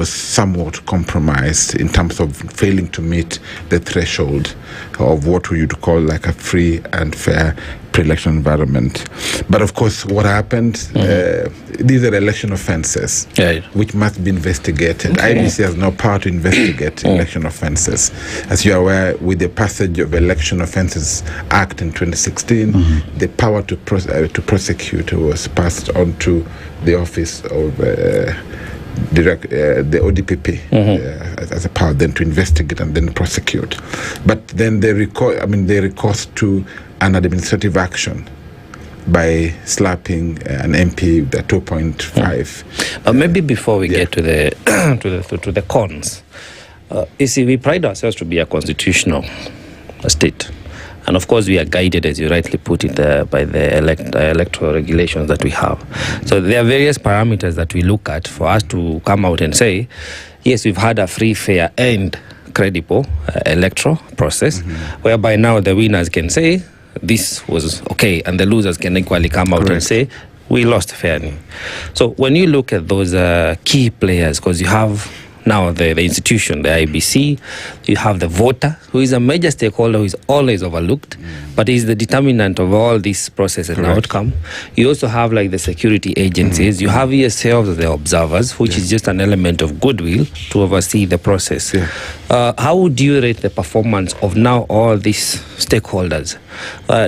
somewhat compromised in terms of failing to meet the threshold of what we would call like a free and fair pre-election environment. But of course, what happened, these are election offences which must be investigated. IEBC has no power to investigate election offences. As you are aware, with the passage of Election Offences Act in 2016, the power to prosecute was passed on to the office of the ODPP as a power then to investigate and then prosecute. But then they recourse to an administrative action by slapping an MP with a 2.5. Maybe before we get to the to the cons, you see, we pride ourselves to be a constitutional state. And of course, we are guided, as you rightly put it, by the electoral regulations that we have. So there are various parameters that we look at for us to come out and say, yes, we've had a free, fair, and credible electoral process, whereby now the winners can say, this was okay, and the losers can equally come out and say, we lost fairly. So when you look at those key players, because you have now the institution, the IBC, you have the voter, who is a major stakeholder who is always overlooked, but is the determinant of all this process and outcome. You also have like the security agencies. You have yourselves as the observers, which is just an element of goodwill to oversee the process. How would you rate the performance of now all these stakeholders,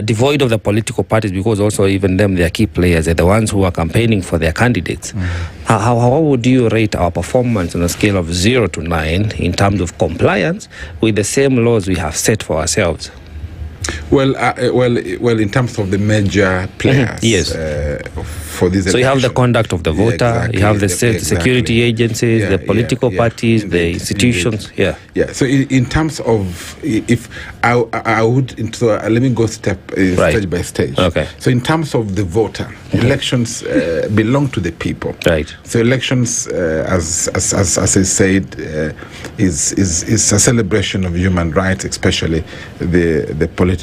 devoid of the political parties, because also even them, they are key players, they're the ones who are campaigning for their candidates. How would you rate our performance on a scale of 0 to 9 in terms of compliance with the same laws we have set for ourselves? Well, in terms of the major players, yes, for this. So you have the conduct of the voter, you have the security agencies, the political parties, the institutions. Yeah. So in terms of, if I would, let me go step stage by stage. Okay. So in terms of the voter, elections belong to the people. Right. So elections, as I said, is a celebration of human rights, especially the political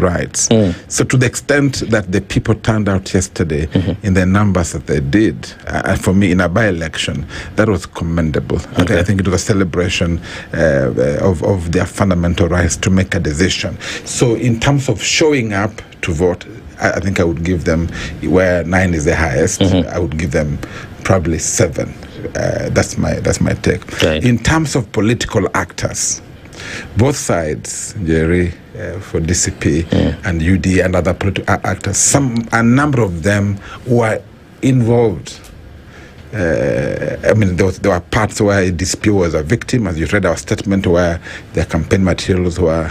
rights. So to the extent that the people turned out yesterday in the numbers that they did, for me in a by-election, that was commendable. I think it was a celebration of their fundamental rights to make a decision. So in terms of showing up to vote, I think I would give them, where 9 is the highest, I would give them probably 7. That's my take. In terms of political actors, both sides, Njeri, for DCP and UD and other political actors, a number of them were involved. I mean, there were parts where DCP was a victim, as you read our statement, where their campaign materials were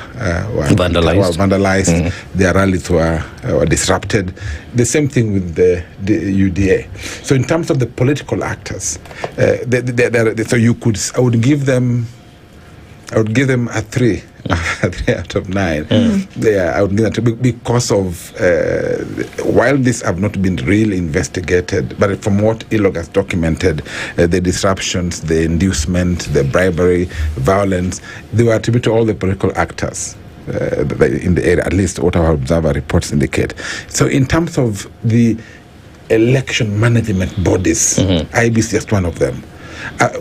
vandalized, their rallies were disrupted. The same thing with the UDA. So in terms of the political actors, I would give them a 3. 3 out of 9. I would give that because of while these have not been really investigated, but from what ILOG has documented, the disruptions, the inducement, the bribery, violence, they were attributed to all the political actors in the area, at least what our observer reports indicate. So in terms of the election management bodies, IBC is just one of them.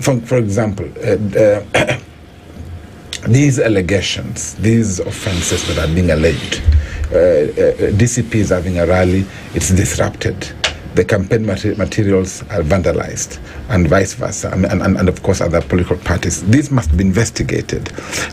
For example, these allegations, these offenses that are being alleged, DCP is having a rally, it's disrupted. The campaign materials are vandalized, and vice versa, and of course other political parties. These must be investigated.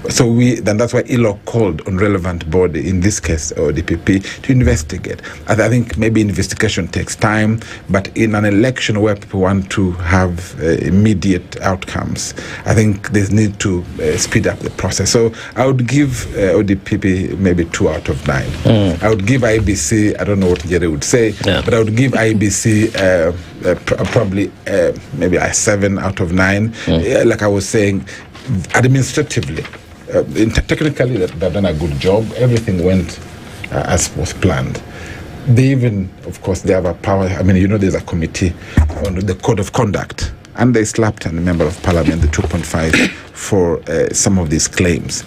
So then that's why ILO called on relevant body, in this case DPP, to investigate. I think maybe investigation takes time, but in an election where people want to have immediate outcomes, I think there's need to speed up the process. So I would give ODPP maybe 2 out of 9. I would give IBC, I don't know what Njeri would say, but I would give IBC probably maybe a 7 out of 9. Like I was saying, administratively, technically they've done a good job. Everything went as was planned. They even, of course, they have a power. I mean, there's a committee on the code of conduct, and they slapped a member of parliament, the 2.5, for some of these claims.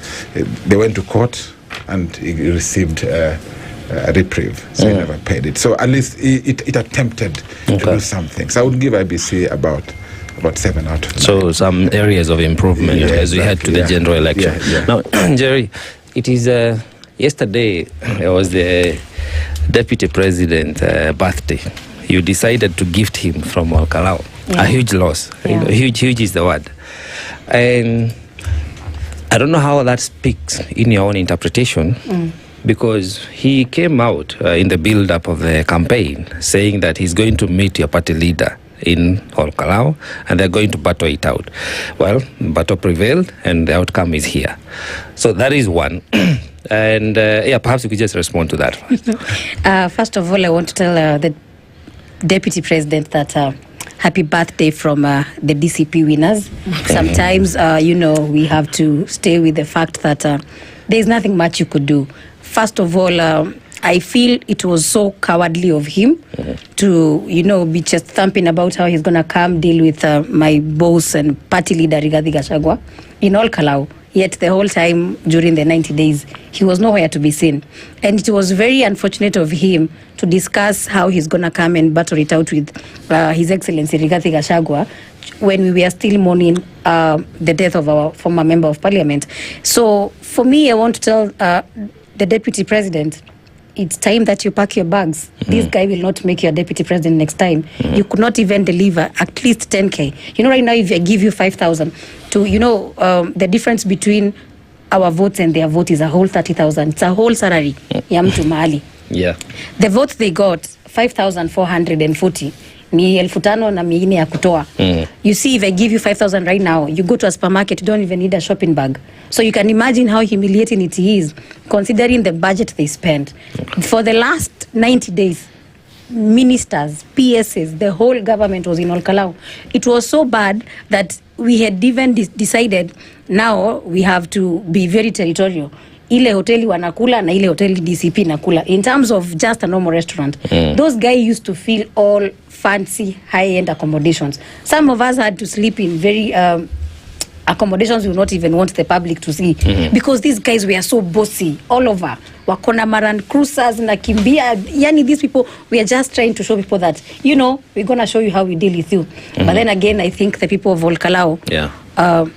They went to court and he received a reprieve, so he never paid it. So at least it attempted to do something. So I would give IBC about 7 out of 9. So some areas of improvement as we head to the general election. Now, Njeri, it is yesterday. It was the deputy president birthday. You decided to gift him from Kalou. A huge loss. Huge is the word. And I don't know how that speaks in your own interpretation. Because he came out in the build-up of the campaign saying that he's going to meet your party leader in Kalou and they're going to battle it out. Well, battle prevailed and the outcome is here. So that is one. And perhaps you could just respond to that. First of all, I want to tell the deputy president that happy birthday from the DCP winners. Sometimes, we have to stay with the fact that there's nothing much you could do first of all, I feel it was so cowardly of him to, be just thumping about how he's going to come deal with my boss and party leader, Rigathi Gachagua, in all Kalou. Yet the whole time during the 90 days, he was nowhere to be seen. And it was very unfortunate of him to discuss how he's going to come and battle it out with His Excellency Rigathi Gachagua when we were still mourning the death of our former member of parliament. So for me, I want to tell the deputy president, it's time that you pack your bags. This guy will not make you a deputy president next time. You could not even deliver at least 10K. Right now, if I give you 5,000 to, the difference between our votes and their vote is a whole 30,000. It's a whole salary. Ya mtu mahali. Yeah. The votes they got, 5,440. Ni 5,000 na mingine ya kutoa. You see, if I give you 5,000 right now, you go to a supermarket, you don't even need a shopping bag. So you can imagine how humiliating it is, considering the budget they spent. For the last 90 days, ministers, PSs, the whole government was in Kalou. It was so bad that we had even decided now we have to be very territorial. Ile hoteli wanakula na ile hoteli DCP nakula. In terms of just a normal restaurant, those guys used to feel all fancy, high-end accommodations. Some of us had to sleep in very accommodations we would not even want the public to see, because these guys were so bossy all over. Wakona Maran Cruisers na Kimbia. Yani, these people, we are just trying to show people that, we're going to show you how we deal with you. But then again, I think the people of Kalou,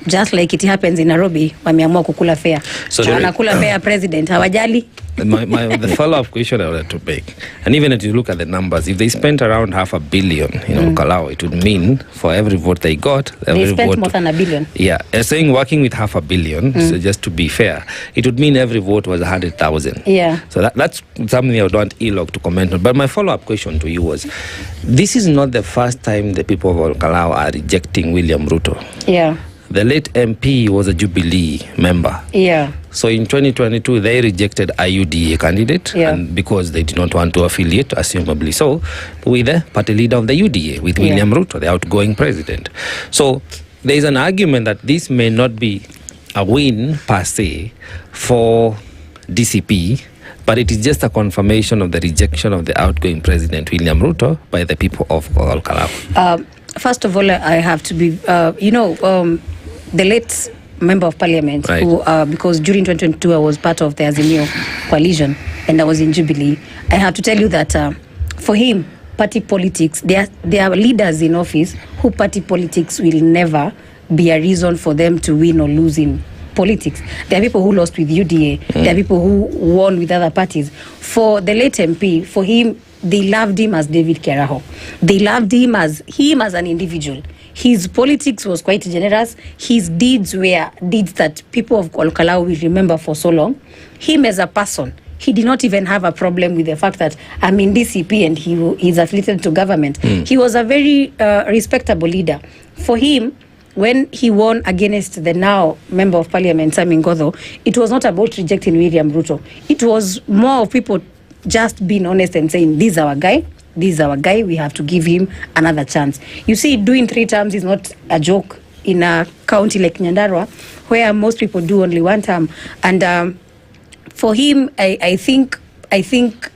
just like it happens in Nairobi, wameamua kukula fair. So wanakula fair president, hawajali. The follow-up question I wanted to make, and even if you look at the numbers, if they spent around $500 million in Kalou, it would mean for every vote they got, they spent more than $1 billion. Yeah, saying working with $500 million, so just to be fair, it would mean every vote was 100,000. Yeah. So that's something I would want ELOG to comment on. But my follow-up question to you was, this is not the first time the people of Kalou are rejecting William Ruto. Yeah. The late MP was a Jubilee member. Yeah. So in 2022, they rejected IUDA candidate, and because they did not want to affiliate, assumably so, with the party leader of the UDA, with William Ruto, the outgoing president. So there is an argument that this may not be a win per se for DCP, but it is just a confirmation of the rejection of the outgoing president, William Ruto, by the people of Kalou. First of all, I have to be, the late member of parliament, who, because during 2022 I was part of the Azimio coalition and I was in Jubilee, I have to tell you that for him, party politics, there are leaders in office who party politics will never be a reason for them to win or lose in politics. There are people who lost with UDA. There are people who won with other parties. For the late MP, for him, they loved him as David Keraho. They loved him as an individual. His politics was quite generous. His deeds were deeds that people of Kalou will remember for so long. Him as a person, he did not even have a problem with the fact that I'm in DCP and he's affiliated to government. He was a very respectable leader. For him, when he won against the now member of parliament, Simon Godho, it was not about rejecting William Ruto. It was more of people just being honest and saying, this is our guy, we have to give him another chance. You see, doing 3 terms is not a joke in a county like Nyandarua, where most people do only 1 term. And for him, I think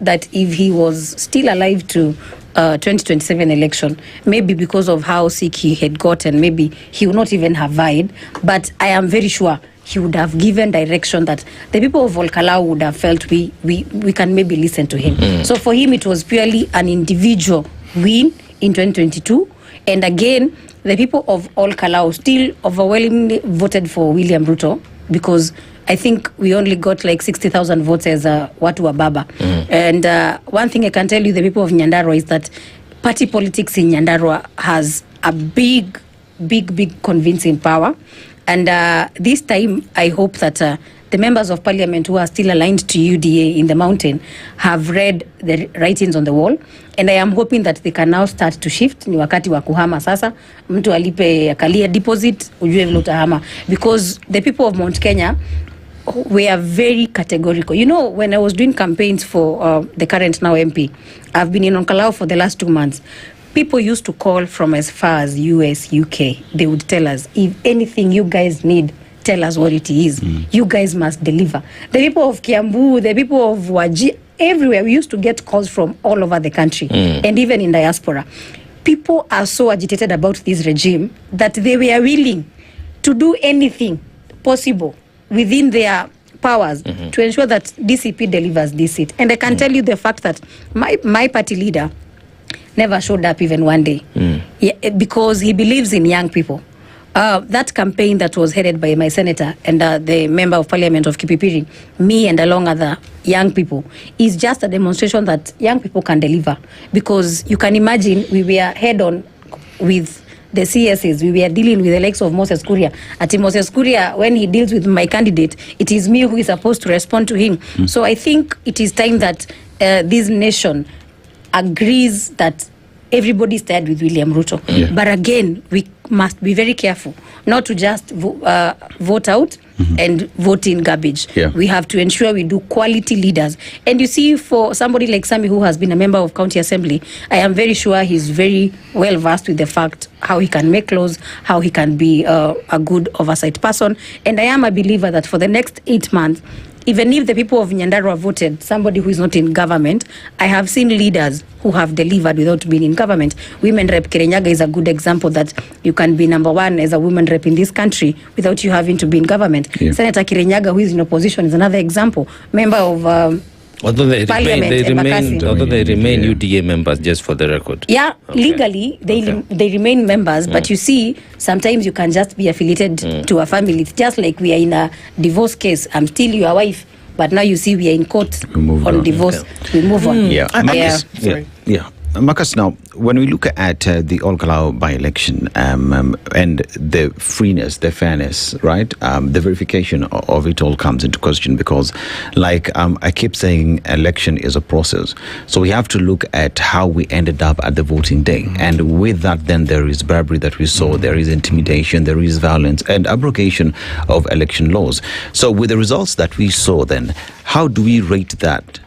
that if he was still alive to 2027 election, maybe because of how sick he had gotten, maybe he would not even have vied. But I am very sure he would have given direction that the people of Kalou would have felt we can maybe listen to him. So for him, it was purely an individual win in 2022. And again, the people of Kalou still overwhelmingly voted for William Ruto, because I think we only got like 60,000 votes as watu wa baba. And one thing I can tell you, the people of Nyandarua, is that party politics in Nyandarua has a big convincing power. And this time, I hope that the members of parliament who are still aligned to UDA in the mountain have read the writings on the wall. And I am hoping that they can now start to shift. Ni wakati wa kuhama sasa. Mtu alipe akalia deposit, ujue vile utahama. Because the people of Mount Kenya, we are very categorical. You know, when I was doing campaigns for the current now MP, I've been in Kalou for the last 2 months. People used to call from as far as US, UK. They would tell us, if anything you guys need, tell us what it is. You guys must deliver. The people of Kiambu, the people of Wajir, everywhere, we used to get calls from all over the country and even in diaspora. People are so agitated about this regime that they were willing to do anything possible within their powers to ensure that DCP delivers this seat. And I can tell you the fact that my party leader never showed up even one day because he believes in young people. That campaign that was headed by my senator and the member of parliament of Kipipiri, me and along other young people, is just a demonstration that young people can deliver. Because you can imagine we were head on with the CSs, we were dealing with the likes of Moses Kuria. At Moses Kuria, when he deals with my candidate, it is me who is supposed to respond to him. So I think it is time that this nation agrees that everybody is tired with William Ruto. But again, we must be very careful not to just vote out and vote in garbage. We have to ensure we do quality leaders. And you see, for somebody like Sammy, who has been a member of county assembly, I am very sure he's very well versed with the fact how he can make laws, how he can be a good oversight person. And I am a believer that for the next 8 months, even if the people of Nyandarua voted somebody who is not in government, I have seen leaders who have delivered without being in government. Women Rep Kirinyaga is a good example that you can be number one as a women rep in this country without you having to be in government. Senator Kirinyaga, who is in opposition, is another example. Member of although they remain Mm. UDA members, just for the record. Yeah, legally they remain members, but you see, sometimes you can just be affiliated to a family. It's just like we are in a divorce case. I'm still your wife, but now you see we are in court on divorce. We move on. Marcus, now, when we look at the Kalou by-election and the freeness, the fairness, right, the verification of it all comes into question because, like I keep saying, election is a process. So we have to look at how we ended up at the voting day. And with that, then there is bribery that we saw, there is intimidation, there is violence, and abrogation of election laws. So with the results that we saw then, how do we rate that?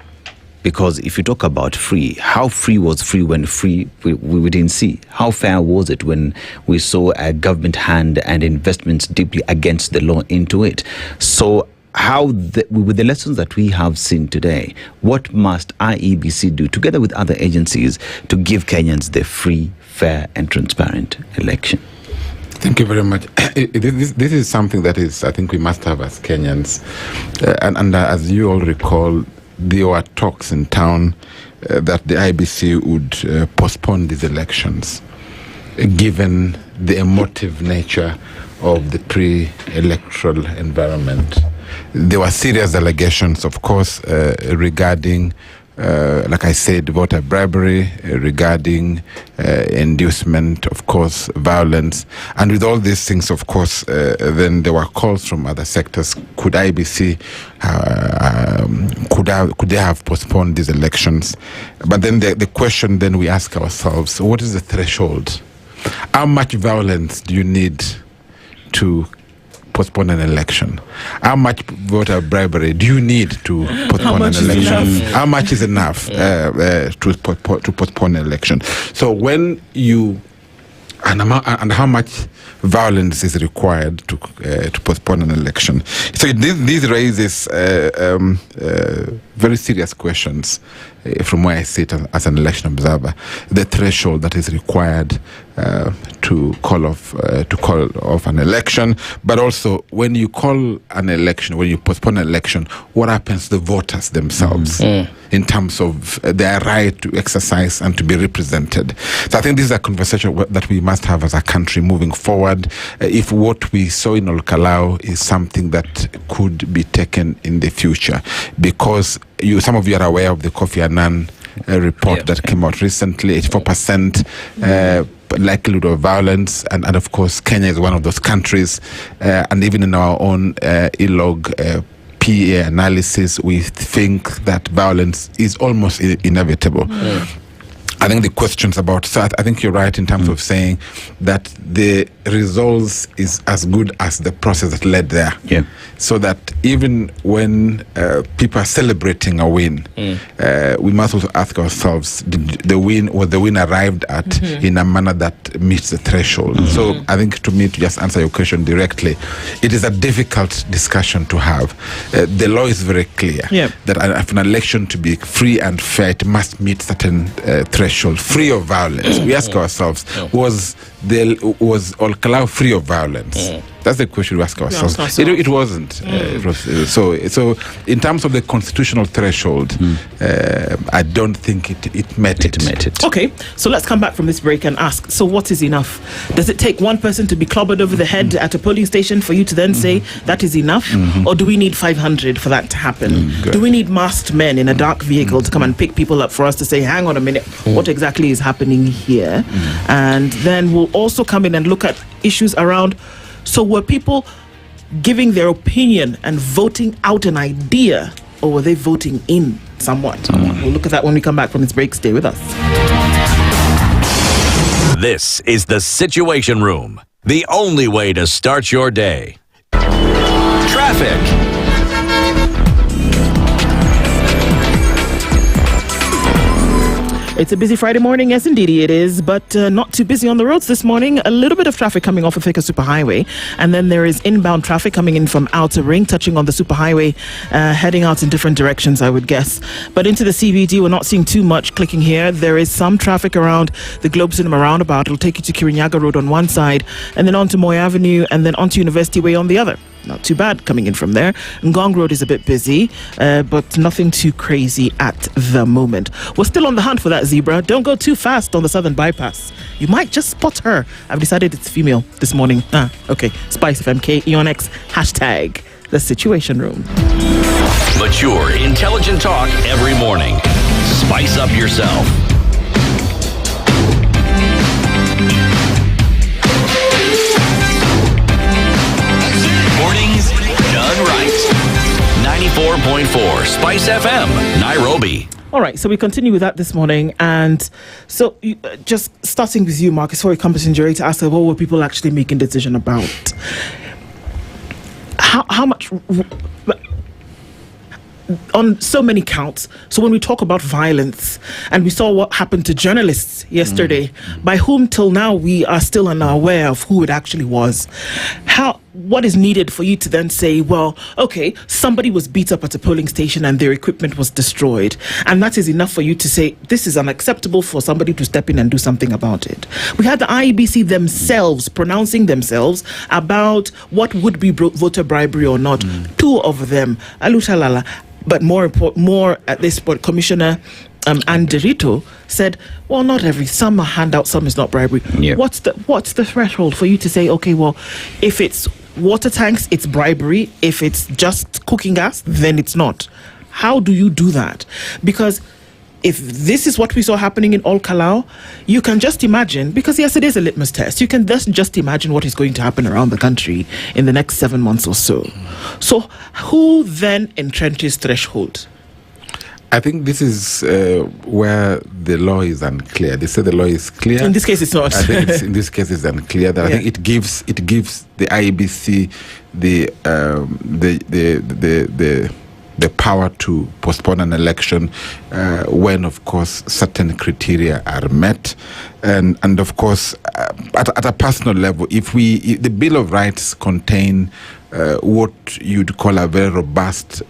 Because if you talk about free, how free was free when free we didn't see? How fair was it when we saw a government hand and investments deeply against the law into it? So with the lessons that we have seen today, what must IEBC do together with other agencies to give Kenyans the free, fair and transparent election? Thank you very much. This is something that is, I think we must have as Kenyans. And as you all recall, there were talks in town that the IBC would postpone these elections, given the emotive nature of the pre-electoral environment. There were serious allegations, of course, regarding, like I said, voter bribery, regarding inducement, of course, violence. And with all these things, of course, then there were calls from other sectors. Could IBC, could they have postponed these elections? But then the question then we ask ourselves, what is the threshold? How much violence do you need to postpone an election? How much voter bribery do you need to postpone an election? How much is enough to postpone an election? So when you and how much violence is required to postpone an election? So this raises very serious questions from where I sit as an election observer. The threshold that is required to call off an election, but also when you call an election, when you postpone an election, what happens to the voters themselves in terms of their right to exercise and to be represented? So I think this is a conversation that we must have as a country moving forward. If what we saw in Kalou is something that could be taken in the future, because some of you are aware of the Kofi Annan report that came out recently, 84% likelihood of violence, and of course Kenya is one of those countries, and even in our own ELOG PA analysis, we think that violence is almost inevitable. I think the questions about, so I think you're right in terms of saying that the results is as good as the process that led there. Yeah. So that even when people are celebrating a win, we must also ask ourselves, did the win arrived at in a manner that meets the threshold? So I think, to me, to just answer your question directly, it is a difficult discussion to have. The law is very clear that if an election to be free and fair, it must meet certain threshold, free of violence. We ask ourselves, was Kalou free of violence? That's the question we ask ourselves. It wasn't. It was, so in terms of the constitutional threshold, I don't think it met it. Okay, so let's come back from this break and ask, so what is enough? Does it take one person to be clobbered over the head at a polling station for you to then say that is enough? Or do we need 500 for that to happen? Do we need masked men in a dark vehicle to come and pick people up for us to say, hang on a minute, what exactly is happening here? And then we'll also come in and look at issues around, so were people giving their opinion and voting out an idea, or were they voting in someone? We'll look at that when we come back from this break. Stay with us. This is the Situation Room, the only way to start your day. Traffic. It's a busy Friday morning, yes indeed it is, but not too busy on the roads this morning. A little bit of traffic coming off of Thika Superhighway, and then there is inbound traffic coming in from Outer Ring, touching on the Superhighway, heading out in different directions, I would guess. But into the CBD, we're not seeing too much clicking here. There is some traffic around the Globe Cinema roundabout. It'll take you to Kirinyaga Road on one side, and then onto Moy Avenue, and then onto University Way on the other. Not too bad coming in from there. Ngong Road is a bit busy, but nothing too crazy at the moment. We're still on the hunt for that zebra. Don't go too fast on the Southern Bypass. You might just spot her. I've decided it's female this morning. Okay. SpiceFM KEONX, hashtag the Situation Room. Mature, intelligent talk every morning. Spice up yourself. Mornings done right. 94.4 Spice FM, Nairobi. All right, so we continue with that this morning. And so just starting with you, Marcus, before we come to Njeri, to ask her, what were people actually making a decision about? How much... on so many counts. So when we talk about violence, and we saw what happened to journalists yesterday, by whom till now we are still unaware of who it actually was. What is needed for you to then say, well, okay, somebody was beat up at a polling station and their equipment was destroyed, and that is enough for you to say this is unacceptable for somebody to step in and do something about it. We had the IEBC themselves pronouncing themselves about what would be voter bribery or not. Two of them, Alutalala, but more at this point, Commissioner Njeri said, well, not some are handout, some is not bribery. What's the threshold for you to say, okay, well, if it's water tanks, it's bribery. If it's just cooking gas, then it's not. How do you do that? Because if this is what we saw happening in Kalou, you can just imagine, because yes, it is a litmus test, you can just imagine what is going to happen around the country in the next 7 months or so. So who then entrenches threshold? I think this is where the law is unclear. They say the law is clear. In this case, it's not. I think in this case, it's unclear. That I think it gives the IEBC the power to postpone an election when, of course, certain criteria are met, and of course, at a personal level, if the Bill of Rights contain what you'd call a very robust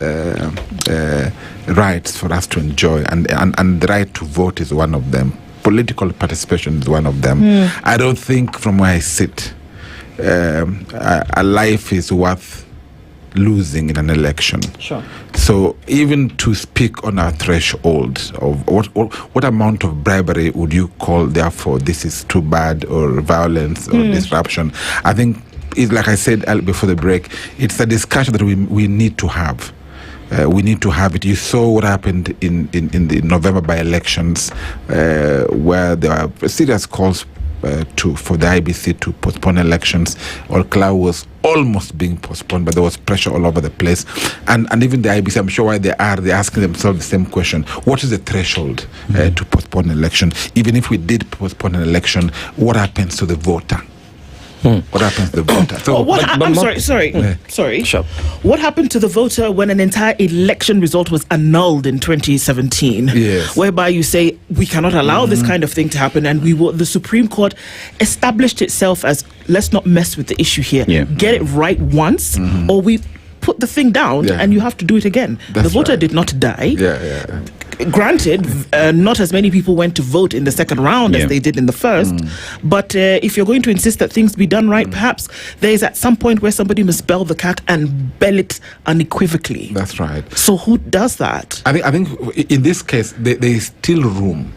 rights for us to enjoy, and the right to vote is one of them. Political participation is one of them. I don't think, from where I sit, a life is worth losing in an election. Sure. So even to speak on a threshold of what amount of bribery would you call, therefore, this is too bad, or violence, or disruption, I think, it's like I said before the break, it's a discussion that we need to have. We need to have it. You saw what happened in the November by-elections, where there were serious calls for the IBC to postpone elections. Kalou was almost being postponed, but there was pressure all over the place. And even the IBC, I'm sure why they're asking themselves the same question. What is the threshold to postpone an election? Even if we did postpone an election, what happens to the voter? What happens to the voter? So, sorry. Sure. What happened to the voter when an entire election result was annulled in 2017? Yes. Whereby you say we cannot allow this kind of thing to happen, and the Supreme Court established itself as, let's not mess with the issue here. Get it right once, or we put the thing down, and you have to do it again. The voter did not die. Granted, not as many people went to vote in the second round as they did in the first. But if you're going to insist that things be done right, perhaps there is at some point where somebody must bell the cat and bell it unequivocally. That's right. So who does that? I think in this case, there is still room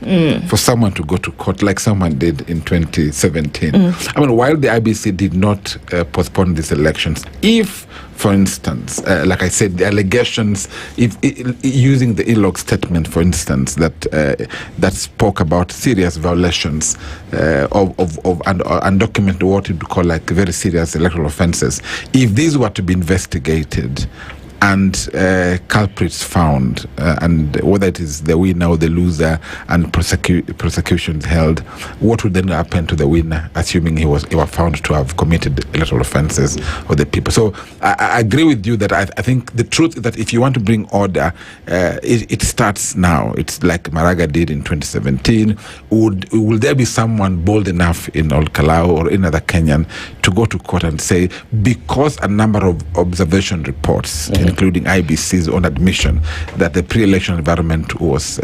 for someone to go to court like someone did in 2017. I mean, while the IBC did not postpone these elections, if, for instance, like I said, the allegations, using the ILOG statement, for instance, that spoke about serious violations of undocumented, what you'd call like very serious electoral offences, if these were to be investigated and culprits found, and whether it is the winner or the loser, and prosecutions held, what would then happen to the winner, assuming he was found to have committed electoral offences or the people? So I agree with you that I think the truth is that if you want to bring order, it starts now. It's like Maraga did in 2017. Will there be someone bold enough in Kalou or in other Kenyan to go to court and say, because a number of observation reports, including IBC's own admission, that the pre-election environment was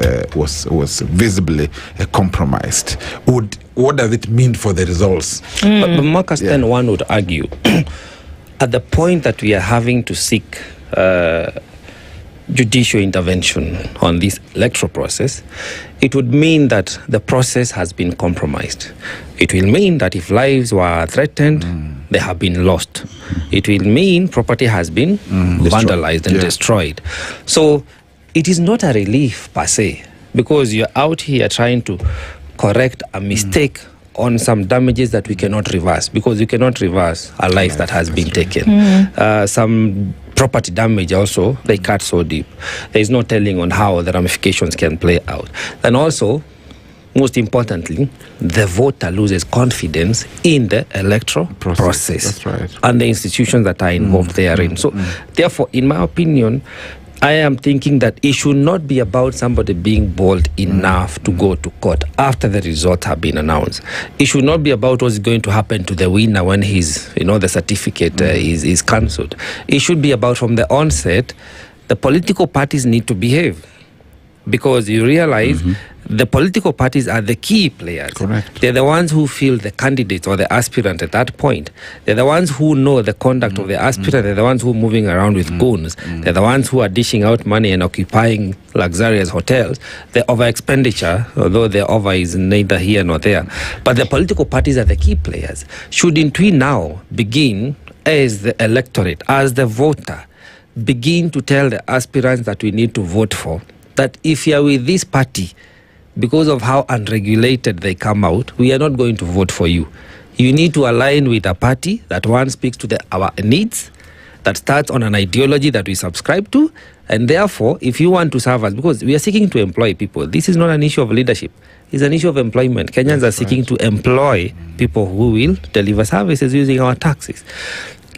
visibly compromised? What does it mean for the results? But Marcus, then one would argue, at the point that we are having to seek judicial intervention on this electoral process, it would mean that the process has been compromised. It will mean that if lives were threatened, they have been lost. It will mean property has been vandalized and destroyed. So it is not a relief per se, because you're out here trying to correct a mistake on some damages that we cannot reverse, because you cannot reverse a life that has been taken. Some property damage also, they cut so deep. There is no telling on how the ramifications can play out. And also, most importantly, the voter loses confidence in the electoral process and the institutions that are involved therein. So, therefore, in my opinion, I am thinking that it should not be about somebody being bold enough to go to court after the results have been announced. It should not be about what's going to happen to the winner when the certificate is cancelled. It should be about, from the onset, the political parties need to behave. Because you realize the political parties are the key players. Correct. They're the ones who feel the candidate or the aspirant at that point. They're the ones who know the conduct of the aspirant. They're the ones who are moving around with goons. They're the ones who are dishing out money and occupying luxurious hotels. The over expenditure, although the over is neither here nor there. But the political parties are the key players. Shouldn't we now begin, as the electorate, as the voter, begin to tell the aspirants that we need to vote for, that if you are with this party, because of how unregulated they come out, we are not going to vote for you. You need to align with a party that, one, speaks to our needs, that starts on an ideology that we subscribe to, and therefore, if you want to serve us, because we are seeking to employ people, this is not an issue of leadership, it's an issue of employment. Kenyans are seeking to employ people who will deliver services using our taxes.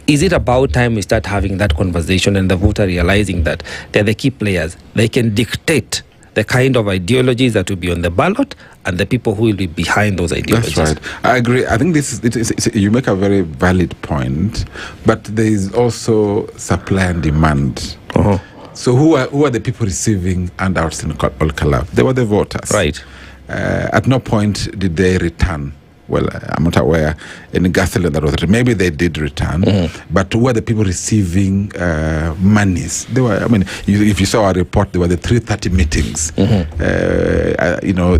Is it about time we start having that conversation and the voter realizing that they're the key players? They can dictate the kind of ideologies that will be on the ballot and the people who will be behind those ideologies. That's right. I agree. I think you make a very valid point, but there is also supply and demand. So who are the people receiving handouts in Kalou? They were the voters. Right. At no point did they return. Well, I'm not aware any gasoline that was returned. Maybe they did return, but who were the people receiving monies? They were. I mean, if you saw our report, there were the 330 meetings. They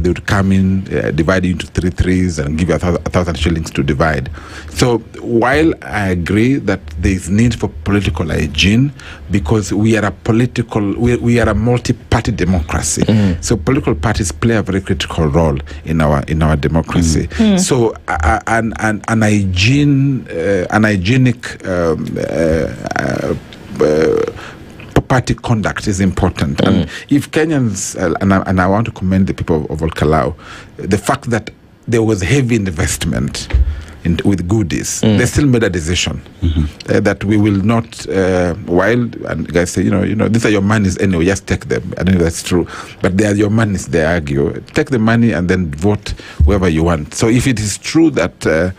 would come in, divide it into 3 threes, and give you 1,000 shillings to divide. So while I agree that there is need for political hygiene, because we are a multi-party democracy. So political parties play a very critical role in our democracy. So So an hygienic party conduct is important. And if Kenyans, and I want to commend the people of Kalou, the fact that there was heavy investment with goodies, they still made a decision that we will not, and guys say, these are your monies anyway, just take them. I don't know if that's true, but they are your monies, they argue. Take the money and then vote whoever you want. So if it is true that the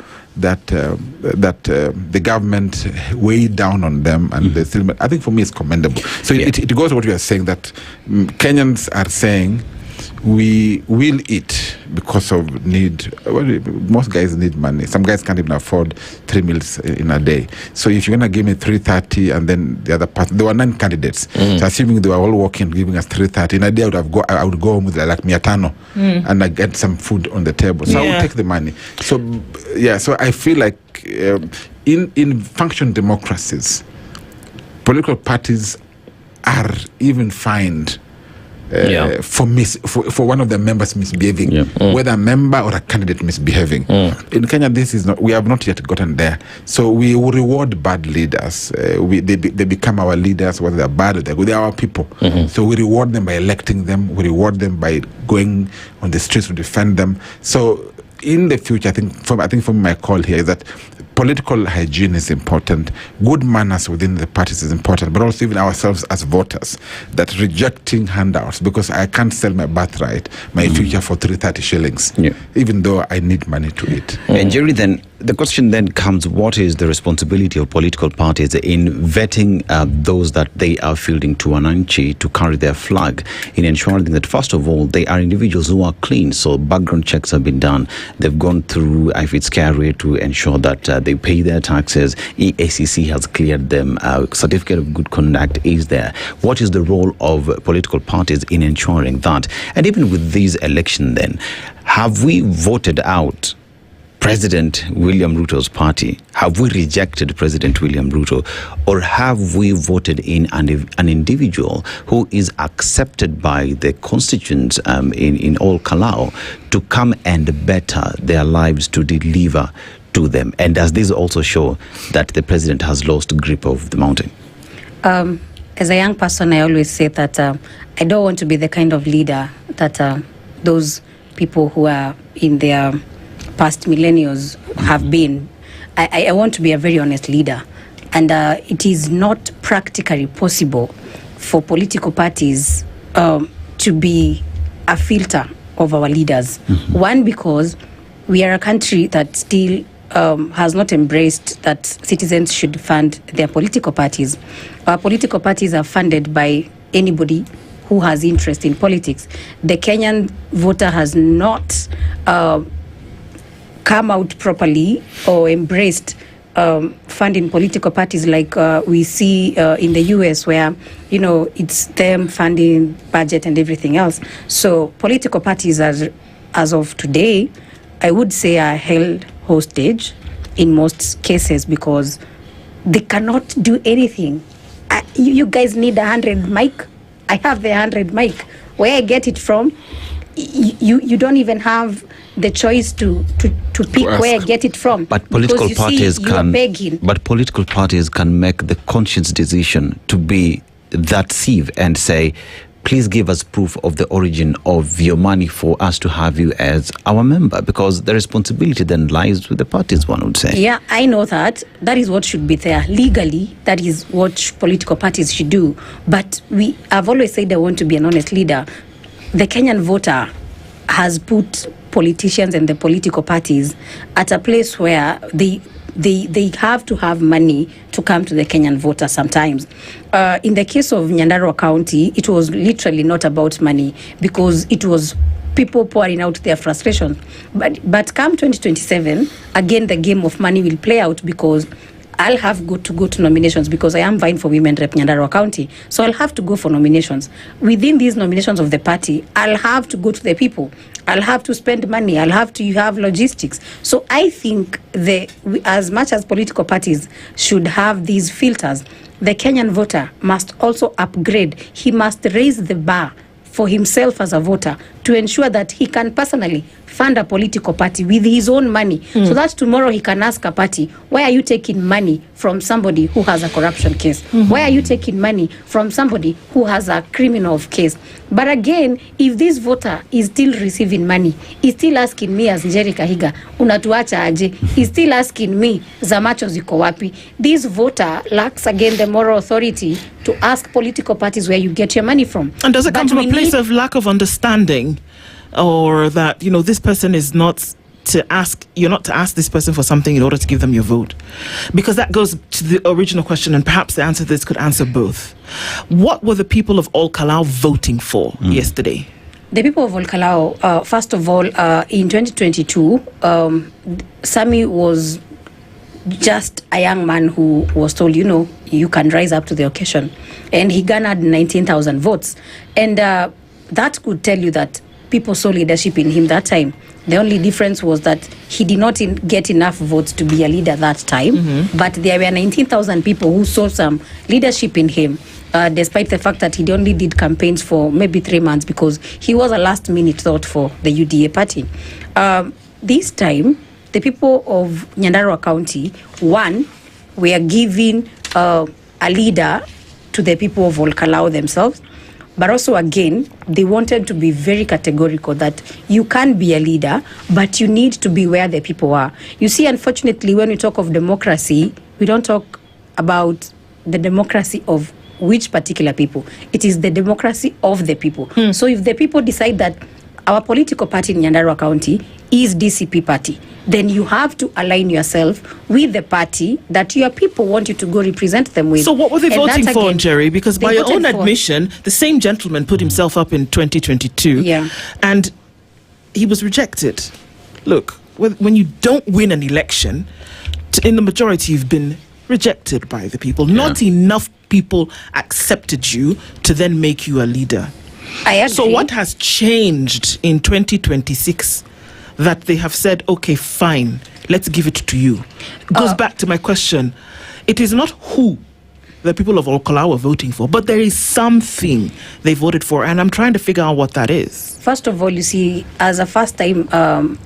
government weighed down on them, and they still, I think for me it's commendable. So it goes to what you are saying, that Kenyans are saying we will eat because of need. Well, most guys need money. Some guys can't even afford 3 meals in a day. So if you're gonna give me 330, and then the other part, there were 9 candidates. So assuming they were all working, giving us 330, in a day I would go home with like miatano, and I get some food on the table. So I would take the money. So so I feel like in functional democracies, political parties are even fined for one of the members misbehaving, whether a member or a candidate misbehaving. In Kenya, this is not. We have not yet gotten there. So we will reward bad leaders. They become our leaders, whether they're bad or they're good. They're our people. So we reward them by electing them. We reward them by going on the streets to defend them. So in the future, I think for my call here is that political hygiene is important. Good manners within the parties is important, but also even ourselves as voters, that rejecting handouts, because I can't sell my birthright, my future for 330 shillings, even though I need money to eat. And Njeri, then the question then comes, what is the responsibility of political parties in vetting those that they are fielding to Wananchi to carry their flag, in ensuring that, first of all, they are individuals who are clean? So background checks have been done. They've gone through, if it's scary, to ensure that they pay their taxes. EACC has cleared them. Certificate of good conduct is there. What is the role of political parties in ensuring that? And even with these elections then, have we voted out President William Ruto's party? Have we rejected President William Ruto? Or have we voted in an individual who is accepted by the constituents in all Kalou to come and better their lives, to deliver to them? And does this also show that the president has lost grip of the mountain? As a young person, I always say that I don't want to be the kind of leader that those people who are in their past millennials have been. I want to be a very honest leader, and it is not practically possible for political parties to be a filter of our leaders. One, because we are a country that still has not embraced that citizens should fund their political parties. Our political parties are funded by anybody who has interest in politics. The Kenyan voter has not come out properly or embraced funding political parties like we see in the US, where it's them funding budget and everything else. So political parties, as of today, I would say, are held hostage in most cases because they cannot do anything. You guys need 100 mic. I have the 100 mic. Where I get it from, you don't even have the choice to pick where I get it from. But political parties can make the conscious decision to be that sieve and say, please give us proof of the origin of your money for us to have you as our member, because the responsibility then lies with the parties, one would say. Yeah, I know that. That is what should be there. Legally, that is what political parties should do. But I've always said I want to be an honest leader. The Kenyan voter has put politicians and the political parties at a place where they have to have money to come to the Kenyan voter sometimes. In the case of Nyandarua County, it was literally not about money because it was people pouring out their frustrations. But come 2027, again, the game of money will play out because I'll have to go to nominations because I am vying for Women Rep Nyandarua County. So I'll have to go for nominations. Within these nominations of the party, I'll have to go to the people. I'll have to spend money. I'll have to have logistics. So I think as much as political parties should have these filters, the Kenyan voter must also upgrade. He must raise the bar for himself as a voter to ensure that he can personally fund a political party with his own money, so that tomorrow he can ask a party, why are you taking money from somebody who has a corruption case? Why are you taking money from somebody who has a criminal case? But again, if this voter is still receiving money, is still asking me as Njeri Kahiga, unatuacha aje? Is still asking me, zamacho ziko wapi? This voter lacks again the moral authority to ask political parties where you get your money from. And does it come from a place of lack of understanding, or that, you know, this person is not to ask, you're not to ask this person for something in order to give them your vote? Because that goes to the original question, and perhaps the answer to this could answer both. What were the people of Kalou voting for yesterday? The people of Kalou, first of all, in 2022, Sami was just a young man who was told, you know, you can rise up to the occasion. And he garnered 19,000 votes. And that could tell you that people saw leadership in him that time. The only difference was that he did not get enough votes to be a leader that time. But there were 19,000 people who saw some leadership in him, despite the fact that he only did campaigns for maybe 3 months, because he was a last-minute thought for the UDA party. This time, the people of Nyandarua County, one, were giving a leader to the people of Kalou themselves. But also, again, they wanted to be very categorical that you can be a leader, but you need to be where the people are. You see, unfortunately, when we talk of democracy, we don't talk about the democracy of which particular people. It is the democracy of the people. So if the people decide that our political party in Nyandarua County is DCP party, then you have to align yourself with the party that your people want you to go represent them with. So what were they voting for, Njeri? Because by your own admission, the same gentleman put himself up in 2022, and he was rejected. Look, when you don't win an election, in the majority you've been rejected by the people. Not enough people accepted you to then make you a leader. I agree. So what has changed in 2026 that they have said, okay, fine, let's give it to you? It goes back to my question. It is not who the people of Kalou are voting for, but there is something they voted for, and I'm trying to figure out what that is. First of all, you see, as a first-time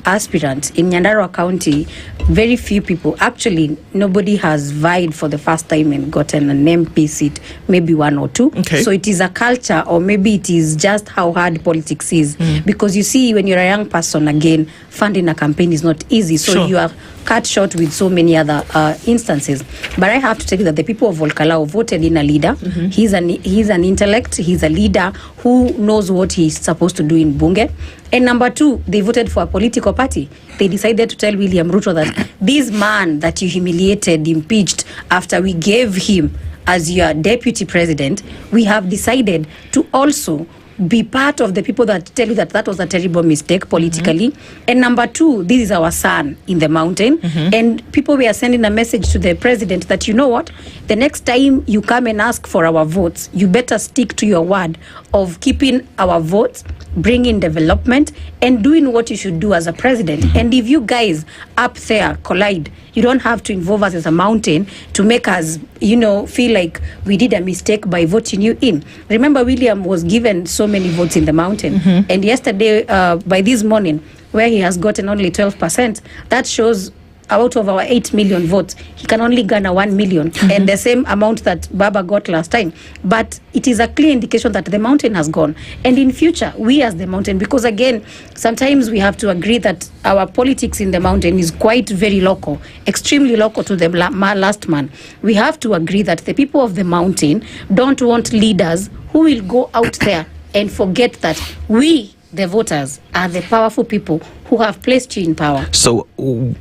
aspirant in Nyandarua County, very few people, actually, nobody has vied for the first time and gotten an MP seat, maybe one or two. So it is a culture, or maybe it is just how hard politics is. Because you see, when you're a young person, again, funding a campaign is not easy. So you are cut short with so many other instances. But I have to tell you that the people of Kalou voted in a leader. He's an intellect. He's a leader who knows what he's supposed to do in Bunge. And number two, they voted for a political party. They decided to tell William Ruto that this man that you humiliated, impeached, after we gave him as your deputy president, we have decided to also be part of the people that tell you that that was a terrible mistake politically. And number two, this is our son in the mountain. And people were sending a message to the president that, you know what, the next time you come and ask for our votes, you better stick to your word of keeping our votes, bringing development, and doing what you should do as a president. And if you guys up there collide, you don't have to involve us as a mountain to make us, you know, feel like we did a mistake by voting you in. Remember, William was given so many votes in the mountain. And yesterday, by this morning, where he has gotten only 12%, that shows out of our 8 million votes, he can only garner 1 million, and the same amount that Baba got last time. But it is a clear indication that the mountain has gone. And in future, we as the mountain, because again, sometimes we have to agree that our politics in the mountain is quite very local, extremely local to the last man. We have to agree that the people of the mountain don't want leaders who will go out there and forget that we, the voters, are the powerful people who have placed you in power. So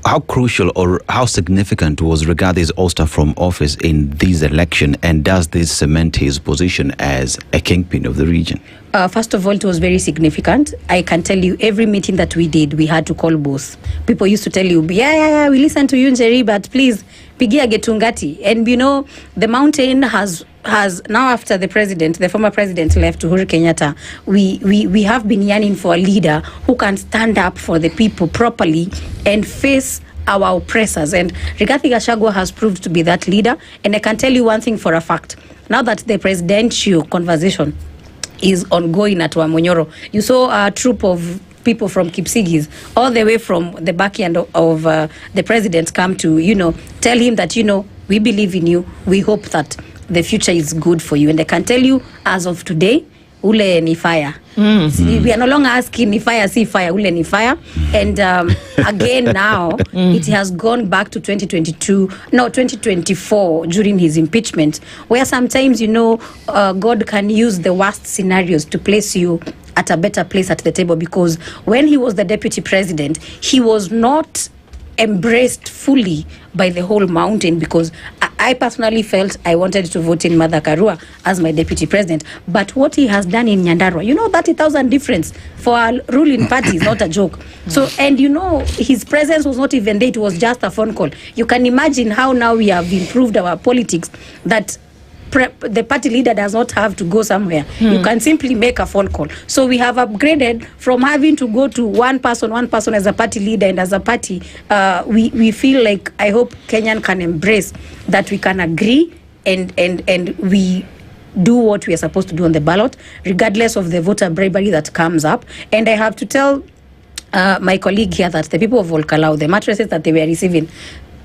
how crucial or how significant was Rigath's ouster from office in this election, and does this cement his position as a kingpin of the region? First of all, it was very significant. I can tell you, every meeting that we did, we had to call both. People used to tell you, yeah, we listen to you, Njeri, but please, pigia getungati. And you know, the mountain has now, after the former president left, Uhuru Kenyatta, we have been yearning for a leader who can stand up for the people properly and face our oppressors. And Rigathi Gachagua has proved to be that leader. And I can tell you one thing for a fact. Now that the presidential conversation is ongoing at Wamonyoro. You saw a troop of people from Kipsigis all the way from the backyard of the president come to, tell him that, we believe in you. We hope that the future is good for you. And I can tell you, as of today, ule ni fire. We are no longer asking ni fire, see fire, ule ni fire. And again now, it has gone back to 2024 during his impeachment, where sometimes, God can use the worst scenarios to place you at a better place at the table, because when he was the deputy president, he was not embraced fully by the whole mountain, because I personally felt I wanted to vote in Martha Karua as my deputy president. But what he has done in Nyandarua, 30,000 difference for a ruling party is not a joke. So, and his presence was not even there, it was just a phone call. You can imagine how now we have improved our politics, that the party leader does not have to go somewhere. You can simply make a phone call. So we have upgraded from having to go to one person as a party leader, and as a party, we feel like, I hope Kenyan can embrace that we can agree and we do what we are supposed to do on the ballot, regardless of the voter bribery that comes up. And I have to tell my colleague here that the people of Kalou, the mattresses that they were receiving,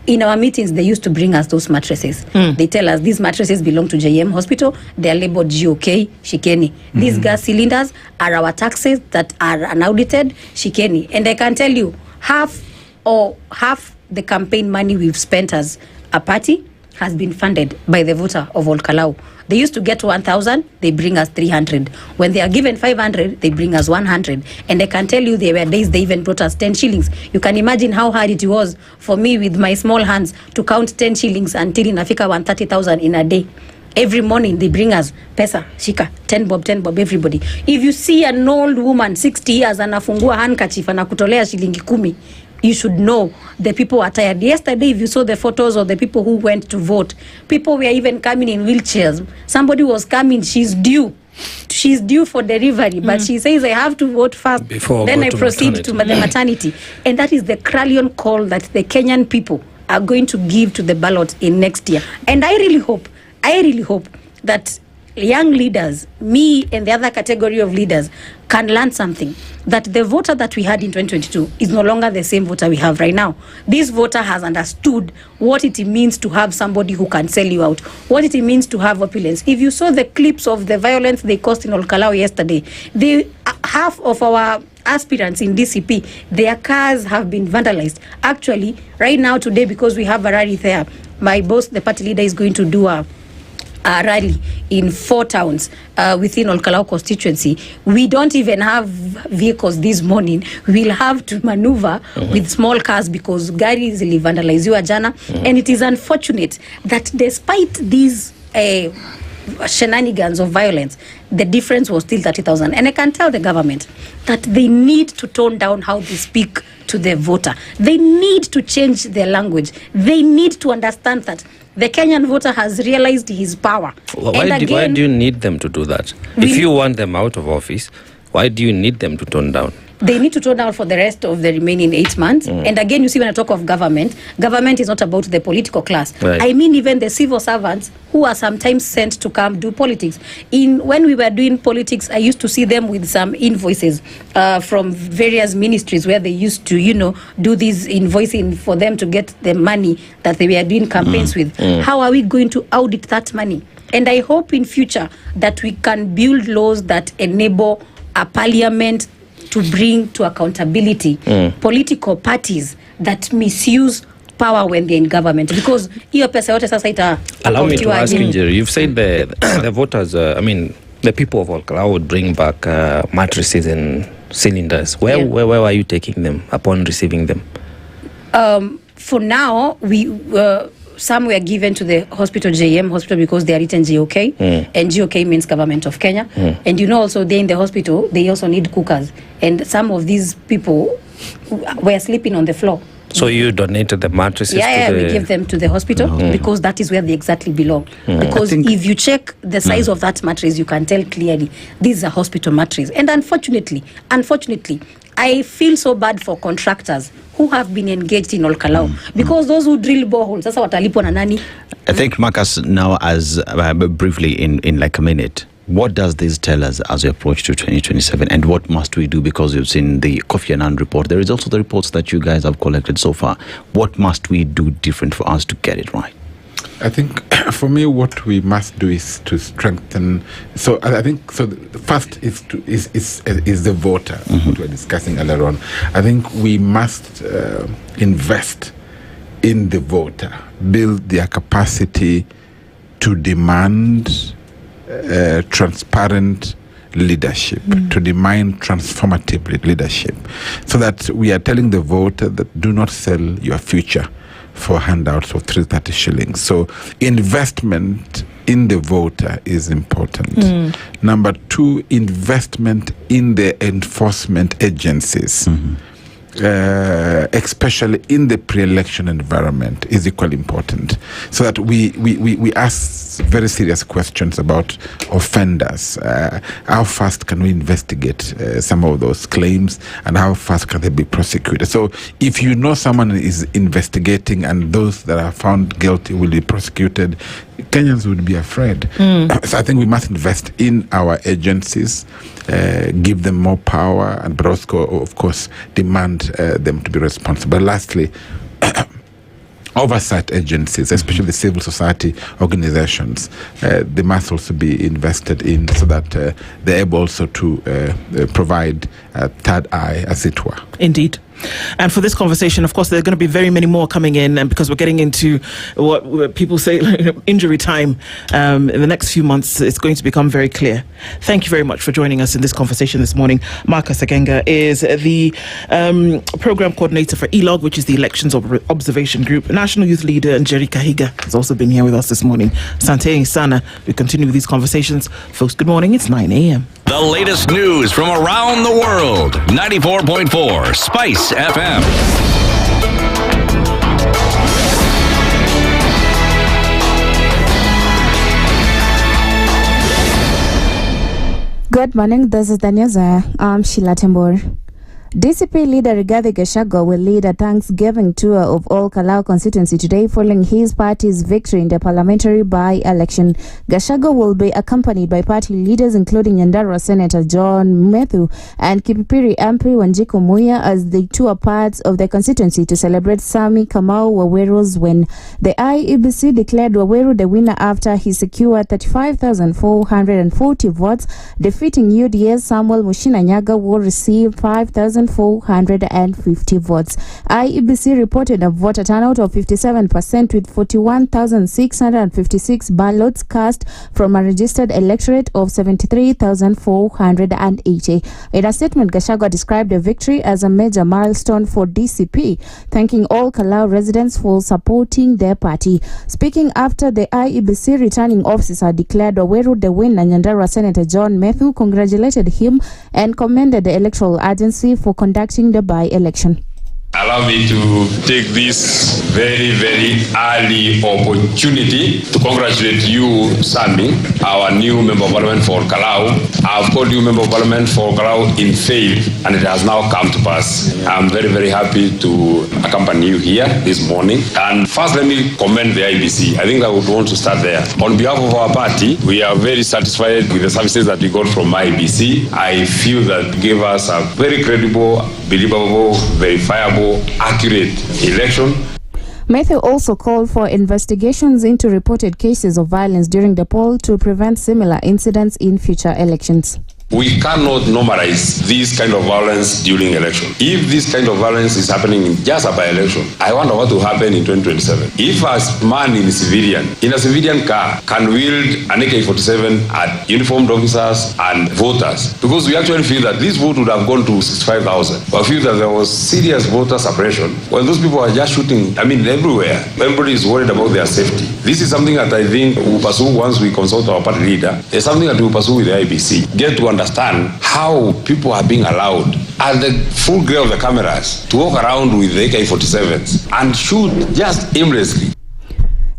in our meetings, they used to bring us those mattresses. They tell us these mattresses belong to JM Hospital. They are labeled GOK, Shikeni. These gas cylinders are our taxes that are unaudited, Shikeni. And I can tell you, half the campaign money we've spent as a party has been funded by the voter of Kalou. They used to get 1,000, they bring us 300. When they are given 500, they bring us 100. And I can tell you, there were days they even brought us 10 shillings. You can imagine how hard it was for me with my small hands to count 10 shillings until in Africa 130,000 in a day. Every morning they bring us pesa, shika, 10 bob, everybody. If you see an old woman, 60 years, anafungua handkerchief, anakutolea shilingi 10, you should know the people are tired. Yesterday, if you saw the photos of the people who went to vote, people were even coming in wheelchairs. Somebody was coming, she's due for delivery, but she says, I have to vote first, then I proceed to the maternity. And that is the clarion call that the Kenyan people are going to give to the ballot in next year. And I really hope that young leaders, me and the other category of leaders, can learn something, that the voter that we had in 2022 is no longer the same voter we have right now. This voter has understood what it means to have somebody who can sell you out, what it means to have opulence. If you saw the clips of the violence they caused in Kalou yesterday, half of our aspirants in DCP, their cars have been vandalized. Actually, right now, today, because we have a rally there, my boss, the party leader, is going to do a rally in 4 towns within Kalou constituency. We don't even have vehicles this morning. We'll have to maneuver with small cars because gari zilivandaliziwa jana. And it is unfortunate that despite these shenanigans of violence, the difference was still 30,000. And I can tell the government that they need to tone down how they speak to the voter. They need to change their language. They need to understand that the Kenyan voter has realized his power. Why do you need them to do that? If you want them out of office, why do you need them to tone down? They need to tone down for the rest of the remaining 8 months. And again, you see, when I talk of government is not about the political class. Right. I mean, even the civil servants who are sometimes sent to come do politics. When we were doing politics, I used to see them with some invoices from various ministries where they used to, do this invoicing for them to get the money that they were doing campaigns with. How are we going to audit that money? And I hope in future that we can build laws that enable a parliament to bring to accountability political parties that misuse power when they're in government, because hiyo pesa yote sasa ita. Allow me to ask you, Njeri, you've said the voters, the people of Kalou would bring back mattresses and cylinders. Where are you taking them upon receiving them? For now, some were given to the hospital, JM Hospital, because they are written GOK, and GOK means Government of Kenya. And also they in the hospital, they also need cookers. And some of these people were sleeping on the floor. So you donated the mattresses to we give them to the hospital because that is where they exactly belong. Because if you check the size of that mattress, you can tell clearly this is a hospital mattress. And unfortunately, I feel so bad for contractors who have been engaged in Kalou, because those who drill boreholes, sasa watalipwa na nani? I think, Marcus, now as briefly in like a minute, What does this tell us as we approach to 2027, and what must we do? Because you've seen the Kofi Annan report. There is also the reports that you guys have collected so far. What must we do different for us to get it right? I think for me, what we must do is to strengthen. So I think so. The first is the voter, what we're discussing earlier on. I think we must invest in the voter, build their capacity to demand transparent leadership, to demand transformative leadership, so that we are telling the voter that do not sell your future for handouts of 330 shillings. So investment in the voter is important. Number two, investment in the enforcement agencies. Especially in the pre-election environment, is equally important, so that we ask very serious questions about offenders. How fast can we investigate some of those claims, and how fast can they be prosecuted? So if you know someone is investigating and those that are found guilty will be prosecuted, Kenyans would be afraid. So I think we must invest in our agencies, give them more power, and but also, of course, demand them to be responsible. Lastly, oversight agencies, especially civil society organizations, they must also be invested in, so that they're able also to provide a third eye, as it were. Indeed. And for this conversation, of course, there are going to be very many more coming in, and because we're getting into what people say, injury time, in the next few months, it's going to become very clear. Thank you very much for joining us in this conversation this morning. Marcus Agenga is the program coordinator for ELOG, which is the Elections Observation Group. National Youth Leader Njeri has also been here with us this morning. Sante Sana. We continue with these conversations. Folks, good morning. It's 9 a.m. The latest news from around the world. 94.4 Spice FM. Good morning, this is the news. I'm Sheila Tembor. DCP leader Rigathi Gachagua will lead a Thanksgiving tour of all Kalou constituency today following his party's victory in the parliamentary by-election. Gachagua will be accompanied by party leaders including Nyandarua Senator John Methu and Kipipiri MP Wanjiku Muya as they tour parts of the constituency to celebrate Sami Kamau Waweru's win. The IEBC declared Waweru the winner after he secured 35,440 votes, defeating UDA's Samuel Mushina Nyaga, who received 5,450 votes. IEBC reported a voter turnout of 57% with 41,656 ballots cast from a registered electorate of 73,480. In a statement, Gachagua described the victory as a major milestone for DCP, thanking all Kalou residents for supporting their party. Speaking after the IEBC returning officer declared Waweru the winner, Nyandarua Senator John Methu congratulated him and commended the electoral agency for conducting the by-election. Allow me to take this very, very early opportunity to congratulate you, Sami, our new Member of Parliament for Kalou. I've called you Member of Parliament for Kalou in faith, and it has now come to pass. I'm very, very happy to accompany you here this morning. And first, let me commend the IBC. I think I would want to start there. On behalf of our party, we are very satisfied with the services that we got from IBC. I feel that gave us a very credible, believable, verifiable, accurate election. Matthew also called for investigations into reported cases of violence during the poll to prevent similar incidents in future elections. We cannot normalize this kind of violence during election. If this kind of violence is happening in just a by-election, I wonder what will happen in 2027. If a man in a civilian car can wield an AK-47 at uniformed officers and voters, because we actually feel that this vote would have gone to 65,000. I feel that there was serious voter suppression when those people are just shooting, everywhere. Everybody is worried about their safety. This is something that I think we'll pursue once we consult our party leader. It's something that we'll pursue with the IBC. Get to understand how people are being allowed at the full glare of the cameras to walk around with the AK-47s and shoot just aimlessly.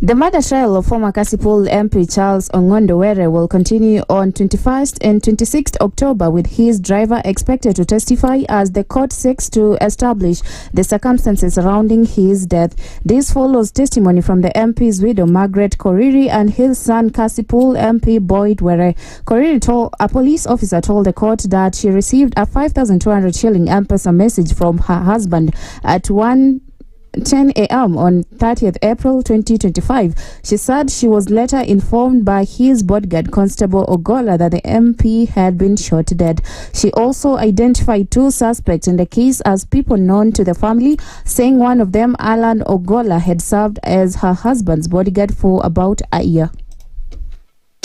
The murder trial of former Kasipul MP Charles Ongondowere will continue on 21st and 26th October, with his driver expected to testify as the court seeks to establish the circumstances surrounding his death. This follows testimony from the MP's widow Margaret Koriri and his son Kasipul MP Boyd Were. Koriri told a police officer told the court that she received a 5,200 shilling M-Pesa message from her husband at 1:10 a.m. on 30th April 2025. She said she was later informed by his bodyguard Constable Ogola that the MP had been shot dead. She also identified two suspects in the case as people known to the family, saying one of them, Alan Ogola, had served as her husband's bodyguard for about a year.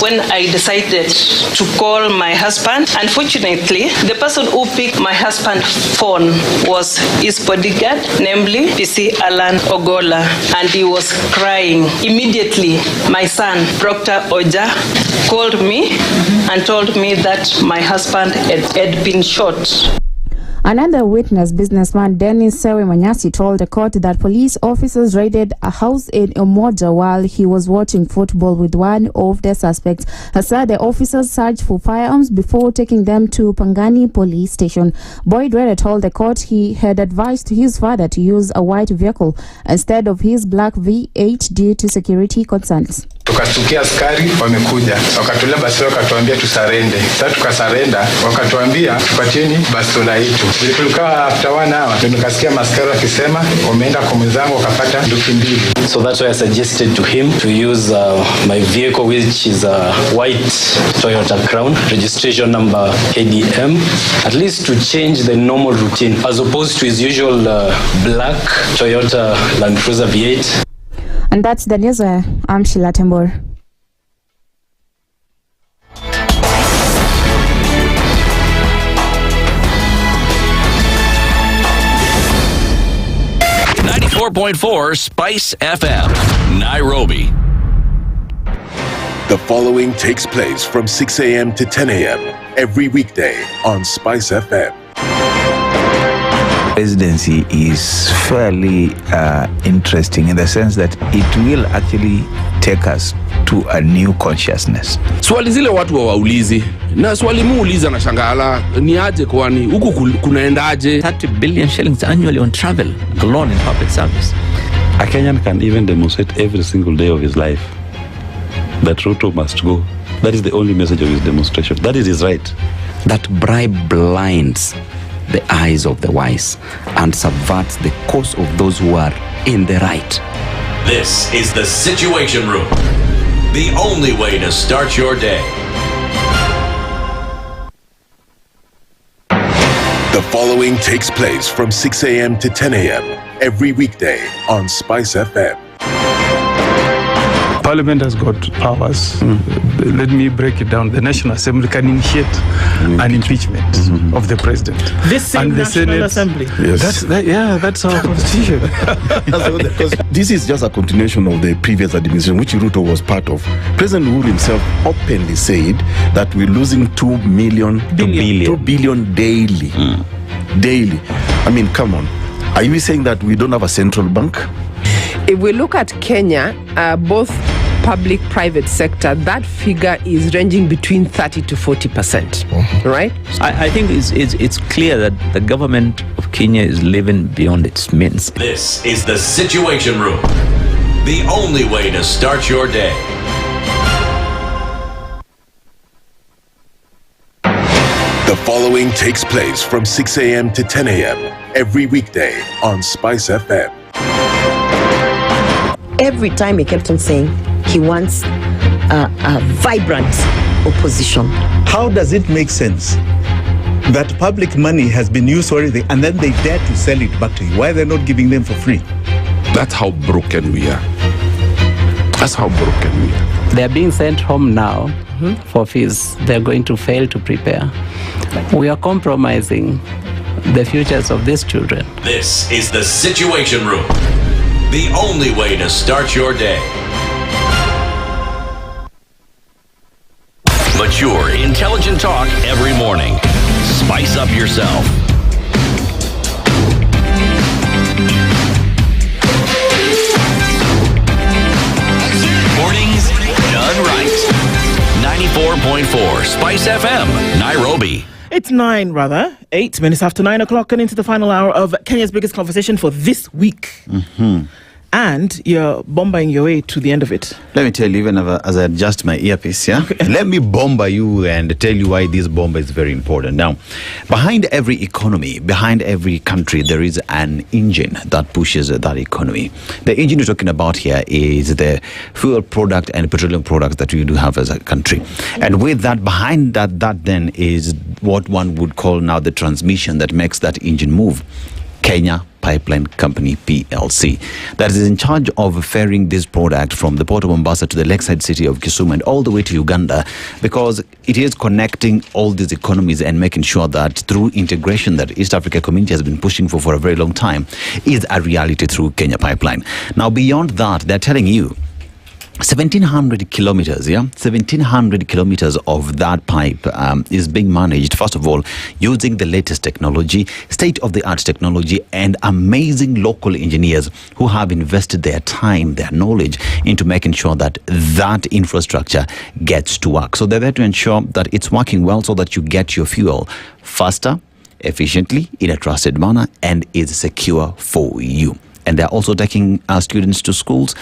When I decided to call my husband, unfortunately, the person who picked my husband's phone was his bodyguard, namely PC Alan Ogola, and he was crying. Immediately, my son, Dr. Oja, called me and told me that my husband had been shot. Another witness, businessman Dennis Sewe Manyasi, told the court that police officers raided a house in Umoja while he was watching football with one of the suspects. He said the officers searched for firearms before taking them to Pangani police station. Boyd Were told the court he had advised his father to use a white vehicle instead of his black V8 due to security concerns. Tukatukia askari wamekuja, wakatulea basi, wakatuambia tusarende. Sasa tukasarenda, wakatuambia tupatieni bastola yetu. Tulikaa after 1 hour, ndio nikasikia maskari wakisema wameenda kwa mwenzangu wakapata bunduki mbili. So that's why I suggested to him to use my vehicle, which is a white Toyota Crown, registration number KDM, at least to change the normal routine as opposed to his usual black Toyota Land Cruiser V8. And that's the news. I'm Sheila Tembor. .4 Spice FM, Nairobi. The following takes place from 6 a.m. to 10 a.m. every weekday on Spice FM. Presidency is fairly interesting in the sense that it will actually take us to a new consciousness. Swali zile watu waulizi na swali muuliza na shangala ni aje, kwani huku kunaendaje? 30 billion shillings annually on travel alone in public service. A Kenyan can even demonstrate every single day of his life that Ruto must go. That is the only message of his demonstration. That is his right. That bribe blinds the eyes of the wise and subverts the cause of those who are in the right. This is the Situation Room, the only way to start your day. The following takes place from 6 a.m. to 10 a.m. every weekday on Spice FM. Parliament has got powers. Let me break it down. The National Assembly can initiate an impeachment of the president. This same and the National Senate, Assembly. Yes. That's our constitution. This is just a continuation of the previous administration, which Ruto was part of. President Uhuru himself openly said that we're losing 2 billion daily. Daily. I mean, come on. Are you saying that we don't have a central bank? If we look at Kenya, both public-private sector, that figure is ranging between 30 to 40%, right? I think it's clear that the government of Kenya is living beyond its means. This is the Situation Room, the only way to start your day. The following takes place from 6 a.m. to 10 a.m. every weekday on Spice FM. Every time he kept on saying he wants a vibrant opposition. How does it make sense that public money has been used already and then they dare to sell it back to you? Why are they not giving them for free? That's how broken we are. That's how broken we are. They are being sent home now for fees. They're going to fail to prepare. We are compromising the futures of these children. This is the Situation Room, the only way to start your day. Mature, intelligent talk every morning. Spice up yourself. 94.4 Spice FM, Nairobi. It's 8 minutes after 9 o'clock, and into the final hour of Kenya's biggest conversation for this week. And you're bombing your way to the end of it. Let me tell you, even as I adjust my earpiece, let me bomber you and tell you why this bomber is very important. Now, behind every economy, behind every country, there is an engine that pushes that economy. The engine you're talking about here is the fuel product and petroleum products that we do have as a country. And with that, behind that then is what one would call now the transmission that makes that engine move. Kenya Pipeline Company PLC, that is in charge of ferrying this product from the port of Mombasa to the lakeside city of Kisumu and all the way to Uganda, because it is connecting all these economies and making sure that through integration that East Africa community has been pushing for a very long time is a reality through Kenya Pipeline. Now, beyond that, they're telling you 1,700 kilometers, 1,700 kilometers of that pipe is being managed, first of all, using the latest technology, state-of-the-art technology, and amazing local engineers who have invested their time, their knowledge into making sure that that infrastructure gets to work. So they're there to ensure that it's working well so that you get your fuel faster, efficiently, in a trusted manner, and is secure for you. And they're also taking students to schools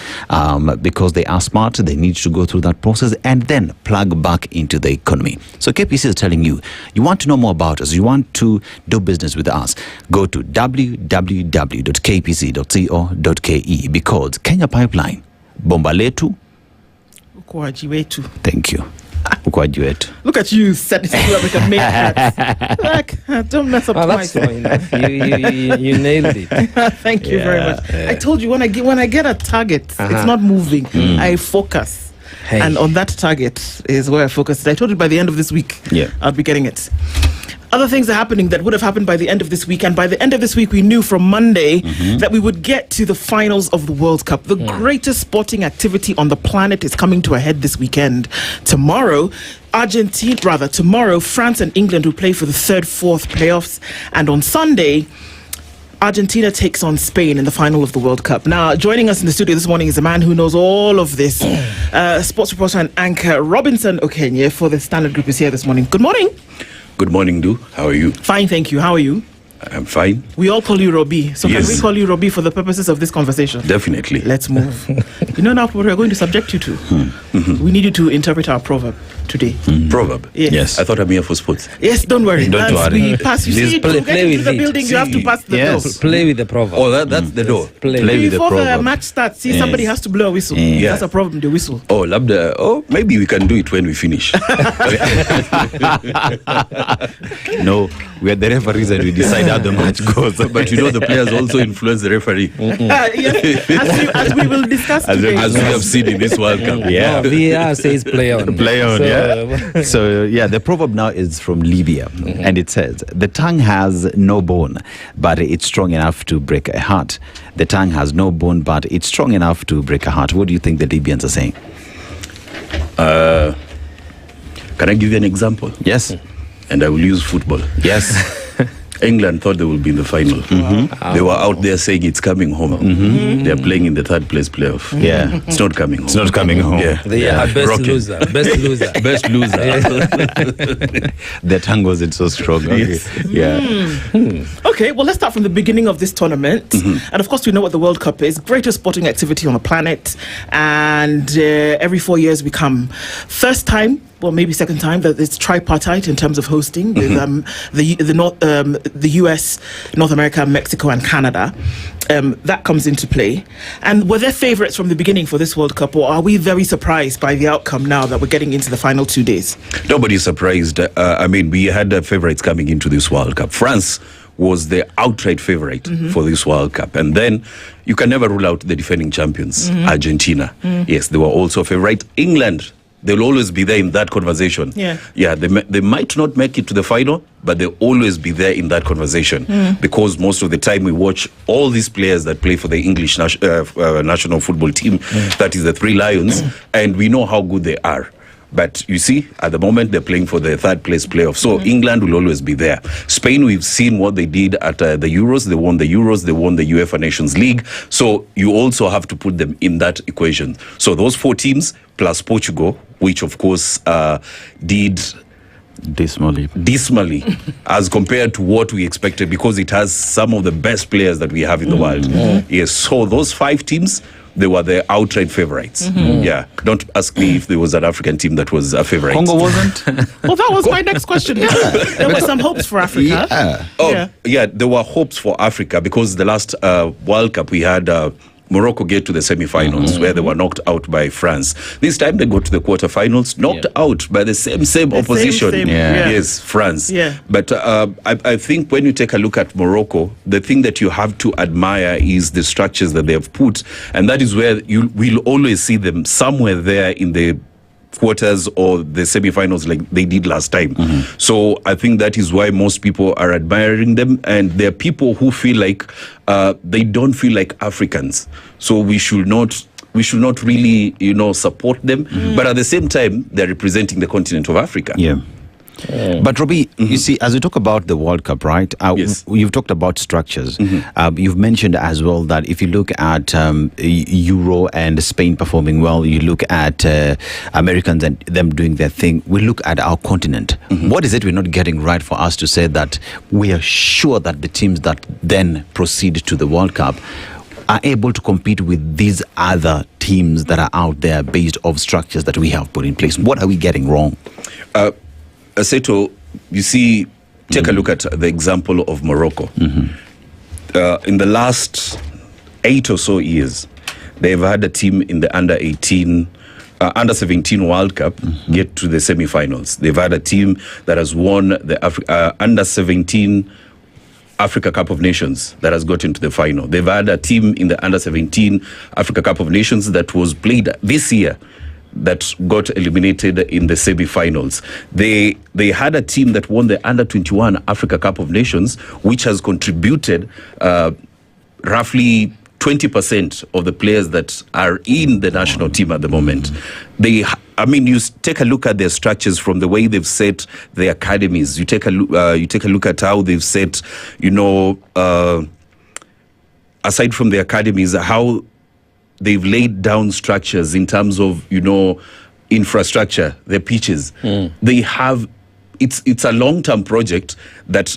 because they are smart. They need to go through that process and then plug back into the economy. So KPC is telling you, you want to know more about us, you want to do business with us, go to www.kpc.co.ke because Kenya Pipeline, bomba letu. Ukuaji wetu. Thank you. Ukuaji wetu. Look at you, set it up like a maniac. Like, don't mess up twice. That's enough. You nailed it. Thank you very much. I told you when I get a target, it's not moving. I focus. Hey. And on that target is where I focus. I told you by the end of this week, I'll be getting it. Other things are happening that would have happened by the end of this week. And by the end of this week, we knew from Monday that we would get to the finals of the World Cup. The greatest sporting activity on the planet is coming to a head this weekend. Tomorrow, France and England will play for the 3rd, 4th playoffs. And on Sunday, Argentina takes on Spain in the final of the World Cup. Now, joining us in the studio this morning is a man who knows all of this. Sports reporter and anchor Robinson Okenye for the Standard Group is here this morning. Good morning. Good morning, Nduh. How are you? Fine, thank you. How are you? I'm fine. We all call you Robbie. So yes. Can we call you Robbie for the purposes of this conversation? Definitely. Let's move. You know now what we're going to subject you to? We need you to interpret our proverb today. Proverb? Yes. I thought I'm here for sports. Yes, don't worry. Don't worry. We pass. You see, to get into the building, you have to pass the door. Play with the proverb. Oh, that's the door. Play with the proverb. Before the match starts, somebody has to blow a whistle. That's a problem, the whistle. Oh, labda. Oh, maybe we can do it when we finish. No, we are the referees and we decide how the match goes. But you know the players also influence the referee. Yes, as we will discuss today. As we have seen in this World Cup. VAR says play on. Play on, So, the proverb now is from Libya. And it says, the tongue has no bone, but it's strong enough to break a heart. The tongue has no bone, but it's strong enough to break a heart. What do you think the Libyans are saying? Can I give you an example? Yes. And I will use football. Yes. England thought they would be in the final. They were out there saying it's coming home. They're playing in the 3rd place playoff. It's not coming home. It's not coming home. They are best loser. Best loser. Best loser. Their tongue wasn't so strong. Okay. Okay, well, let's start from the beginning of this tournament. And of course, we know what the World Cup is. Greatest sporting activity on the planet. And every 4 years we come. First time, well, maybe second time, that it's tripartite in terms of hosting with the US, North America, Mexico, and Canada. That comes into play. And were there favourites from the beginning for this World Cup, or are we very surprised by the outcome now that we're getting into the final 2 days? Nobody's surprised. We had favourites coming into this World Cup. France was the outright favourite for this World Cup. And then you can never rule out the defending champions, Argentina. Yes, they were also favourite. England, they'll always be there in that conversation. They might not make it to the final, but they'll always be there in that conversation because most of the time we watch all these players that play for the English national football team, that is the Three Lions, and we know how good they are. But you see, at the moment, they're playing for the third place playoff. So England will always be there. Spain, we've seen what they did at the Euros. They won the Euros. They won the UEFA Nations League. So you also have to put them in that equation. So those 4 teams plus Portugal, which of course did dismally as compared to what we expected, because it has some of the best players that we have in the world. Yes, so those 5 teams, they were the outright favorites. Yeah, don't ask me if there was an African team that was a favorite. Congo wasn't. Well, that was my next question. There were some hopes for Africa. There were hopes for Africa, because the last World Cup we had Morocco get to the semi-finals where they were knocked out by France. This time they go to the quarter-finals, knocked out by the same opposition. Yes, France. But I think when you take a look at Morocco, the thing that you have to admire is the structures that they have put, and that is where you will always see them somewhere there in the quarters or the semi-finals like they did last time. So I think that is why most people are admiring them, and there are people who feel like they don't feel like Africans, so we should not really support them, but at the same time they're representing the continent of Africa. But Robbie, you see, as we talk about the World Cup, right? You've talked about structures. You've mentioned as well that if you look at Euro and Spain performing well, you look at Americans and them doing their thing, we look at our continent. What is it we're not getting right for us to say that we are sure that the teams that then proceed to the World Cup are able to compete with these other teams that are out there based off structures that we have put in place? What are we getting wrong? Aseto, you see, take a look at the example of Morocco. In the last 8 or so years, they've had a team in the under 17 World Cup get to the semi-finals. They've had a team that has won the under 17 Africa Cup of Nations that has got into the final. They've had a team in the under 17 Africa Cup of Nations that was played this year that got eliminated in the semi-finals. They had a team that won the under 21 Africa Cup of Nations, which has contributed roughly 20% of the players that are in the national team at the moment. You take a look at their structures, from the way they've set their academies. You take a look at how they've set, aside from the academies, how they've laid down structures in terms of, infrastructure, their pitches. They have, it's a long-term project that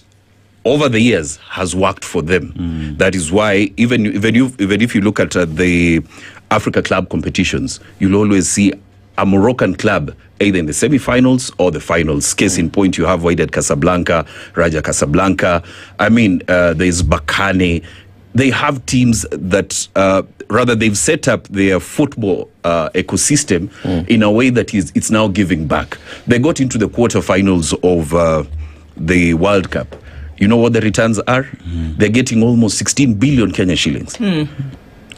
over the years has worked for them. That is why even if you look at the Africa Club competitions, you'll always see a Moroccan club either in the semi-finals or the finals. Case in point, you have Wydad Casablanca, Raja Casablanca. There's Bakane. They have teams that they've set up their football ecosystem in a way that it's now giving back. They got into the quarterfinals of the World Cup. You know what the returns are? They're getting almost 16 billion Kenya shillings.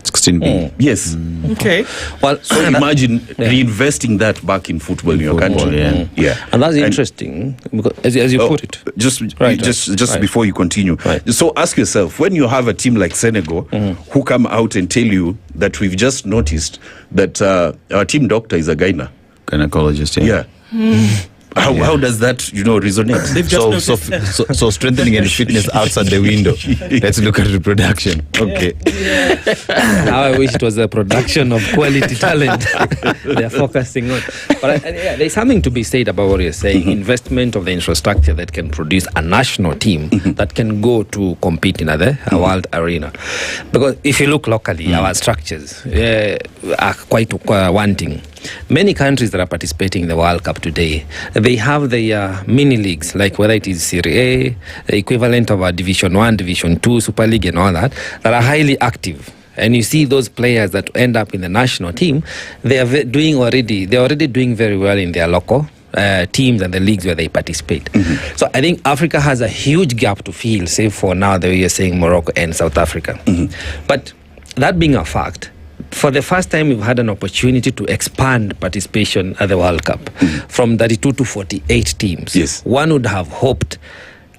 16 billion. Yes. Okay. Well, so imagine reinvesting that back in football in your country. And that's interesting, because as you put it. Just before you continue. So ask yourself, when you have a team like Senegal who come out and tell you that we've just noticed that our team doctor is a gynecologist. How does that, resonate? So strengthening and fitness outside the window. Let's look at reproduction. Okay. Now I wish it was a production of quality talent they're focusing on. But there's something to be said about what you're saying. Investment of the infrastructure that can produce a national team that can go to compete in a world arena. Because if you look locally, our structures are quite wanting. Many countries that are participating in the World Cup today, they have their mini leagues, like whether it is Serie A, the equivalent of a Division 1, Division 2, Super League and all that are highly active. And you see those players that end up in the national team, they're already doing very well in their local teams and the leagues where they participate. So I think Africa has a huge gap to fill, save for now the way you're saying Morocco and South Africa. But that being a fact, for the first time, we've had an opportunity to expand participation at the World Cup from 32 to 48 teams. Yes. One would have hoped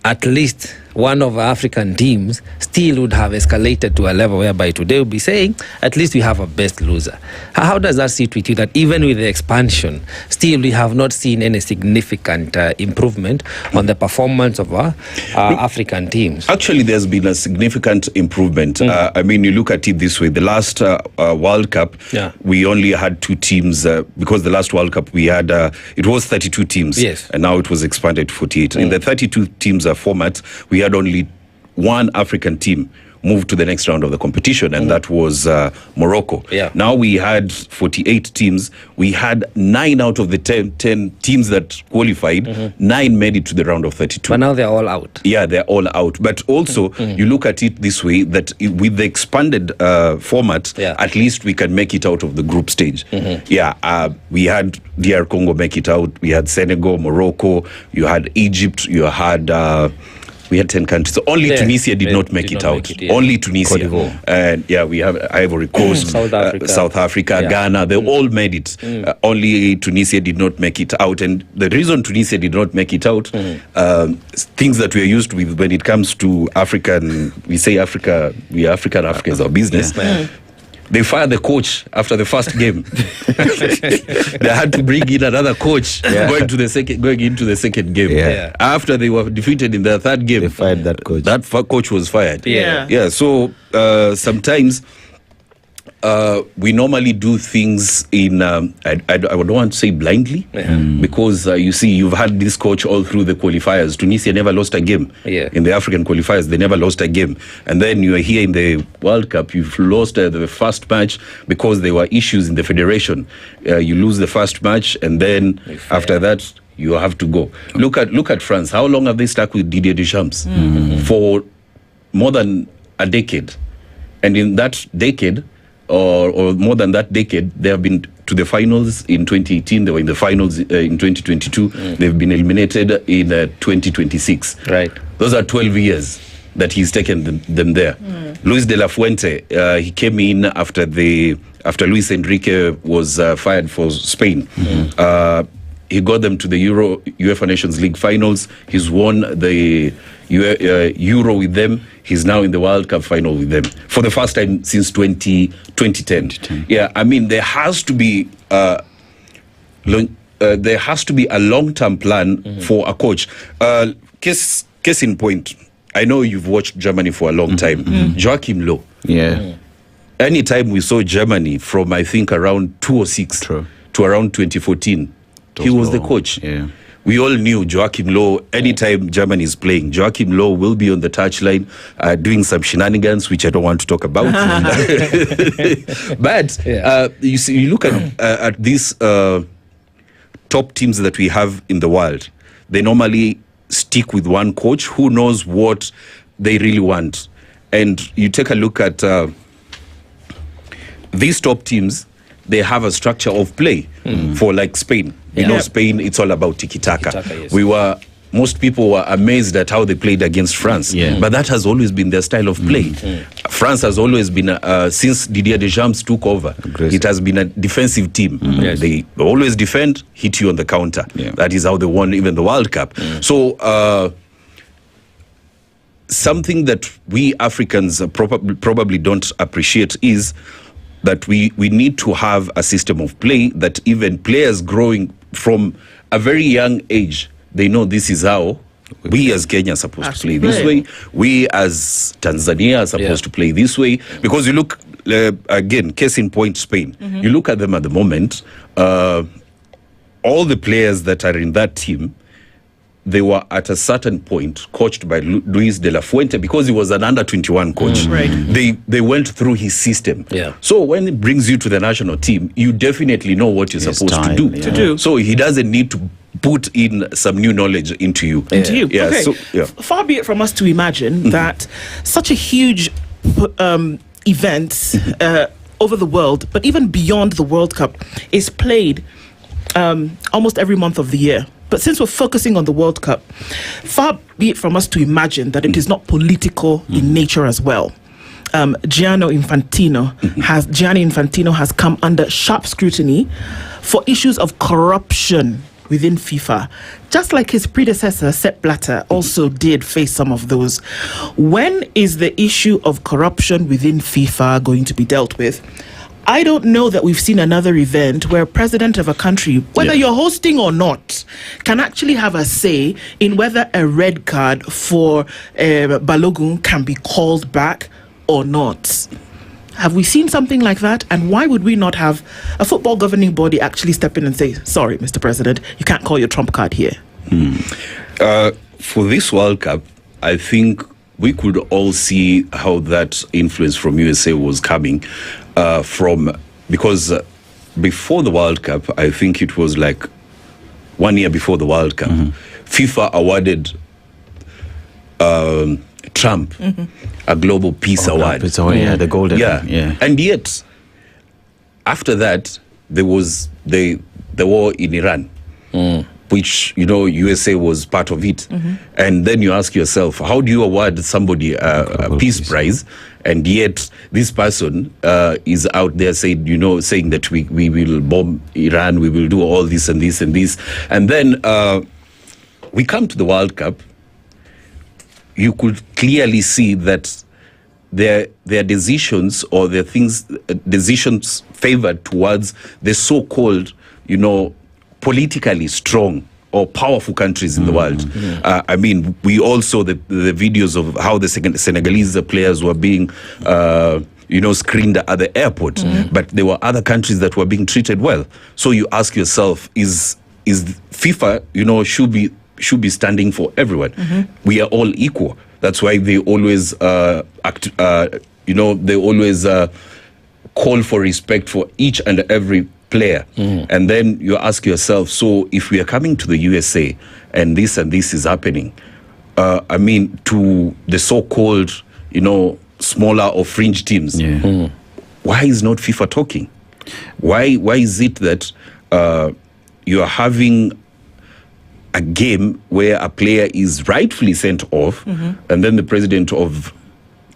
at least one of our African teams still would have escalated to a level whereby today we'll be saying, at least we have a best loser. How does that sit with you, that even with the expansion, still we have not seen any significant improvement on the performance of our African teams? Actually, there's been a significant improvement. I mean, you look at it this way. The last World Cup, we only had 2 teams, because the last World Cup we had, it was 32 teams. Yes. And now it was expanded to 48. In the 32 teams format, we had only 1 African team moved to the next round of the competition, and that was Morocco. Now we had 48 teams. We had 9 out of the 10 teams that qualified. 9 made it to the round of 32. But now they're all out. Yeah, they're all out. But also, you look at it this way, that with the expanded format, at least we can make it out of the group stage. We had DR Congo make it out. We had Senegal, Morocco. You had Egypt. You had... we had 10 countries. So only Tunisia did not make it out. Only Tunisia. And we have Ivory Coast, South Africa, Ghana. They all made it. Only Tunisia did not make it out. And the reason Tunisia did not make it out, things that we are used with when it comes to African, we say Africa, we are African, Africa is our business. They fired the coach after the first game. They had to bring in another coach going into the second game. After they were defeated in the third game, they fired that coach. That coach was fired. So sometimes we normally do things in I don't want to say blindly, because you see, you've had this coach all through the qualifiers. Tunisia never lost a game. In the African qualifiers, they never lost a game. And then you are here in the World Cup, you've lost the first match because there were issues in the federation. You lose the first match, and then after that you have to go. Look at France. How long have they stuck with Didier Deschamps? For more than a decade. And in that decade, or more than that decade, they have been to the finals in 2018. They were in the finals in 2022. They've been eliminated in 2026. Right. Those are 12 years that he's taken them there. Luis de la Fuente, he came in after Luis Enrique was fired for Spain. He got them to the UEFA Nations League finals. He's won the Euro with them. He's now in the World Cup final with them for the first time since 2010. Yeah, I mean, there has to be a long-term plan for a coach. Case in point, I know you've watched Germany for a long time. Joachim Löw. Anytime we saw Germany from, I think, around 2006 to around 2014, he was the coach. We all knew Joachim Löw, anytime Germany is playing, Joachim Löw will be on the touchline doing some shenanigans, which I don't want to talk about. But you see, you look at these top teams that we have in the world, they normally stick with one coach who knows what they really want. And you take a look at these top teams, they have a structure of play for like Spain. You know, Spain, it's all about tiki-taka. Yes. Most people were amazed at how they played against France. But that has always been their style of play. France has always been, since Didier Deschamps took over, it has been a defensive team. They always defend, hit you on the counter. That is how they won even the World Cup. So, something that we Africans probably don't appreciate is that we need to have a system of play that even players growing from a very young age, they know this is how we as Kenya are supposed to play this way. We as Tanzania are supposed to play this way. Because you look, again, case in point, Spain. You look at them at the moment, all the players that are in that team, they were at a certain point coached by Luis de la Fuente because he was an under-21 coach. They went through his system. So when it brings you to the national team, you definitely know what you're supposed to do. So he doesn't need to put in some new knowledge into you. Far be it from us to imagine that such a huge event over the world, but even beyond the World Cup, is played almost every month of the year. But since we're focusing on the World Cup, far be it from us to imagine that it is not political in nature as well. Gianni Infantino has come under sharp scrutiny for issues of corruption within FIFA, just like his predecessor, Sepp Blatter, also did face some of those. When is the issue of corruption within FIFA going to be dealt with? I don't know that we've seen another event where a president of a country, whether you're hosting or not, can actually have a say in whether a red card for Balogun can be called back or not. Have we seen something like that? And why would we not have a football governing body actually step in and say, sorry, Mr. President, you can't call your trump card here? For this World Cup, I think we could all see how that influence from USA was coming because before the World Cup, I think it was like 1 year before the World Cup, FIFA awarded Trump a Global Peace Award. The golden. And yet, after that, there was the war in Iran, which, USA was part of it. And then you ask yourself, how do you award somebody a peace prize? And yet this person is out there saying that we will bomb Iran, we will do all this and this and this. And then we come to the World Cup. You could clearly see that their decisions or decisions favored towards the so-called, politically strong or powerful countries in the world. I mean, we all saw the videos of how the Senegalese players were being, screened at the airport. But there were other countries that were being treated well. So you ask yourself, is FIFA, should be standing for everyone? We are all equal. That's why they always they always call for respect for each and every player. And then you ask yourself, so if we are coming to the USA and this is happening, to the so-called, smaller or fringe teams, why is not FIFA talking? Why is it that you are having a game where a player is rightfully sent off, and then the president of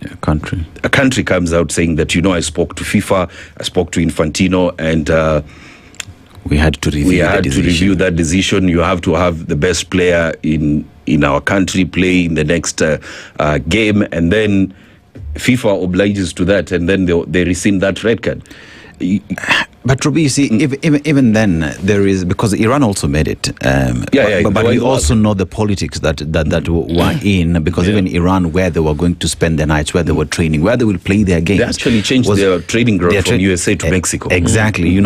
a country comes out saying that, I spoke to FIFA, I spoke to Infantino, and we had to review that decision. You have to have the best player in our country play in the next game, and then FIFA obliges to that, and then they rescind that red card. But Ruby, you see, even then there is, because Iran also made it. But we also know the politics that were in, because even Iran, where they were going to spend their nights, where they were training, where they will play their games. They actually changed their training ground from USA to Mexico. Exactly,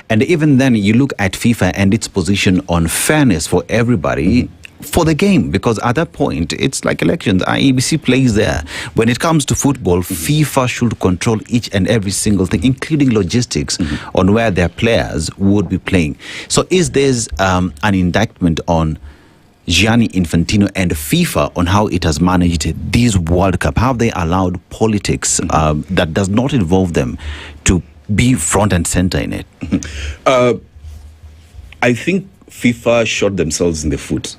And even then, you look at FIFA and its position on fairness for everybody. For the game, because at that point it's like elections. IEBC plays there. When it comes to football, FIFA should control each and every single thing, including logistics on where their players would be playing. So is there an indictment on Gianni Infantino and FIFA on how it has managed this World Cup? How they allowed politics that does not involve them to be front and center in it? I think FIFA shot themselves in the foot.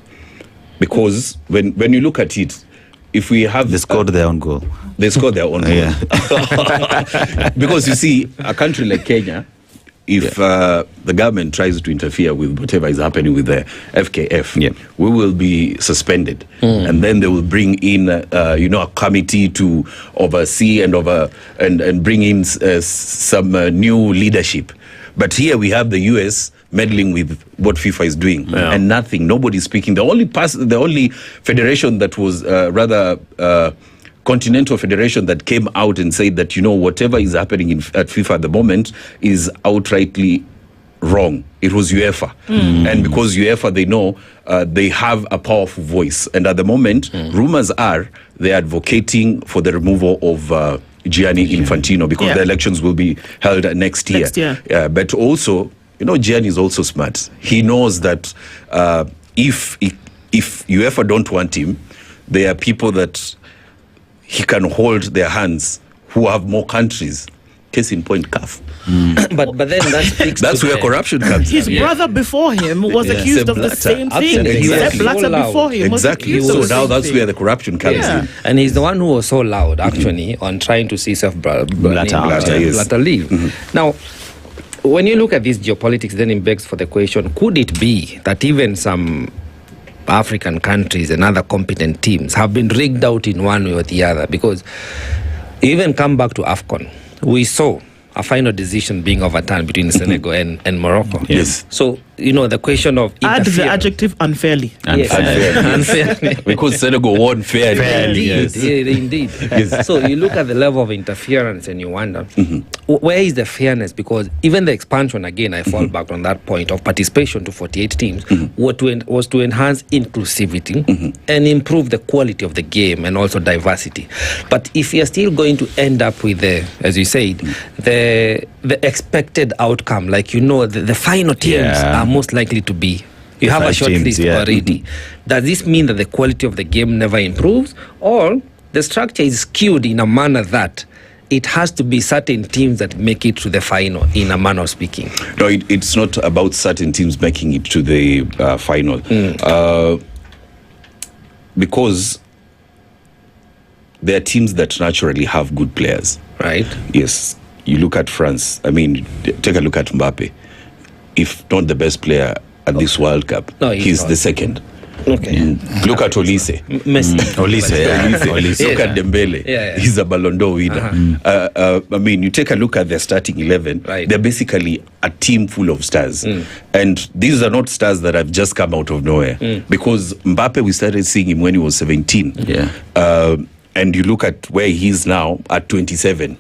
Because when you look at it, if we have... They scored their own goal. They scored their own goal. Because you see, a country like Kenya, if the government tries to interfere with whatever is happening with the FKF, we will be suspended. And then they will bring in, a committee to oversee and bring in some new leadership. But here we have the US meddling with what FIFA is doing, and nothing. Nobody's speaking. The only federation that was continental federation that came out and said that whatever is happening at FIFA at the moment is outrightly wrong. It was UEFA, and because UEFA, they know they have a powerful voice, and at the moment, rumors are they're advocating for the removal of Gianni Infantino, because the elections will be held next year. But also, Gianni is also smart. He knows that if UEFA don't want him, there are people that he can hold their hands who have more countries. Case in point, CAF. But then that's where corruption comes. His brother before him was accused of the same thing. Sepp Blatter before him was accused of the same thing. That's where the corruption comes in. And he's the one who was so loud, actually, on trying to see Sepp Blatter leave. Now, when you look at this geopolitics, then it begs for the question, could it be that even some African countries and other competent teams have been rigged out in one way or the other? Because even come back to AFCON, we saw a final decision being overturned between Senegal and Morocco. Yes. So, the question of add the adjective unfairly. Unfairly. Because Senegal won fairly. Indeed. Yes. So you look at the level of interference and you wonder, where is the fairness? Because even the expansion, again, I fall back on that point of participation to 48 teams, was to enhance inclusivity and improve the quality of the game and also diversity. But if you're still going to end up with as you said, the expected outcome, like the final teams are most likely to be. You have a short list already. Does this mean that the quality of the game never improves, or the structure is skewed in a manner that it has to be certain teams that make it to the final, in a manner of speaking? No, it's not about certain teams making it to the final. Because there are teams that naturally have good players. Right. Yes. You look at France. I mean, take a look at Mbappe. If not the best player at this World Cup, he's the second. Okay. Look at Olise. Messi. Olise. Look at Dembele. He's a Ballon d'Or winner. I mean, you take a look at their starting 11. Right. They're basically a team full of stars. And these are not stars that have just come out of nowhere. Because Mbappe, we started seeing him when he was 17. And you look at where he is now at 27.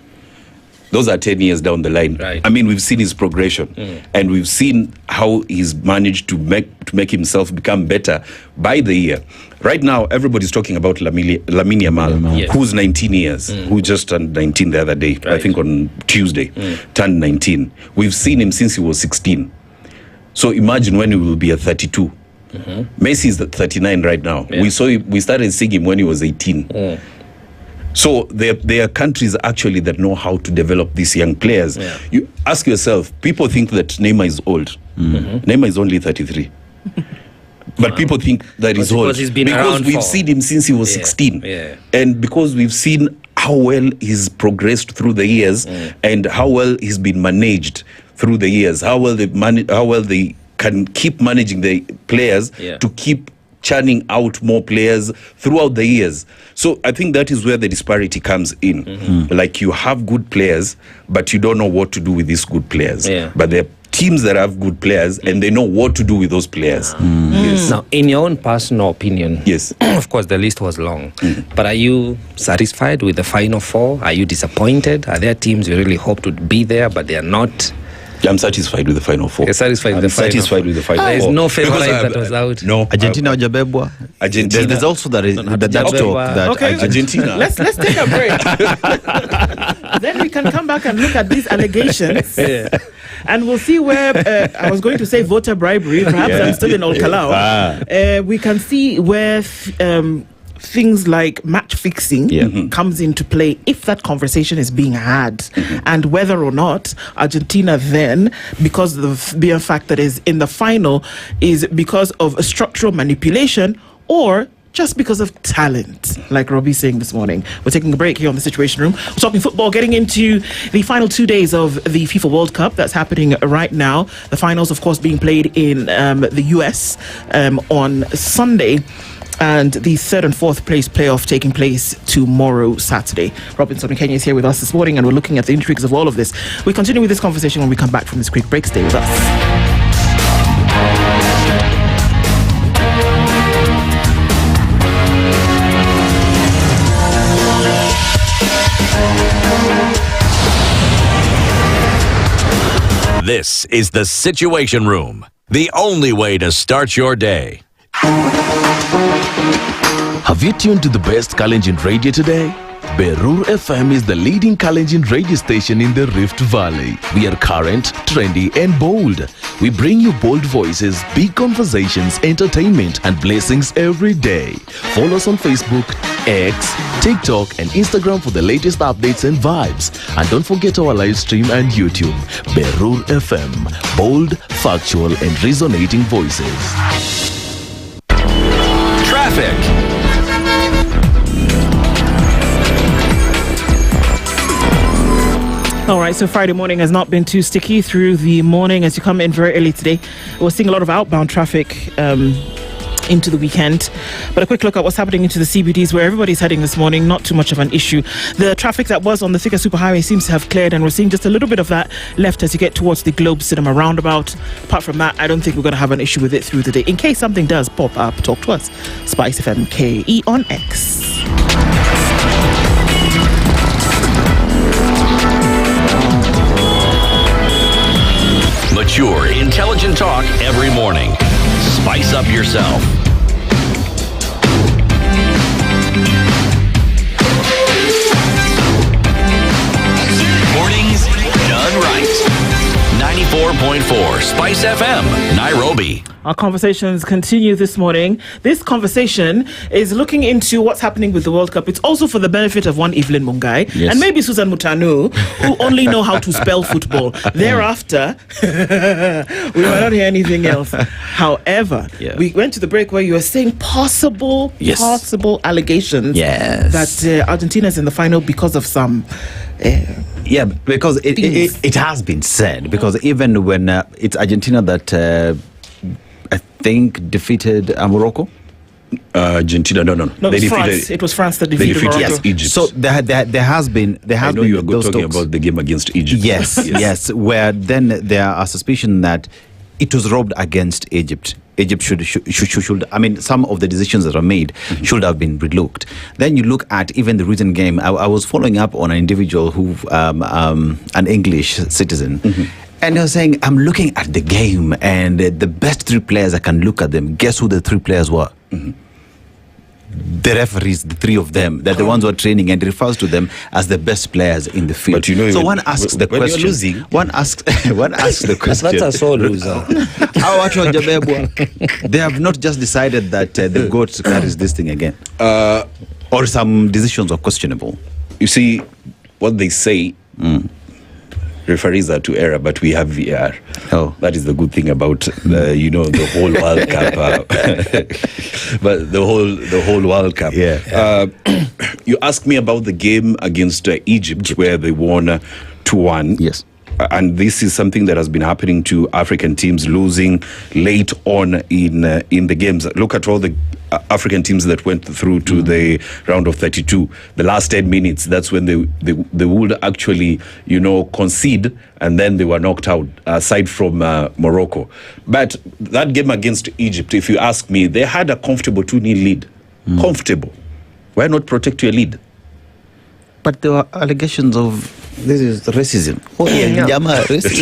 Those are 10 years down the line. Right. I mean, we've seen his progression, and we've seen how he's managed to make himself become better by the year. Right now, everybody's talking about Lamine Yamal, who's 19 years, who just turned 19 the other day, I think on Tuesday, turned 19. We've seen him since he was 16. So imagine when he will be at 32. Messi is at 39 right now. We started seeing him when he was 18. So there are countries actually that know how to develop these young players. You ask yourself, people think that Neymar is old. Neymar is only 33. But people think that he's old because we've seen him since he was 16. And because we've seen how well he's progressed through the years and how well he's been managed through the years, how well they can keep managing the players to keep churning out more players throughout the years. So I think that is where the disparity comes in. Like, you have good players, but you don't know what to do with these good players. But there are teams that have good players and they know what to do with those players. Now, in your own personal opinion, of course the list was long, but are you satisfied with the final four? Are you disappointed? Are there teams you really hope to be there but they are not? I'm satisfied with the final four. You're satisfied with the final four. There is no favorite that was out. No. Argentina Ojabebwa. Argentina. There's also that talk that Argentina. Let's take a break. Then we can come back and look at these allegations. And we'll see where, I was going to say voter bribery, perhaps I'm still in Kalou. We can see where things like match fixing comes into play if that conversation is being had, and whether or not Argentina then, because of the mere fact that is in the final, is because of a structural manipulation or just because of talent, like Robbie's saying this morning. We're taking a break here on The Situation Room. We're talking football, getting into the final 2 days of the FIFA World Cup that's happening right now. The finals, of course, being played in the US on Sunday, and the third and fourth place playoff taking place tomorrow, Saturday. Robinson Kenya is here with us this morning, and we're looking at the intrigues of all of this. We continue with this conversation when we come back from this quick break. Stay with us. This is The Situation Room, the only way to start your day. Have you tuned to the best Kalenjin radio today? Berur FM is the leading Kalenjin radio station in the Rift Valley. We are current, trendy and bold. We bring you bold voices, big conversations, entertainment and blessings every day. Follow us on Facebook, X, TikTok and Instagram for the latest updates and vibes. And don't forget our live stream and YouTube. Berur FM, bold, factual and resonating voices. Traffic. All right, so Friday morning has not been too sticky through the morning as you come in very early today. We're seeing a lot of outbound traffic into the weekend. But a quick look at what's happening into the CBDs where everybody's heading this morning. Not too much of an issue. The traffic that was on the Thika Superhighway seems to have cleared, and we're seeing just a little bit of that left as you get towards the Globe Cinema roundabout. Apart from that, I don't think we're going to have an issue with it through the day. In case something does pop up, talk to us. SpiceFM KE on X. Mature, intelligent talk every morning. Spice up yourself. Mornings done right. 94.4 Spice FM, Nairobi. Our conversations continue this morning. This conversation is looking into what's happening with the World Cup. It's also for the benefit of one Evelyn Mungai and maybe Susan Mutanu, who only know how to spell football. Thereafter, we might not hear anything else. However, we went to the break where you were saying possible allegations that Argentina is in the final because of some... because it has been said. Because even when it's Argentina that... I think defeated Morocco. Argentina, no. They defeated. It was France that defeated Morocco. Yes, Egypt. So there has been. I know you are talking about the game against Egypt. Yes. Where then there are suspicion that it was robbed against Egypt. Egypt should. I mean, some of the decisions that are made should have been relooked. Then you look at even the recent game. I was following up on an individual who, an English citizen. And I was saying, I'm looking at the game, and the best three players, I can look at them. Guess who the three players were? The referees, the three of them. They're the ones who are training, and refers to them as the best players in the field. But you know, so one asks the question. You're losing, one asks the question. That's a sore loser. They have not just decided that the GOAT carries this thing again. Or some decisions are questionable. You see, what they say... referees are to error, but we have VR. That is the good thing about the whole World Cup. But the whole World Cup. You asked me about the game against Egypt, where they won 2-1. Yes. And this is something that has been happening to African teams, losing late on in the games. Look at all the African teams that went through to the round of 32. The last 10 minutes, that's when they would actually, concede, and then they were knocked out, aside from Morocco. But that game against Egypt, if you ask me, they had a comfortable 2-0 lead. Comfortable. Why not protect your lead? But there were allegations of this is racism. Racism.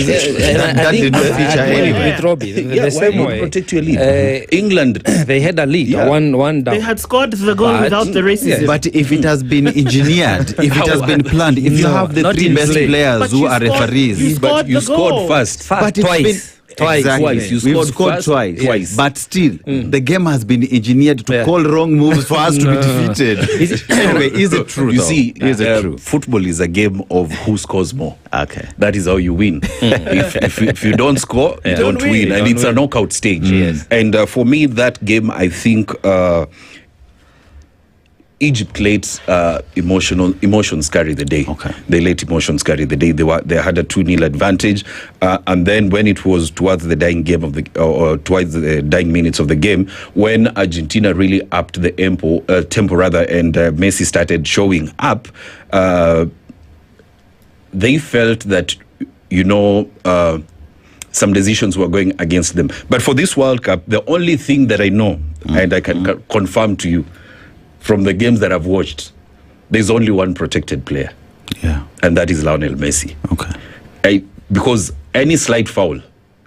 That did not feature anyway. With Robbie, the same way. Protect your lead. England, they had a lead, one down. They had scored the goal without the racism. But if it has been engineered, if it has been planned, if you have the three best players who are referees, you scored first. But it's been Twice. We've scored twice. But still, the game has been engineered to call wrong moves for us to be defeated. Anyway, is it true? You see, is it true? Football is a game of who scores more. Okay. That is how you win. if you don't score, you don't win. And it's a knockout stage. Yes. And for me, that game, I think... Egypt let emotions carry the day. Okay. They let emotions carry the day. They had a 2-0 advantage, and then when it was towards the dying game of towards the dying minutes of the game, when Argentina really upped the tempo, and Messi started showing up, they felt that some decisions were going against them. But for this World Cup, the only thing that I know, and I can confirm to you, from the games that I've watched, there's only one protected player. Yeah. And that is Lionel Messi. Okay. Because any slight foul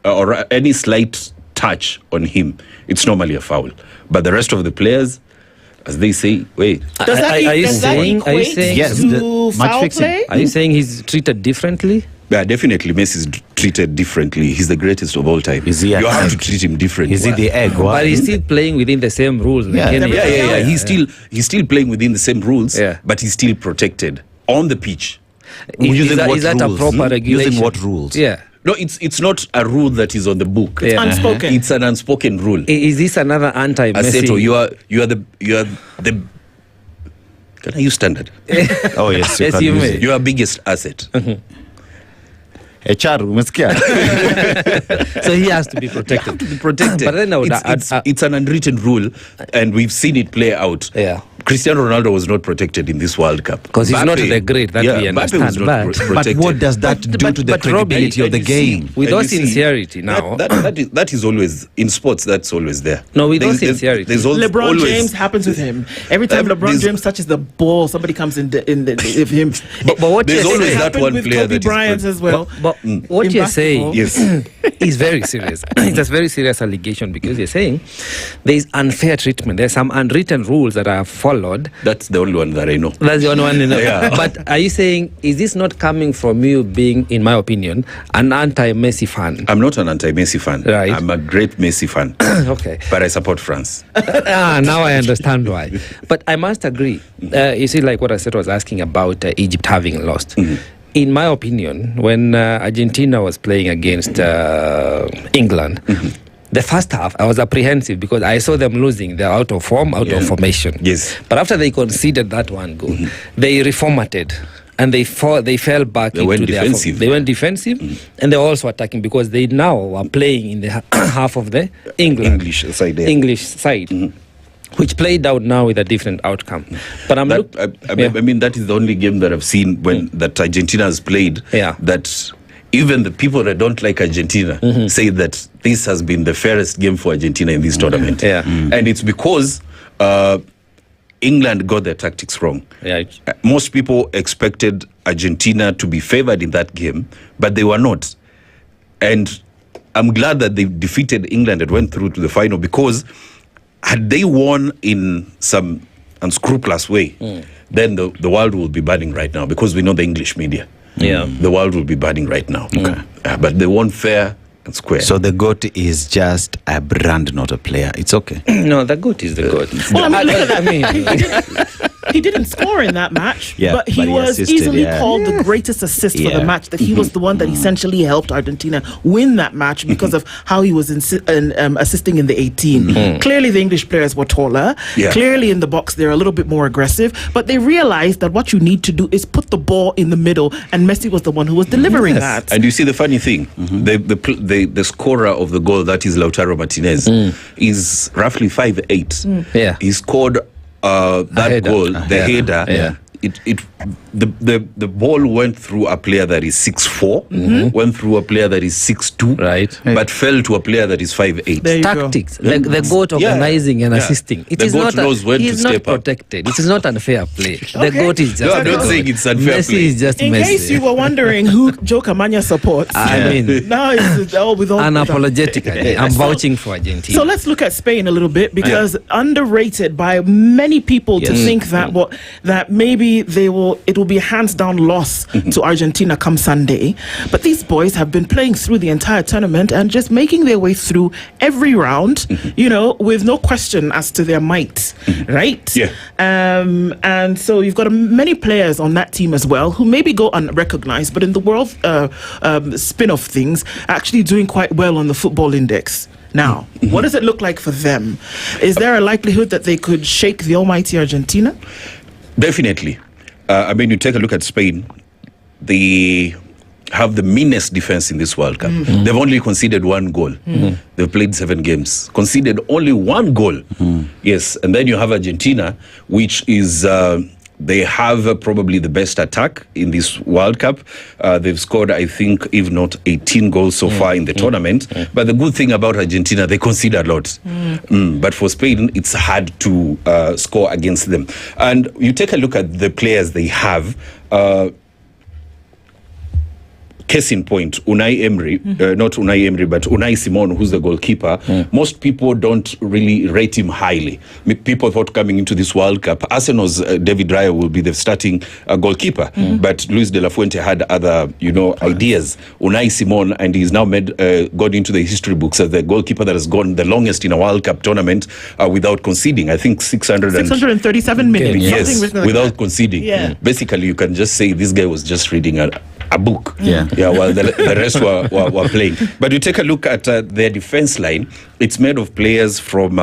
or any slight touch on him, it's normally a foul. But the rest of the players, as they say, wait. Are you saying yes, to foul play? Are you saying he's treated differently? Yeah, definitely Messi is treated differently. He's the greatest of all time. Is he you have to treat him differently. Is he the egg? But he's still playing within the same rules. Yeah. He's still playing within the same rules, but he's still protected on the pitch. Is that a proper regulation? Using what rules? Yeah. No, it's not a rule that is on the book. It's unspoken. It's an unspoken rule. Is this another anti-Messi? Aseto, you are the. Can I use standard? Oh yes, yes, you may. Your biggest asset. HR, umesikia? So he has to be protected. Protected. But then it's an unwritten rule, and we've seen it play out. Yeah. Cristiano Ronaldo was not protected in this World Cup because he's not the great that we understand. Was not but what does that do to the credibility of the game? With all sincerity, now that is always in sports. That's always there. No, with all sincerity. LeBron James happens with him every time. LeBron James touches the ball, somebody comes in him. But what there's always that one with player Kobe Bryant as well. But what you're saying is very serious. It's a very serious allegation because you're saying there is unfair treatment. There's some unwritten rules that are followed. That's the only one that I know. That's the only one you know. Yeah. But are you saying, is this not coming from you being, in my opinion, an anti-Messi fan? I'm not an anti-Messi fan. Right. I'm a great Messi fan. Okay. But I support France. Now I understand why. But I must agree. You see, like what Aseto was asking about Egypt having lost. Mm-hmm. In my opinion, when Argentina was playing against England, the first half, I was apprehensive because I saw them losing. They're out of form, out of formation. Yes. But after they conceded that one goal, they reformatted and they fell back into their defensive. They went defensive and they were also attacking because they now are playing in the half of the English side. Which played out now with a different outcome. But I mean, that is the only game that I've seen that Argentina has played. Yeah. That even the people that don't like Argentina say that this has been the fairest game for Argentina in this tournament. Yeah. And it's because England got their tactics wrong. Yeah. Most people expected Argentina to be favored in that game, but they were not. And I'm glad that they defeated England and went through to the final, because had they won in some unscrupulous way, then the world will be burning right now, because we know the English media. Yeah. The world will be burning right now. Okay. But they won fair and square. So the GOAT is just a brand, not a player. It's okay. No, the GOAT is the GOAT. Well, I mean, look at that. He didn't score in that match, but he was easily called the greatest assist for the match. That he was the one that essentially helped Argentina win that match because of how he was assisting in the 18. Clearly, the English players were taller. Yeah. Clearly, in the box, they're a little bit more aggressive. But they realized that what you need to do is put the ball in the middle, and Messi was the one who was delivering that. And you see the funny thing, the scorer of the goal, that is Lautaro Martinez, is roughly 5'8". Yeah. He scored that goal, the header. Yeah. The ball went through a player that is 6'4", went through a player that is 6'2", right, but fell to a player that is 5'8". Tactics, like the GOAT organizing and assisting. It is not protected. It is not unfair play. The GOAT is just. No, I'm not saying it's unfair Messi play. is just In Messi. case you were wondering who Joe Kamanya supports, I mean, now it's all with all unapologetically, I'm vouching for Argentina. So let's look at Spain a little bit, because underrated by many people to think that maybe it will be a hands down loss to Argentina come Sunday. But these boys have been playing through the entire tournament and just making their way through every round, with no question as to their might, right? Yeah. And so you've got many players on that team as well who maybe go unrecognized, but in the world spin of things, actually doing quite well on the football index. Now, what does it look like for them? Is there a likelihood that they could shake the almighty Argentina? Definitely. I mean, you take a look at Spain, they have the meanest defense in this World Cup. They've only conceded one goal. They've played 7 games, conceded only one goal. Yes, and then you have Argentina, which is... they have probably the best attack in this World Cup. They've scored, I think, if not 18 goals so far in the tournament. But the good thing about Argentina, they concede a lot. But for Spain, it's hard to score against them. And you take a look at the players they have. Case in point, Unai Emery, not Unai Emery, but Unai Simon, who's the goalkeeper. Most people don't really rate him highly. People thought coming into this World Cup, Arsenal's David Raya will be the starting goalkeeper, but Luis de la Fuente had other, ideas. Unai Simon, and he's now gone into the history books as the goalkeeper that has gone the longest in a World Cup tournament without conceding. I think 637 minutes. Yes, without conceding. Yeah. Basically, you can just say this guy was just reading a book. Yeah. While the rest were playing. But you take a look at their defense line. It's made of players from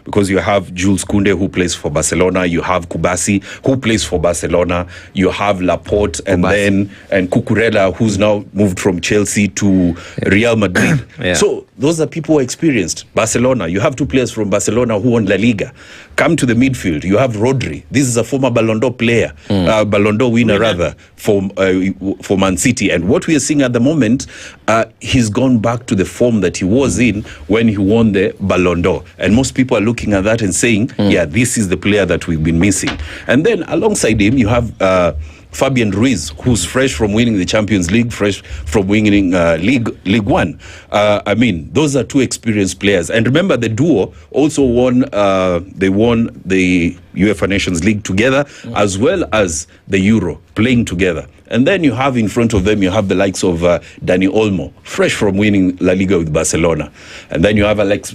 because you have Jules Koundé, who plays for Barcelona. You have Kubasi, who plays for Barcelona. You have Laporte, and Cucurella, who's now moved from Chelsea to Real Madrid. So those are people who are experienced. Barcelona, you have two players from Barcelona who won La Liga. Come to the midfield, you have Rodri. This is a former Ballon d'Or player, Ballon d'Or winner rather, for Man City. And what we are seeing at the moment, he's gone back to the form that he was in when he won the Ballon d'Or. And most people are looking at that and saying, yeah, this is the player that we've been missing. And then alongside him, you have Fabian Ruiz, who's fresh from winning the Champions League, fresh from winning League One. I mean, those are two experienced players. And remember, the duo also won the UEFA Nations League together, as well as the Euro, playing together. And then you have in front of them, you have the likes of Dani Olmo, fresh from winning La Liga with Barcelona. And then you have Alex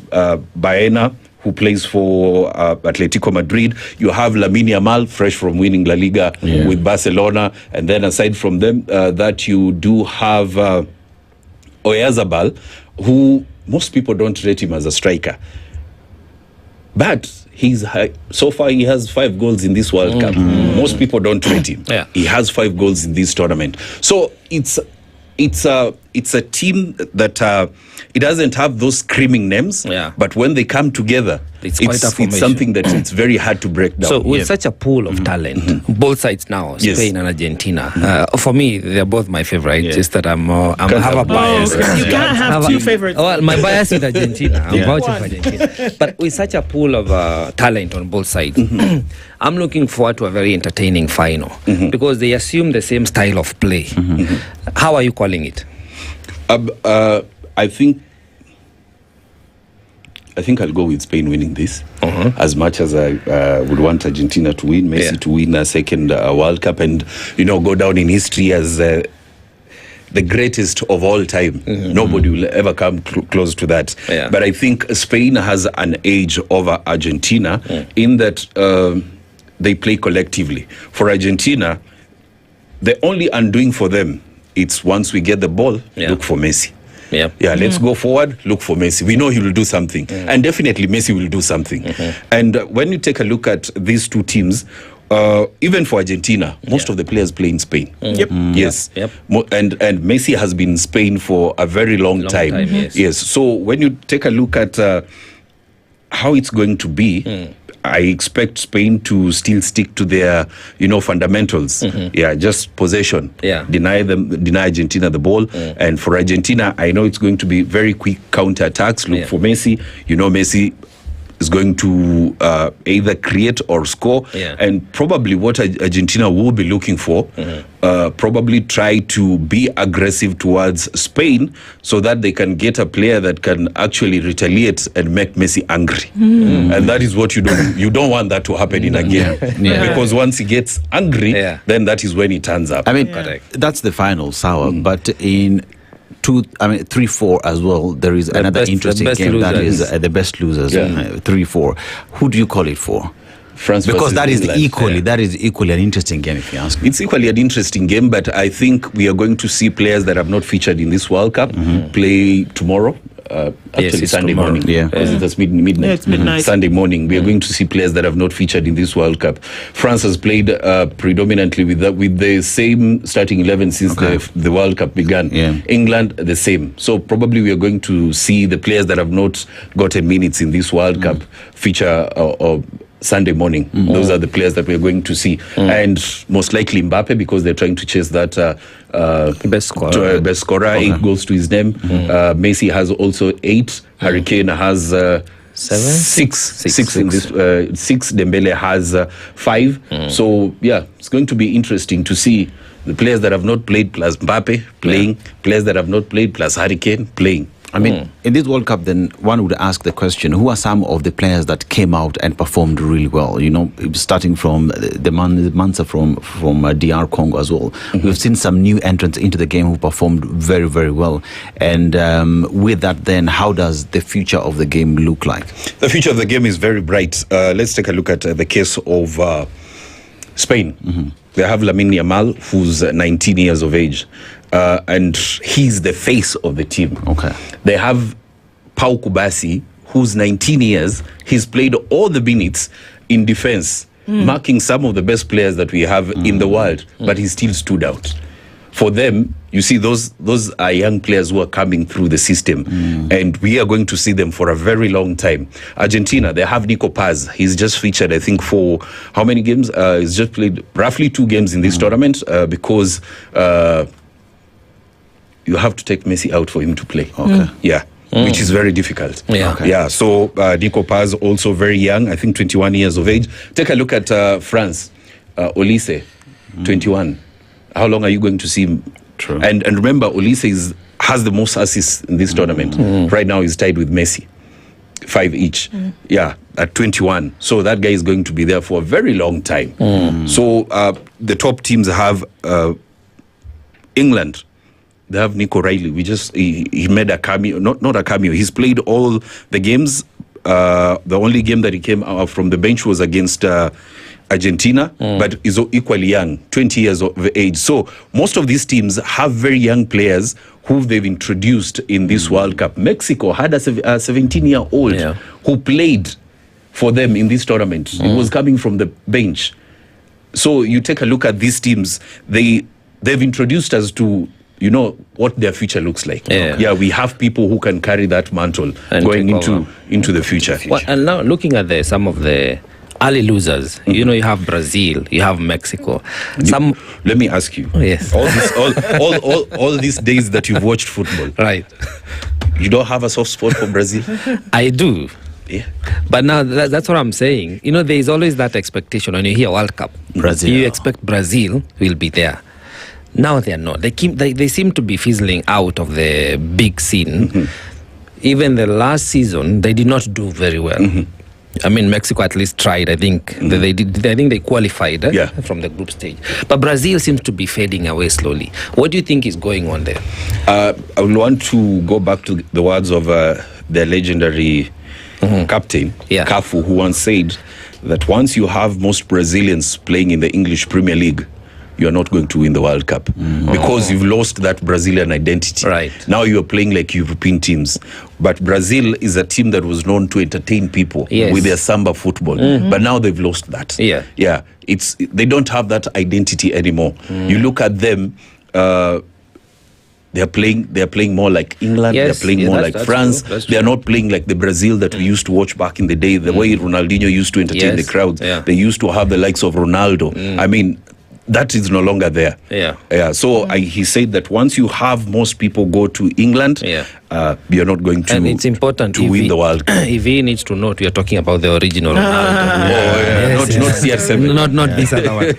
Baena, who plays for Atletico Madrid. You have Lamine Yamal, fresh from winning La Liga with Barcelona. And then aside from them, that you do have Oyarzabal, who most people don't rate him as a striker. But so far he has 5 goals in this World Cup. Most people don't rate him. He has 5 goals in this tournament. So it's a team that it doesn't have those screaming names, but when they come together, it's something that it's very hard to break down. So with such a pool of talent, both sides now, Spain and Argentina, for me, they're both my favorites. Just that I have a bias. You can't have two favorites. Well, my bias is Argentina. I'm vouching for Argentina. But with such a pool of talent on both sides, I'm looking forward to a very entertaining final because they assume the same style of play. How are you calling it? I think I'll go with Spain winning this. As much as I would want Argentina to win, Messi to win a second World Cup and go down in history as the greatest of all time. Nobody will ever come close to that. But I think Spain has an edge over Argentina in that they play collectively. For Argentina, the only undoing for them, it's once we get the ball, look for Messi. Let's go forward, look for Messi. We know he will do something. And definitely Messi will do something. And when you take a look at these two teams, even for Argentina, most of the players play in Spain. Yes. And Messi has been in Spain for a very long time. Yes. So when you take a look at how it's going to be, I expect Spain to still stick to their, fundamentals. Just possession. Deny Argentina the ball. And for Argentina, I know it's going to be very quick counter-attacks. Look for Messi. Messi is going to either create or score. And probably what Argentina will be looking for, probably try to be aggressive towards Spain so that they can get a player that can actually retaliate and make Messi angry. And that is what you don't want that to happen in a game. Because once he gets angry, then that is when he turns up. I mean, that's the final, Sawa. But in 3-4 as well, there is another interesting game losers. That is the best losers. 3-4. Who do you call it for? France, because that is equally an interesting game, if you ask me. It's equally an interesting game, but I think we are going to see players that have not featured in this World Cup play tomorrow. Actually Sunday morning. It's midnight. It's midnight. Sunday morning. We are going to see players that have not featured in this World Cup. France has played predominantly with the same starting 11 since the World Cup began. England, the same. So probably we are going to see the players that have not gotten minutes in this World Cup feature Sunday morning. Those are the players that we're going to see. And most likely Mbappe, because they're trying to chase that best scorer, 8 goals to his name. Messi has also 8. Harry Kane has 6 in this. 6. Dembele has 5. So it's going to be interesting to see the players that have not played plus Mbappe playing, players that have not played plus Harry Kane playing. I mean, in this World Cup, then one would ask the question, who are some of the players that came out and performed really well? Starting from the Mansa from DR Congo as well. We've seen some new entrants into the game who performed very, very well. And with that, then, how does the future of the game look like? The future of the game is very bright. Let's take a look at the case of Spain. They have Lamine Yamal, who's 19 years of age, and he's the face of the team. Okay. They have Pau Kubasi, who's 19 years. He's played all the minutes in defense, marking some of the best players that we have in the world, but he still stood out. For them, you see, those are young players who are coming through the system, and we are going to see them for a very long time. Argentina, they have Nico Paz. He's just featured, I think, for how many games? He's just played roughly 2 games in this tournament because you have to take Messi out for him to play. Okay. Yeah. Which is very difficult. Yeah. Okay. Yeah. So Nico Paz, also very young, I think 21 years of age. Take a look at France. Olise, 21. How long are you going to see him? True. And remember, Olise has the most assists in this tournament. Right now, he's tied with Messi, 5 each. Yeah, at 21. So that guy is going to be there for a very long time. So the top teams have England. They have Nick O'Reilly. He made a cameo, not a cameo. He's played all the games. The only game that he came out from the bench was against Argentina, but is equally young, 20 years of age. So most of these teams have very young players who they've introduced in this World Cup. Mexico had a 17-year-old who played for them in this tournament. He was coming from the bench. So you take a look at these teams. They've introduced us to what their future looks like. Yeah, we have people who can carry that mantle and going into the future. Well, and now looking at some of the early losers, you have Brazil, you have Mexico. Let me ask you. Yes. All these days that you've watched football, right? You don't have a soft spot for Brazil? I do. Yeah. But now that's what I'm saying. There is always that expectation when you hear World Cup. Brazil. You expect Brazil will be there. Now they are not. They seem to be fizzling out of the big scene. Even the last season, they did not do very well. I mean, Mexico at least tried. I think they did. I think they qualified from the group stage. But Brazil seems to be fading away slowly. What do you think is going on there? I would want to go back to the words of their legendary captain, Cafu, who once said that once you have most Brazilians playing in the English Premier League, you're not going to win the World Cup because you've lost that Brazilian identity. Right. Now you're playing like European teams. But Brazil is a team that was known to entertain people with their samba football. But now they've lost that. Yeah. They don't have that identity anymore. You look at them, they're playing more like England. They're playing more like France. They're not playing like the Brazil that we used to watch back in the day. The way Ronaldinho used to entertain the crowds. They used to have the likes of Ronaldo. I mean, that is no longer there. So he said that once you have most people go to England, you're not going to. And it's important to win the World Cup. If he needs to note, we are talking about the original Ronaldo. Not CR7. Not this other one.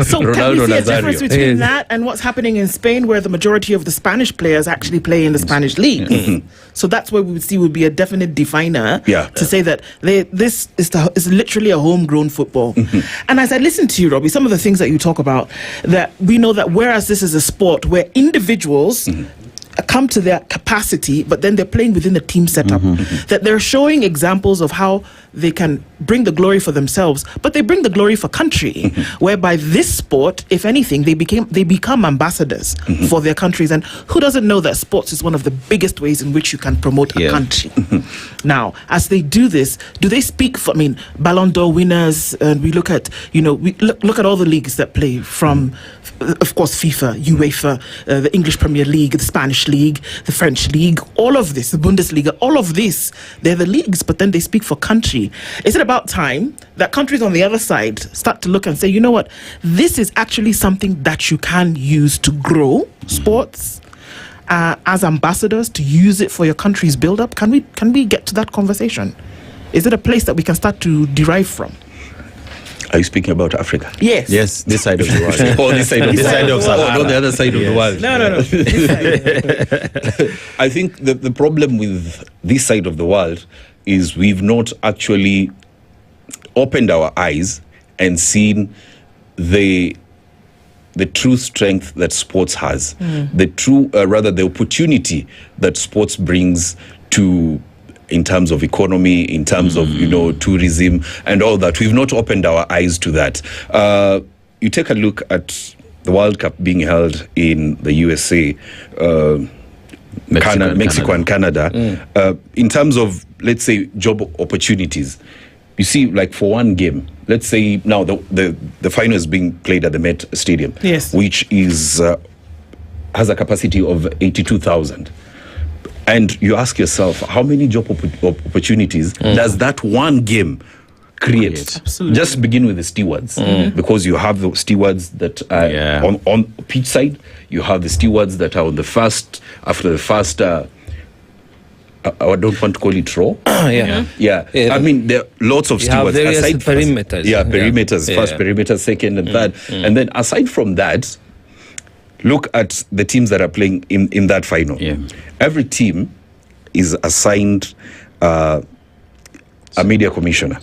So can we see a difference between that and what's happening in Spain, where the majority of the Spanish players actually play in the Spanish league? So that's where we would see would be a definite definer to say that this is literally a homegrown football. And as I listen to you, Robbie, some of the things that you talk about, that we know that whereas this is a sport where individuals come to their capacity, but then they're playing within the team setup, that they're showing examples of how they can bring the glory for themselves, but they bring the glory for country, whereby this sport, if anything, they become ambassadors for their countries. And who doesn't know that sports is one of the biggest ways in which you can promote a country? Now, as they do this, do they speak for, Ballon d'Or winners, and we look at, we look at all the leagues that play from, of course, FIFA, UEFA, the English Premier League, the Spanish League, the French League, all of this, the Bundesliga, all of this, they're the leagues, but then they speak for country. Is it about time that countries on the other side start to look and say, you know what, this is actually something that you can use to grow sports as ambassadors, to use it for your country's build-up? Can we get to that conversation? Is it a place that we can start to derive from? Are you speaking about Africa? Yes. Yes, this side of the world. This side of Sahara. Not the other side of the world. No. I think the problem with this side of the world is we've not actually opened our eyes and seen the true strength that sports has, the opportunity that sports brings to in terms of economy, in terms of, tourism and all that. We've not opened our eyes to that. You take a look at the World Cup being held in the USA, Mexico and Canada. In terms of, let's say, job opportunities, you see, like for one game, let's say now the final is being played at the Met Stadium, which is has a capacity of 82,000. And you ask yourself, how many job opportunities does that one game create? Absolutely. Just begin with the stewards, because you have the stewards that are on pitch side. You have the stewards that are on after the first. I don't want to call it raw. I mean, there are lots of stewards. Aside perimeters. Perimeters. First perimeter, second and third. And then aside from that, look at the teams that are playing in that final. Every team is assigned a media commissioner.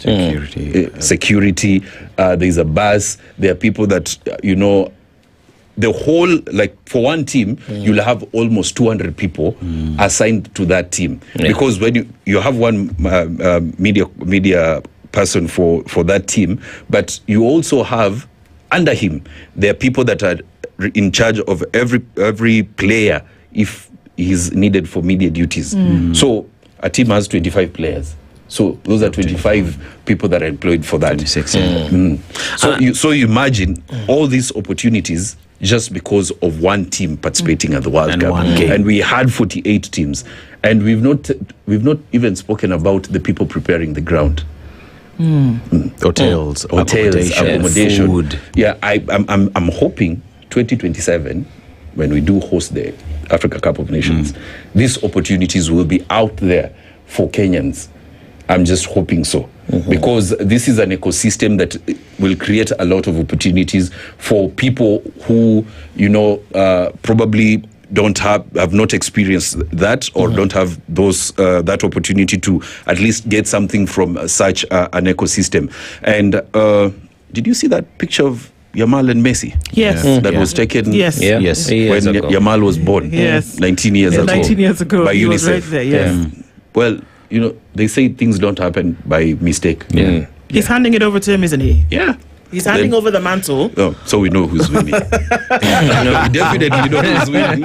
Security. There's a bus. There are people that, the whole, like for one team, you'll have almost 200 people assigned to that team. Because when you have one media person for that team, but you also have under him, there are people that are in charge of every player if he's needed for media duties. So a team has 25 players. So those are 25 people that are employed for that. 26. So you imagine all these opportunities just because of one team participating at the World Cup. And we had 48 teams. And we've not even spoken about the people preparing the ground. Hotels, accommodation, food. I'm hoping 2027, when we do host the Africa Cup of Nations, these opportunities will be out there for Kenyans. I'm just hoping so, because this is an ecosystem that will create a lot of opportunities for people who, probably have not experienced that, or don't have that opportunity to at least get something from such an ecosystem. And did you see that picture of Yamal and Messi? Yes. That was taken when Yamal was born 19 years ago. 19 years ago. By he UNICEF. Was right there, yes. Well, they say things don't happen by mistake. He's handing it over to him, isn't he? Yeah. He's handing over the mantle. Oh, so we know who's winning. We definitely know who's winning.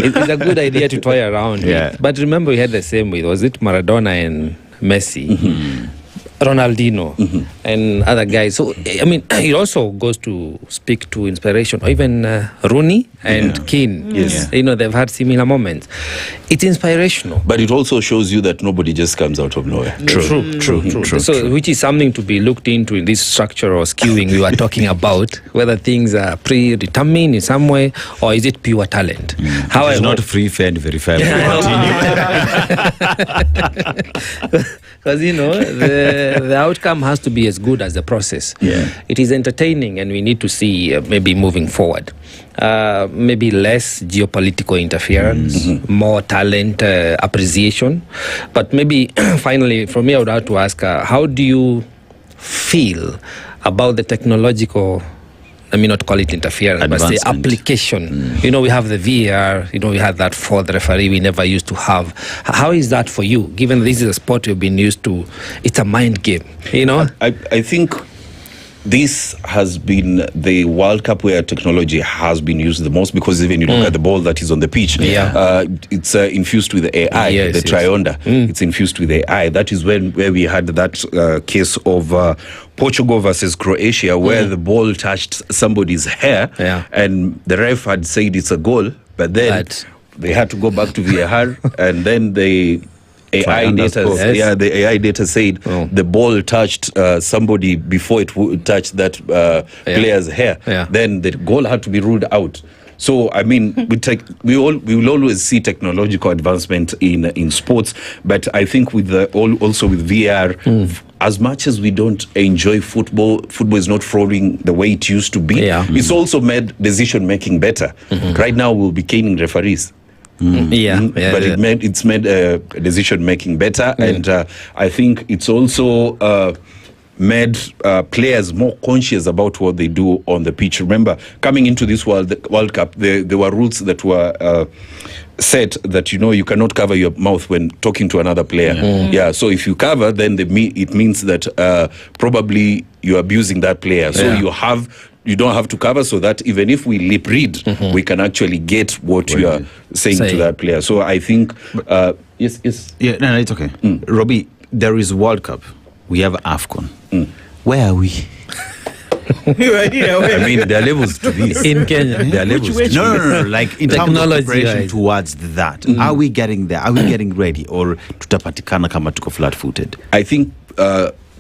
It's a good idea to toy around. But remember, we had the same with, was it Maradona and Messi? Ronaldinho and other guys. So, I mean, it also goes to speak to inspiration. Or even Rooney and Keane. They've had similar moments. It's inspirational. But it also shows you that nobody just comes out of nowhere. True. So, which is something to be looked into in this structure or skewing we were talking about, whether things are predetermined in some way, or is it pure talent? How it's not free, fair, and verifiable. Because, the outcome has to be as good as the process. It is entertaining, and we need to see maybe moving forward. Maybe less geopolitical interference, more talent appreciation. But maybe finally, for me, I would have to ask, how do you feel about the technological, let me not call it interference, but say application? We have the VAR, we had that fourth referee we never used to have. How is that for you, given this is a sport you've been used to? It's a mind game, I think this has been the World Cup where technology has been used the most, because even you look at the ball that is on the pitch, it's infused with the AI, the Trionda. It's infused with AI. That is where we had that case of Portugal versus Croatia, where the ball touched somebody's hair, and the ref had said it's a goal, but then they had to go back to VAR, and then the AI data said the ball touched somebody before it touched that player's hair. Then the goal had to be ruled out. So I mean, we will always see technological advancement in sports, but I think also with VR, as much as we don't enjoy football is not flowing the way it used to be. It's also made decision making better. Right now we'll be caning referees. But it's made decision making better, and I think it's also made players more conscious about what they do on the pitch. Remember, coming into this World Cup, there were rules that were set that, you cannot cover your mouth when talking to another player. Yeah, so if you cover, then it means that probably you're abusing that player. So you don't have to cover, so that even if we lip read, we can actually get what you are saying to that player. So I think, yes. Yeah, no, it's okay. Robbie, there is World Cup. We have AFCON. Where are we? I mean, there are levels to this. In Kenya. There are levels. No. Like in terms of preparation towards that. Are we getting there? Are we getting ready? Or tutapatikana kama tuko flat-footed? I think,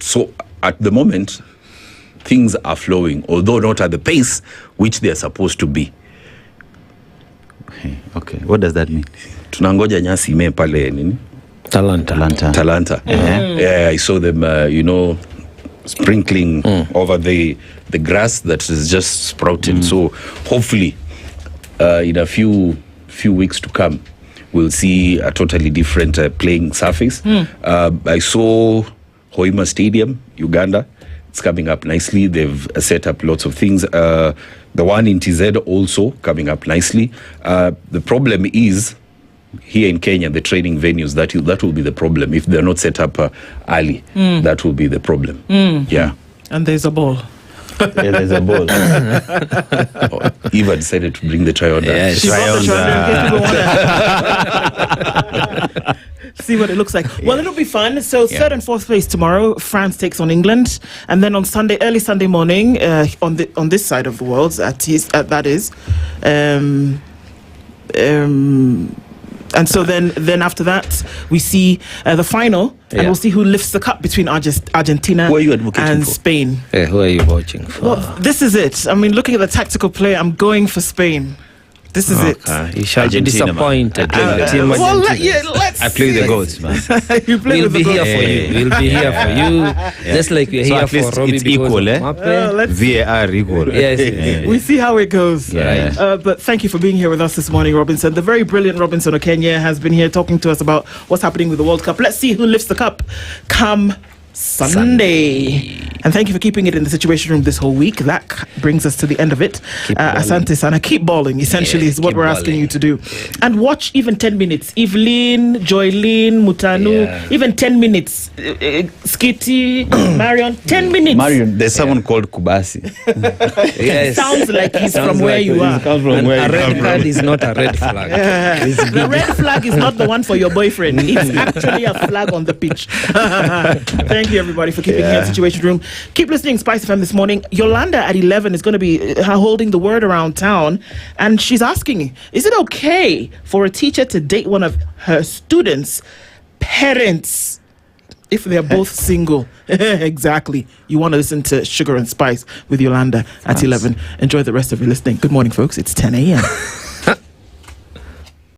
so at the moment, things are flowing, although not at the pace which they are supposed to be. Okay, what does that mean? Tunangoja nyasi ime pale nini? Talanta. Yeah, I saw them, sprinkling over the grass that is just sprouted. So hopefully, in a few weeks to come, we'll see a totally different playing surface. I saw Hoima Stadium, Uganda. It's coming up nicely. They've set up lots of things. The one in TZ also coming up nicely. The problem is, here in Kenya, the training venues, that will be the problem. If they're not set up early, that will be the problem. Yeah. And there's a ball. Yeah, there's a ball. Eva decided to bring the try-on. Yes. See what it looks like. Well, it'll be fun. So third and fourth place tomorrow, France takes on England, and then on Sunday, early Sunday morning, on this side of the world, that is. And so then after that, we see the final, and we'll see who lifts the cup between Argentina and Spain. Who are you watching for? Well, this is it. I mean, looking at the tactical play, I'm going for Spain. This is it. You shall be disappointed. Let's I play the goats, man. We'll be here for you. We'll be here for you. Just like we're here for Robbie. It's equal, VAR equal. Yes. We see how it goes. But thank you for being here with us this morning, Robinson. The very brilliant Robinson Okenya has been here talking to us about what's happening with the World Cup. Let's see who lifts the cup come Sunday. And thank you for keeping it in the Situation Room this whole week. That brings us to the end of it. Asante sana. Keep balling, essentially, is what we're asking you to do. And watch even 10 minutes. Evelyn, Joyline, Mutanu, even 10 minutes. Skitty, Marion, 10 minutes. Marion, there's someone called Kubasi. Yes. Sounds like he's from where you are. And a red card is not a red flag. The red flag is not the one for your boyfriend. It's actually a flag on the pitch. Thank you, everybody, for keeping here in the Situation Room. Keep listening, SpiceFM this morning. Yolanda at 11 is going to be holding the word around town, and she's asking, is it okay for a teacher to date one of her students' parents if they're both single? Exactly. You want to listen to Sugar and Spice with Yolanda at 11. Enjoy the rest of your listening. Good morning, folks. It's 10 a.m.